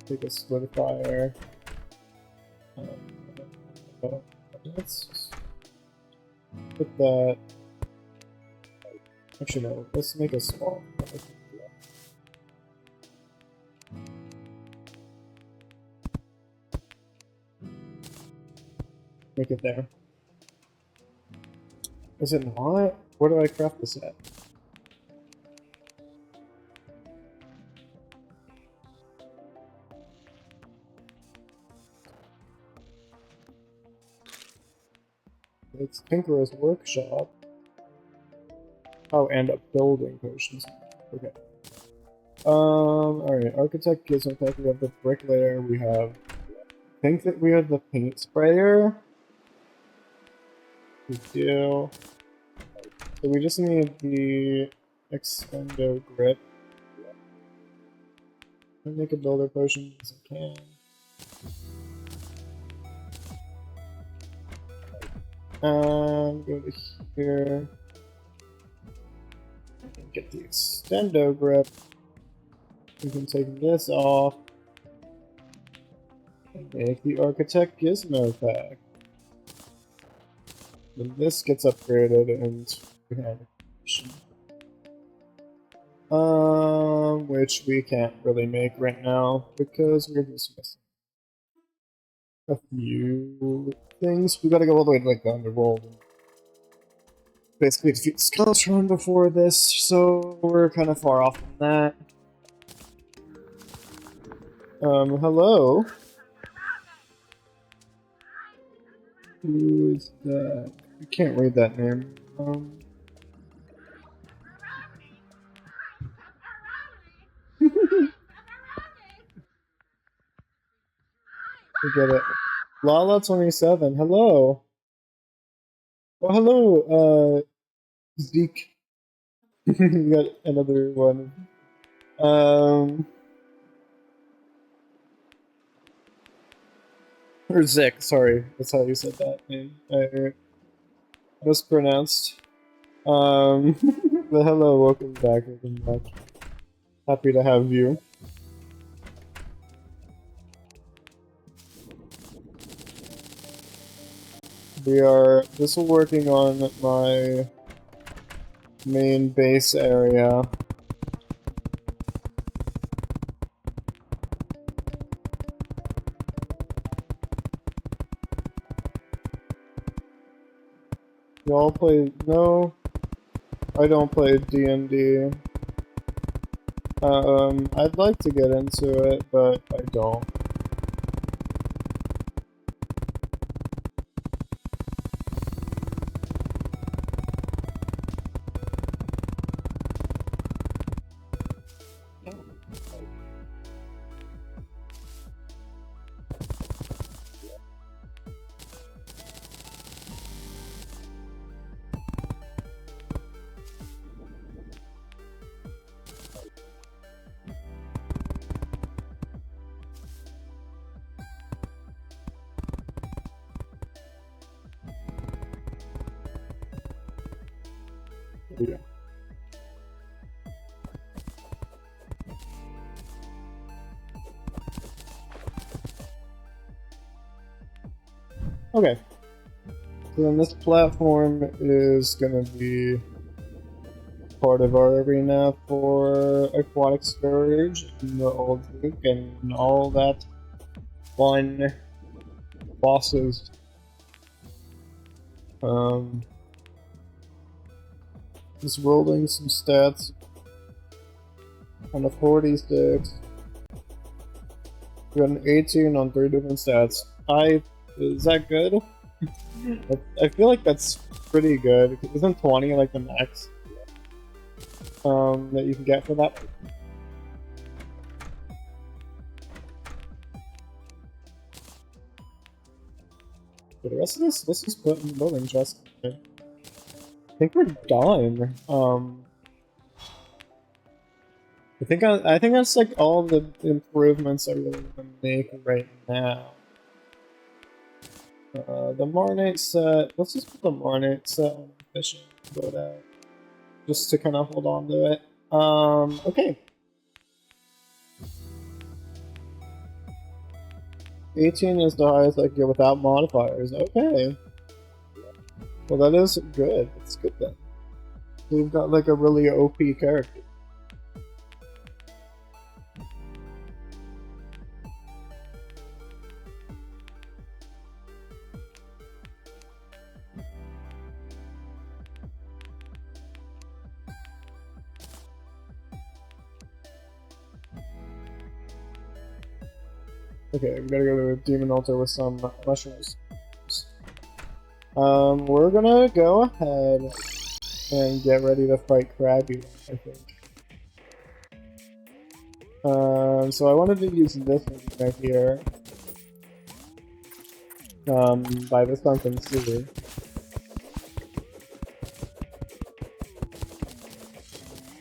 Take a solidifier. Let's put that. Actually, no. Let's make a small. Make it there. Is it not? Where do I craft this at? It's Tinkerer's workshop. Oh, and a building potions. Okay. Alright. Architect gives me back. We have the bricklayer. We have. I think that we have the paint sprayer. We do. So we just need the extendo grip. I'll make a builder potion as I can. Go to here. And get the extendo grip. We can take this off. And make the architect gizmo pack. Then this gets upgraded into animation. Which we can't really make right now because we're just missing a few things. We gotta go all the way to like the underworld and basically defeat Skeletron before this, so we're kind of far off from that. Hello? Who is that? I can't read that name. Forget it. Lala27, hello! Oh, hello, Zeke. We got another one. Or Zik, sorry. That's how you said that name. I mispronounced. But hello, welcome back. Happy to have you. We are just working on my main base area. Y'all play? No, I don't play D&D. I'd like to get into it, but I don't. Yeah. Okay. So then this platform is gonna be part of our arena for aquatic storage and the old Duke and all that fun bosses. Just rolling some stats on a 46. We got an 18 on 3 different stats. Is that good? I feel like that's pretty good. Isn't 20 like the max that you can get for that? For the rest of this, let's just put in the building chest. I think we're done. I think that's like all the improvements I really want to make right now. The Marnate set. Let's just put the Marnate set on the fishing boat out, just to kind of hold on to it. Okay. 18 is the highest I can get without modifiers. Okay. Well, that is good. It's good then. We've got like a really OP character. Okay, we gotta go to a demon altar with some mushrooms. We're gonna go ahead and get ready to fight Crabulon, I think. So I wanted to use this one right here. By the sunken sea.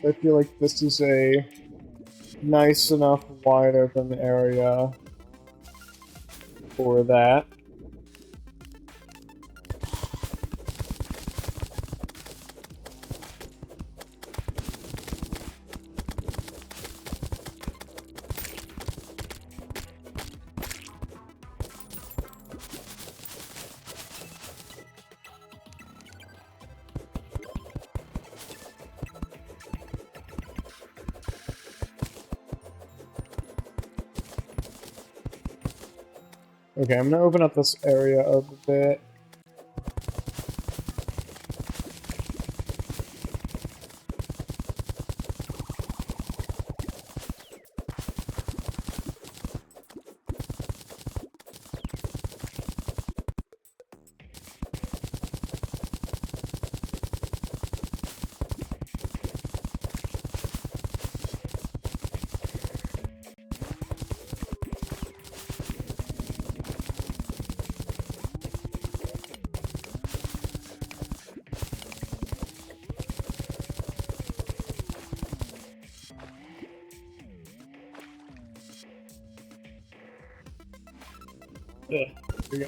I feel like this is a nice enough wide open area for that. Okay, I'm gonna open up this area a bit. Here we go.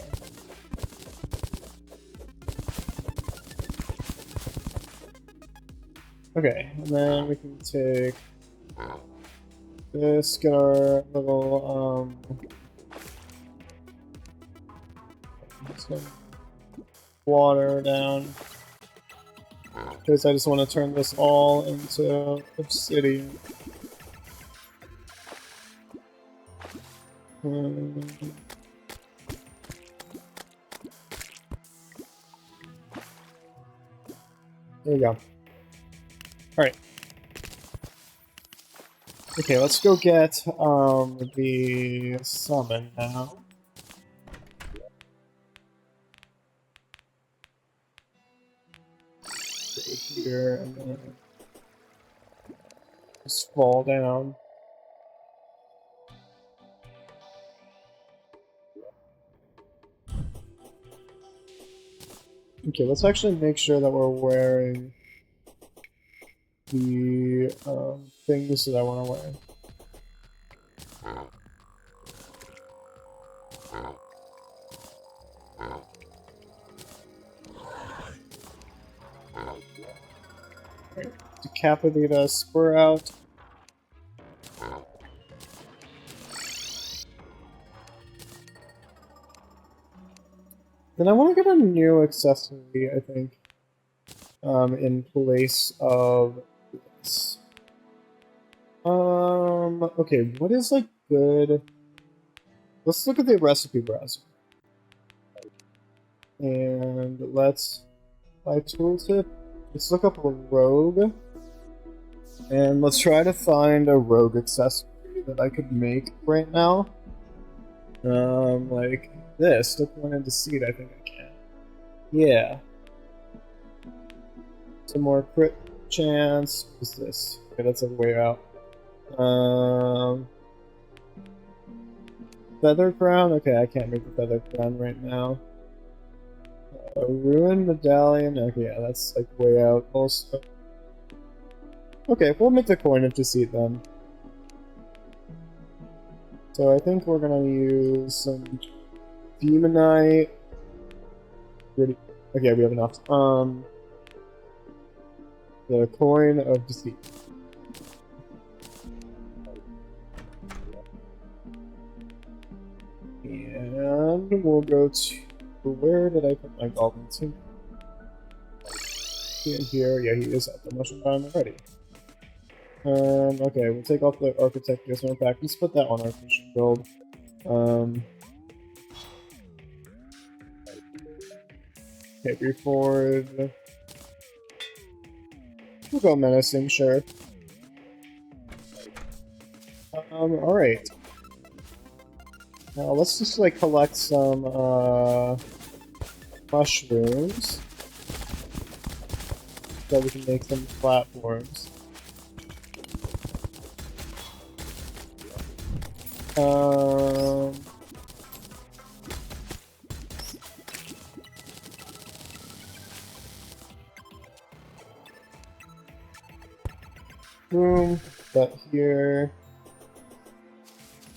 Okay, and then we can take this, get our little, some water down. Because I just want to turn this all into obsidian. There we go. Alright. Okay, let's go get the summon now. Stay here and then just fall down. Okay, let's actually make sure that we're wearing the things that I want to wear. Decapitate spur out. Then I want to get a new accessory, I think, in place of this. Okay, what is like good? Let's look at the recipe browser. And let's buy tooltip. Let's look up a rogue. And let's try to find a rogue accessory that I could make right now. Like this. Look one into seed, I think I can. Yeah. Some more crit chance. What's this? Okay, that's a way out. Feather crown? Okay, I can't make the feather crown right now. A ruined medallion? Okay, yeah, that's like way out also. Okay, we'll make the coin of deceit then. So I think we're gonna use some demonite. Okay, we have enough. The coin of deceit. And we'll go to... Where did I put my goblins? In here. Yeah, he is at the mushroom biome already. Okay, we'll take off the architect adjustment pack. Let's put that on our mission build. Okay, reforward. We'll go menacing, sure. Alright. Now let's just like collect some mushrooms so we can make some platforms. Boom, that here.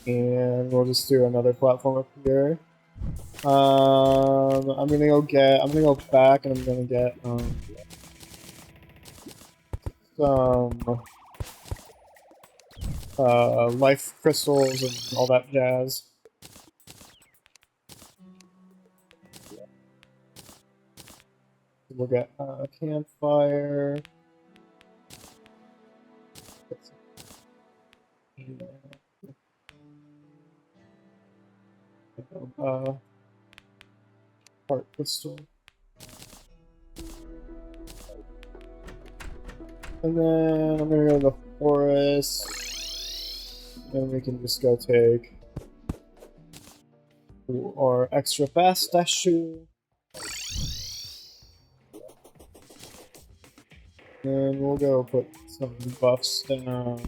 And we'll just do another platform up here. I'm gonna go back and I'm gonna get some life crystals and all that jazz. We'll get a campfire. Heart crystal. And then I'm gonna go to the forest. And we can just go take our extra fast statue. And we'll go put some buffs down.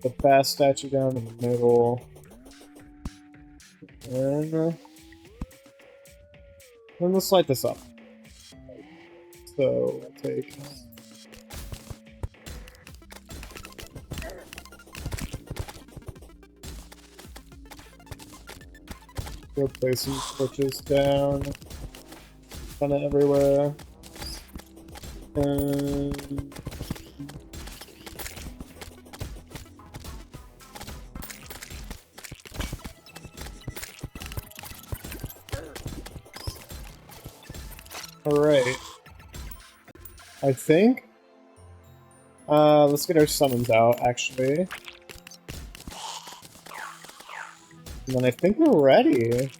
The fast statue down in the middle. And let's light this up. So we'll take we'll place some torches down kind of everywhere. And alright. I think. Let's get our summons out, actually. And then I think we're ready.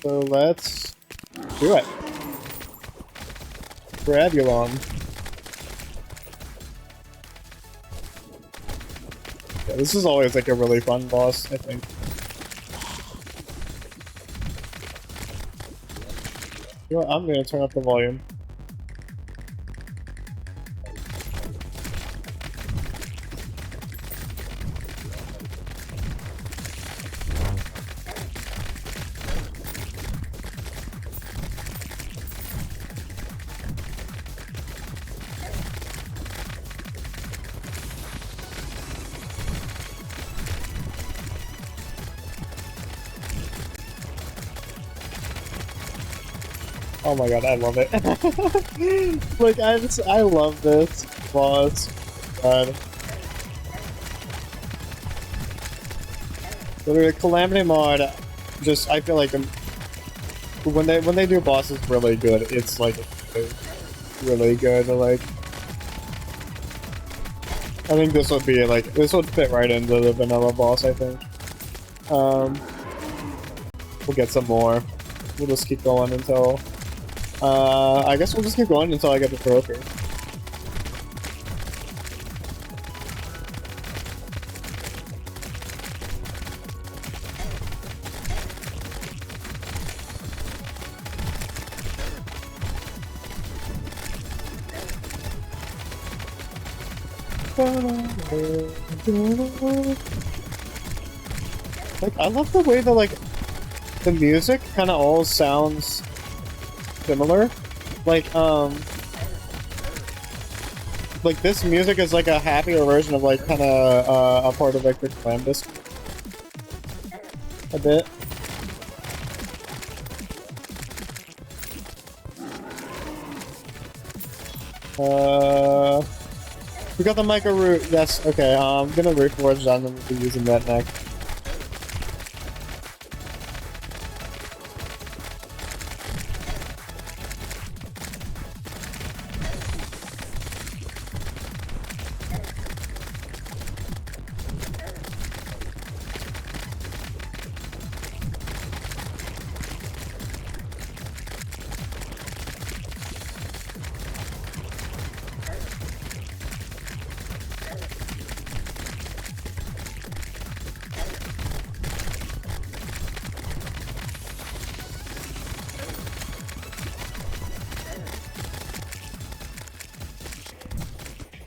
So let's do it. Crabulon. Yeah, this is always like a really fun boss, I think. You know what, I'm gonna turn up the volume. Oh my god, I love it. Like, I love this boss. God. The Calamity mod, just, I feel like when they do bosses really good, it's like really good. Like, I think this would be like, this would fit right into the vanilla boss, I think. We'll get some more. We'll just keep going until, I guess we'll just keep going until I get the trophy. Like, I love the way that, like, the music kind of all sounds similar. Like this music is like a happier version of, like, kind of a part of, like, the clan disc. A bit. We got the micro root. Yes, okay, I'm gonna reforge that and then we'll be using that next.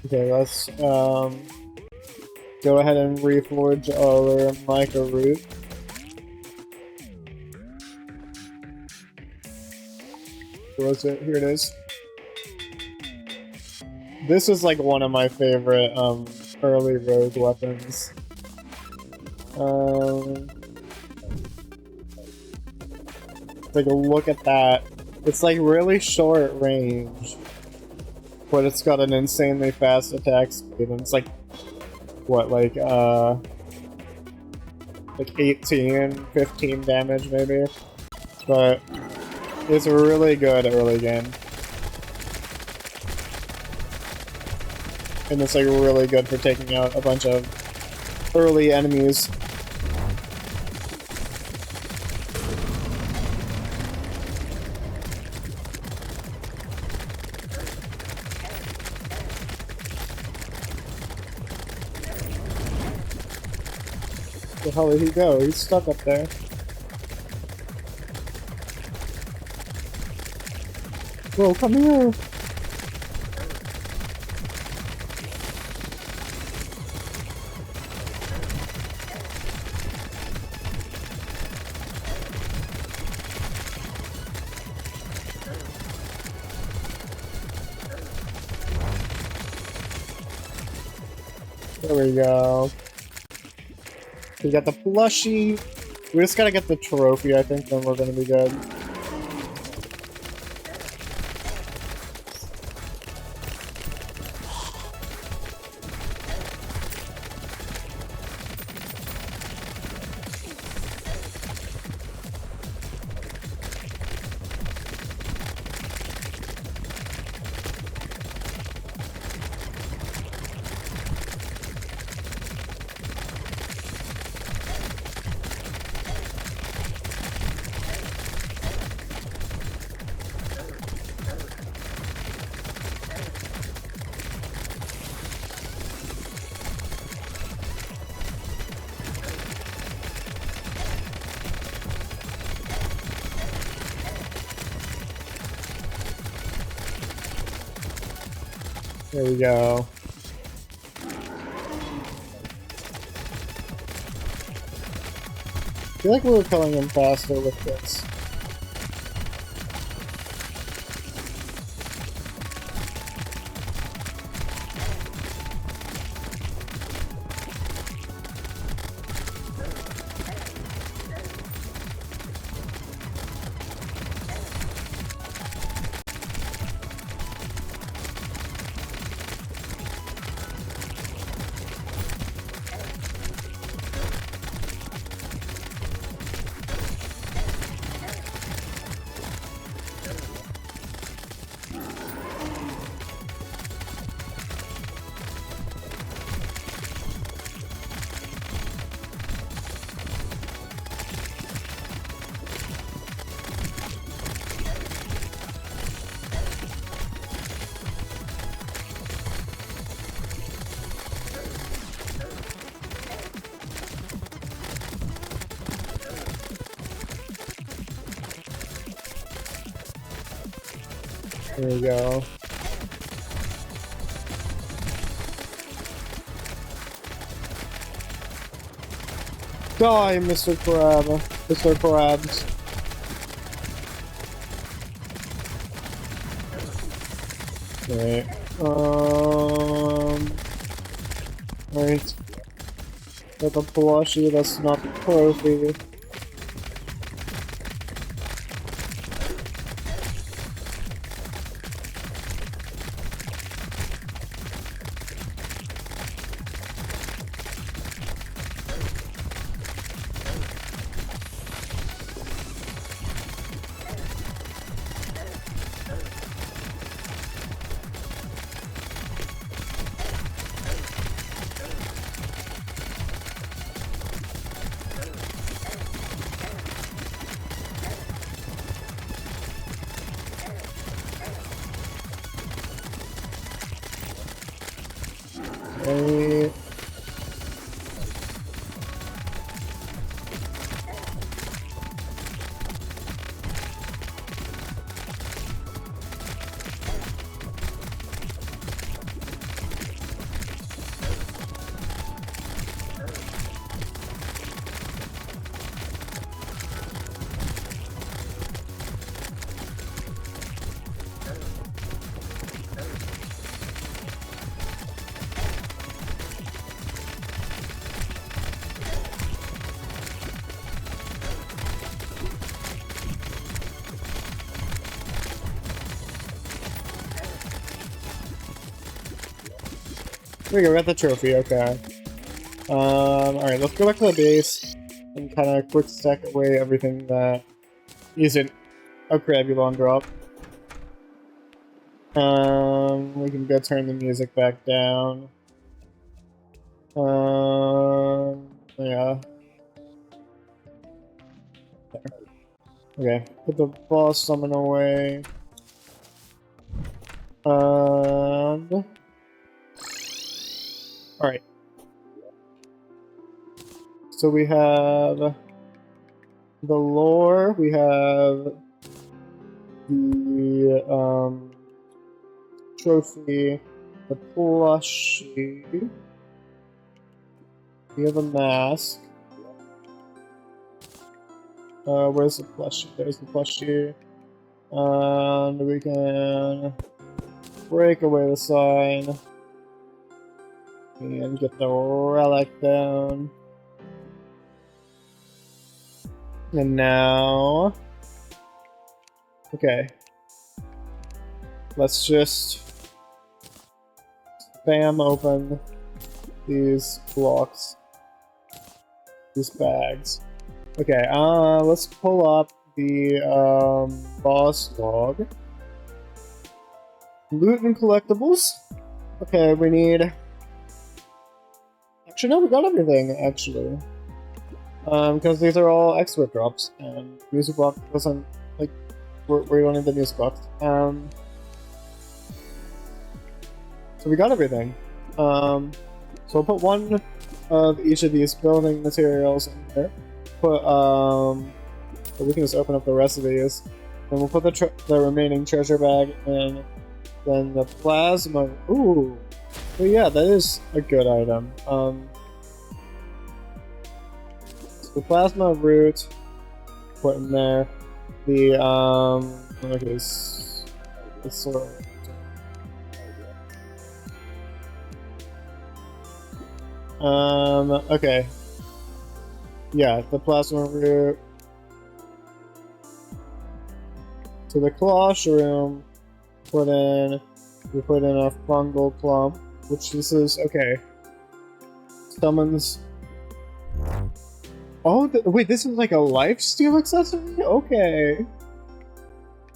Okay, let's go ahead and reforge our micro root. Where was it? Here it is. This is like one of my favorite early rogue weapons. Take a look at that. It's like really short range, but it's got an insanely fast attack speed, and it's like, what, like 18, 15 damage maybe? But it's really good early game. And it's like really good for taking out a bunch of early enemies. Where the hell did he go? He's stuck up there. Whoa, come here! There we go. We got the plushie. We just gotta get the trophy, I think, then we're gonna be good. There we go. I feel like we were killing him faster with this. There we go. Die, Mr. Crab. Mr. Krabs. Okay. Right. Got the plushie, that's not the trophy. Okay. There we go, we got the trophy, okay. Alright, let's go back to the base and kind of quick stack away everything that isn't a Crabulon drop. We can go turn the music back down. Yeah. There. Okay, put the boss summon away. Alright. So we have the lore, we have the trophy, the plushie, we have a mask. Where's the plushie? There's the plushie. And we can break away the sign and get the relic down. And now, okay, let's just spam open these blocks, these bags. Okay, let's pull up the boss log. Loot and collectibles. Okay, we need. Actually, no, we got everything. Actually. Because these are all expert drops, and music box doesn't, like, we don't need the music box. So we got everything. So we'll put one of each of these building materials in there. Put, so we can just open up the rest of these. Then we'll put the remaining treasure bag in. Then the plasma, ooh! Well, yeah, that is a good item. The plasma root, put in there. The okay, this sort of. Okay. Yeah, the plasma root. To the classroom, we put in a fungal clump, which this is okay. Summons. Oh, wait, this is like a lifesteal accessory? Okay.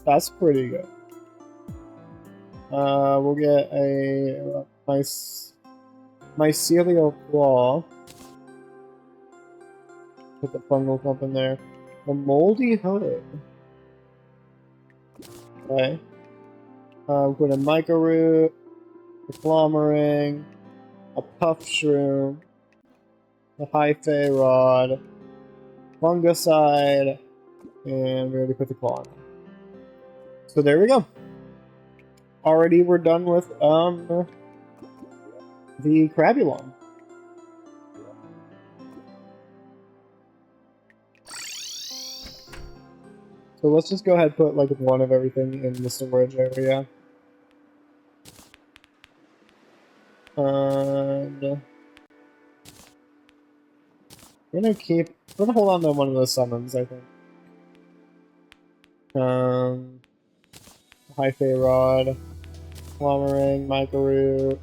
That's pretty good. We'll get a nice mycelial claw. Put the fungal clump in there. The moldy hood. Okay. Put a mica root, a clawmering, a puff shroom, a hyphae rod, fungicide, and we already put the claw on. So there we go. already we're done with the Crabulon. So let's just go ahead and put like one of everything in the storage area. And we're gonna hold on to one of those summons, I think. High Fey Rod, Llamarang, Mycorrhiza,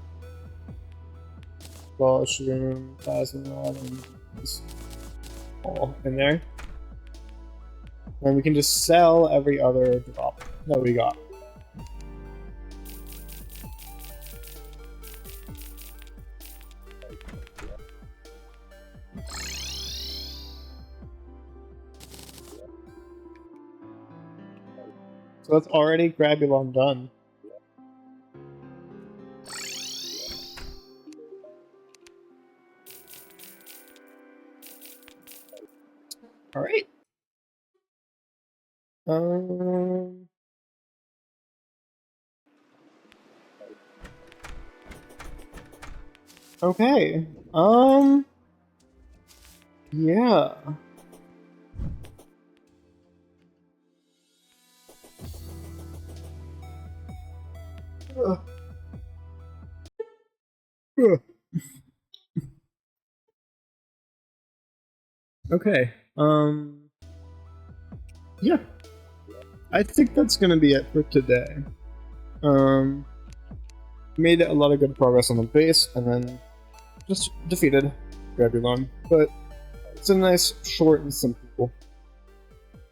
Ball Shroom, Plasma Rod, and just all in there. And we can just sell every other drop that we got. So that's already Crabulon done. Alright. Okay. Yeah. Okay. Yeah. I think that's gonna be it for today. Made a lot of good progress on the base, and then just defeated Crabulon. But it's a nice, short, and simple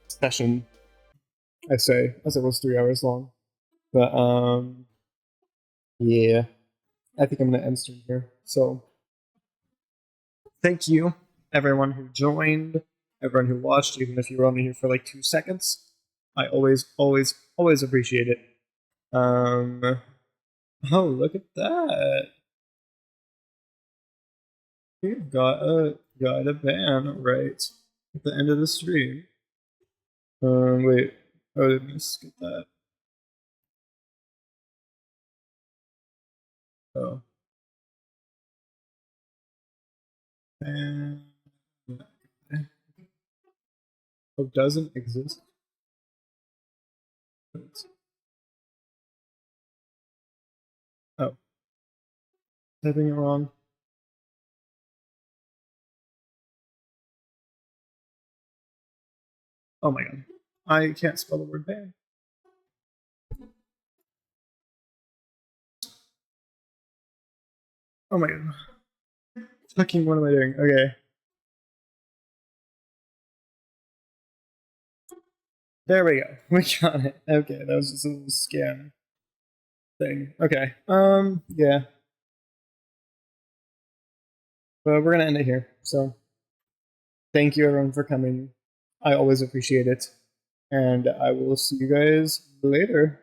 session, I say, as it was 3 hours long. But, yeah. I think I'm gonna end stream here. So, thank you, everyone who joined, everyone who watched, even if you were only here for like 2 seconds. I always appreciate it. Oh, look at that. We've got a ban right at the end of the stream. Wait. Oh, did I skip that? Oh. And oh, doesn't exist. Oh. Typing it wrong. Oh my god. I can't spell the word ban. Oh my god. Fucking what am I doing? Okay. There we go. We got it. Okay, that was just a little scam thing. Okay. Yeah. But we're gonna end it here. So thank you everyone for coming. I always appreciate it. And I will see you guys later.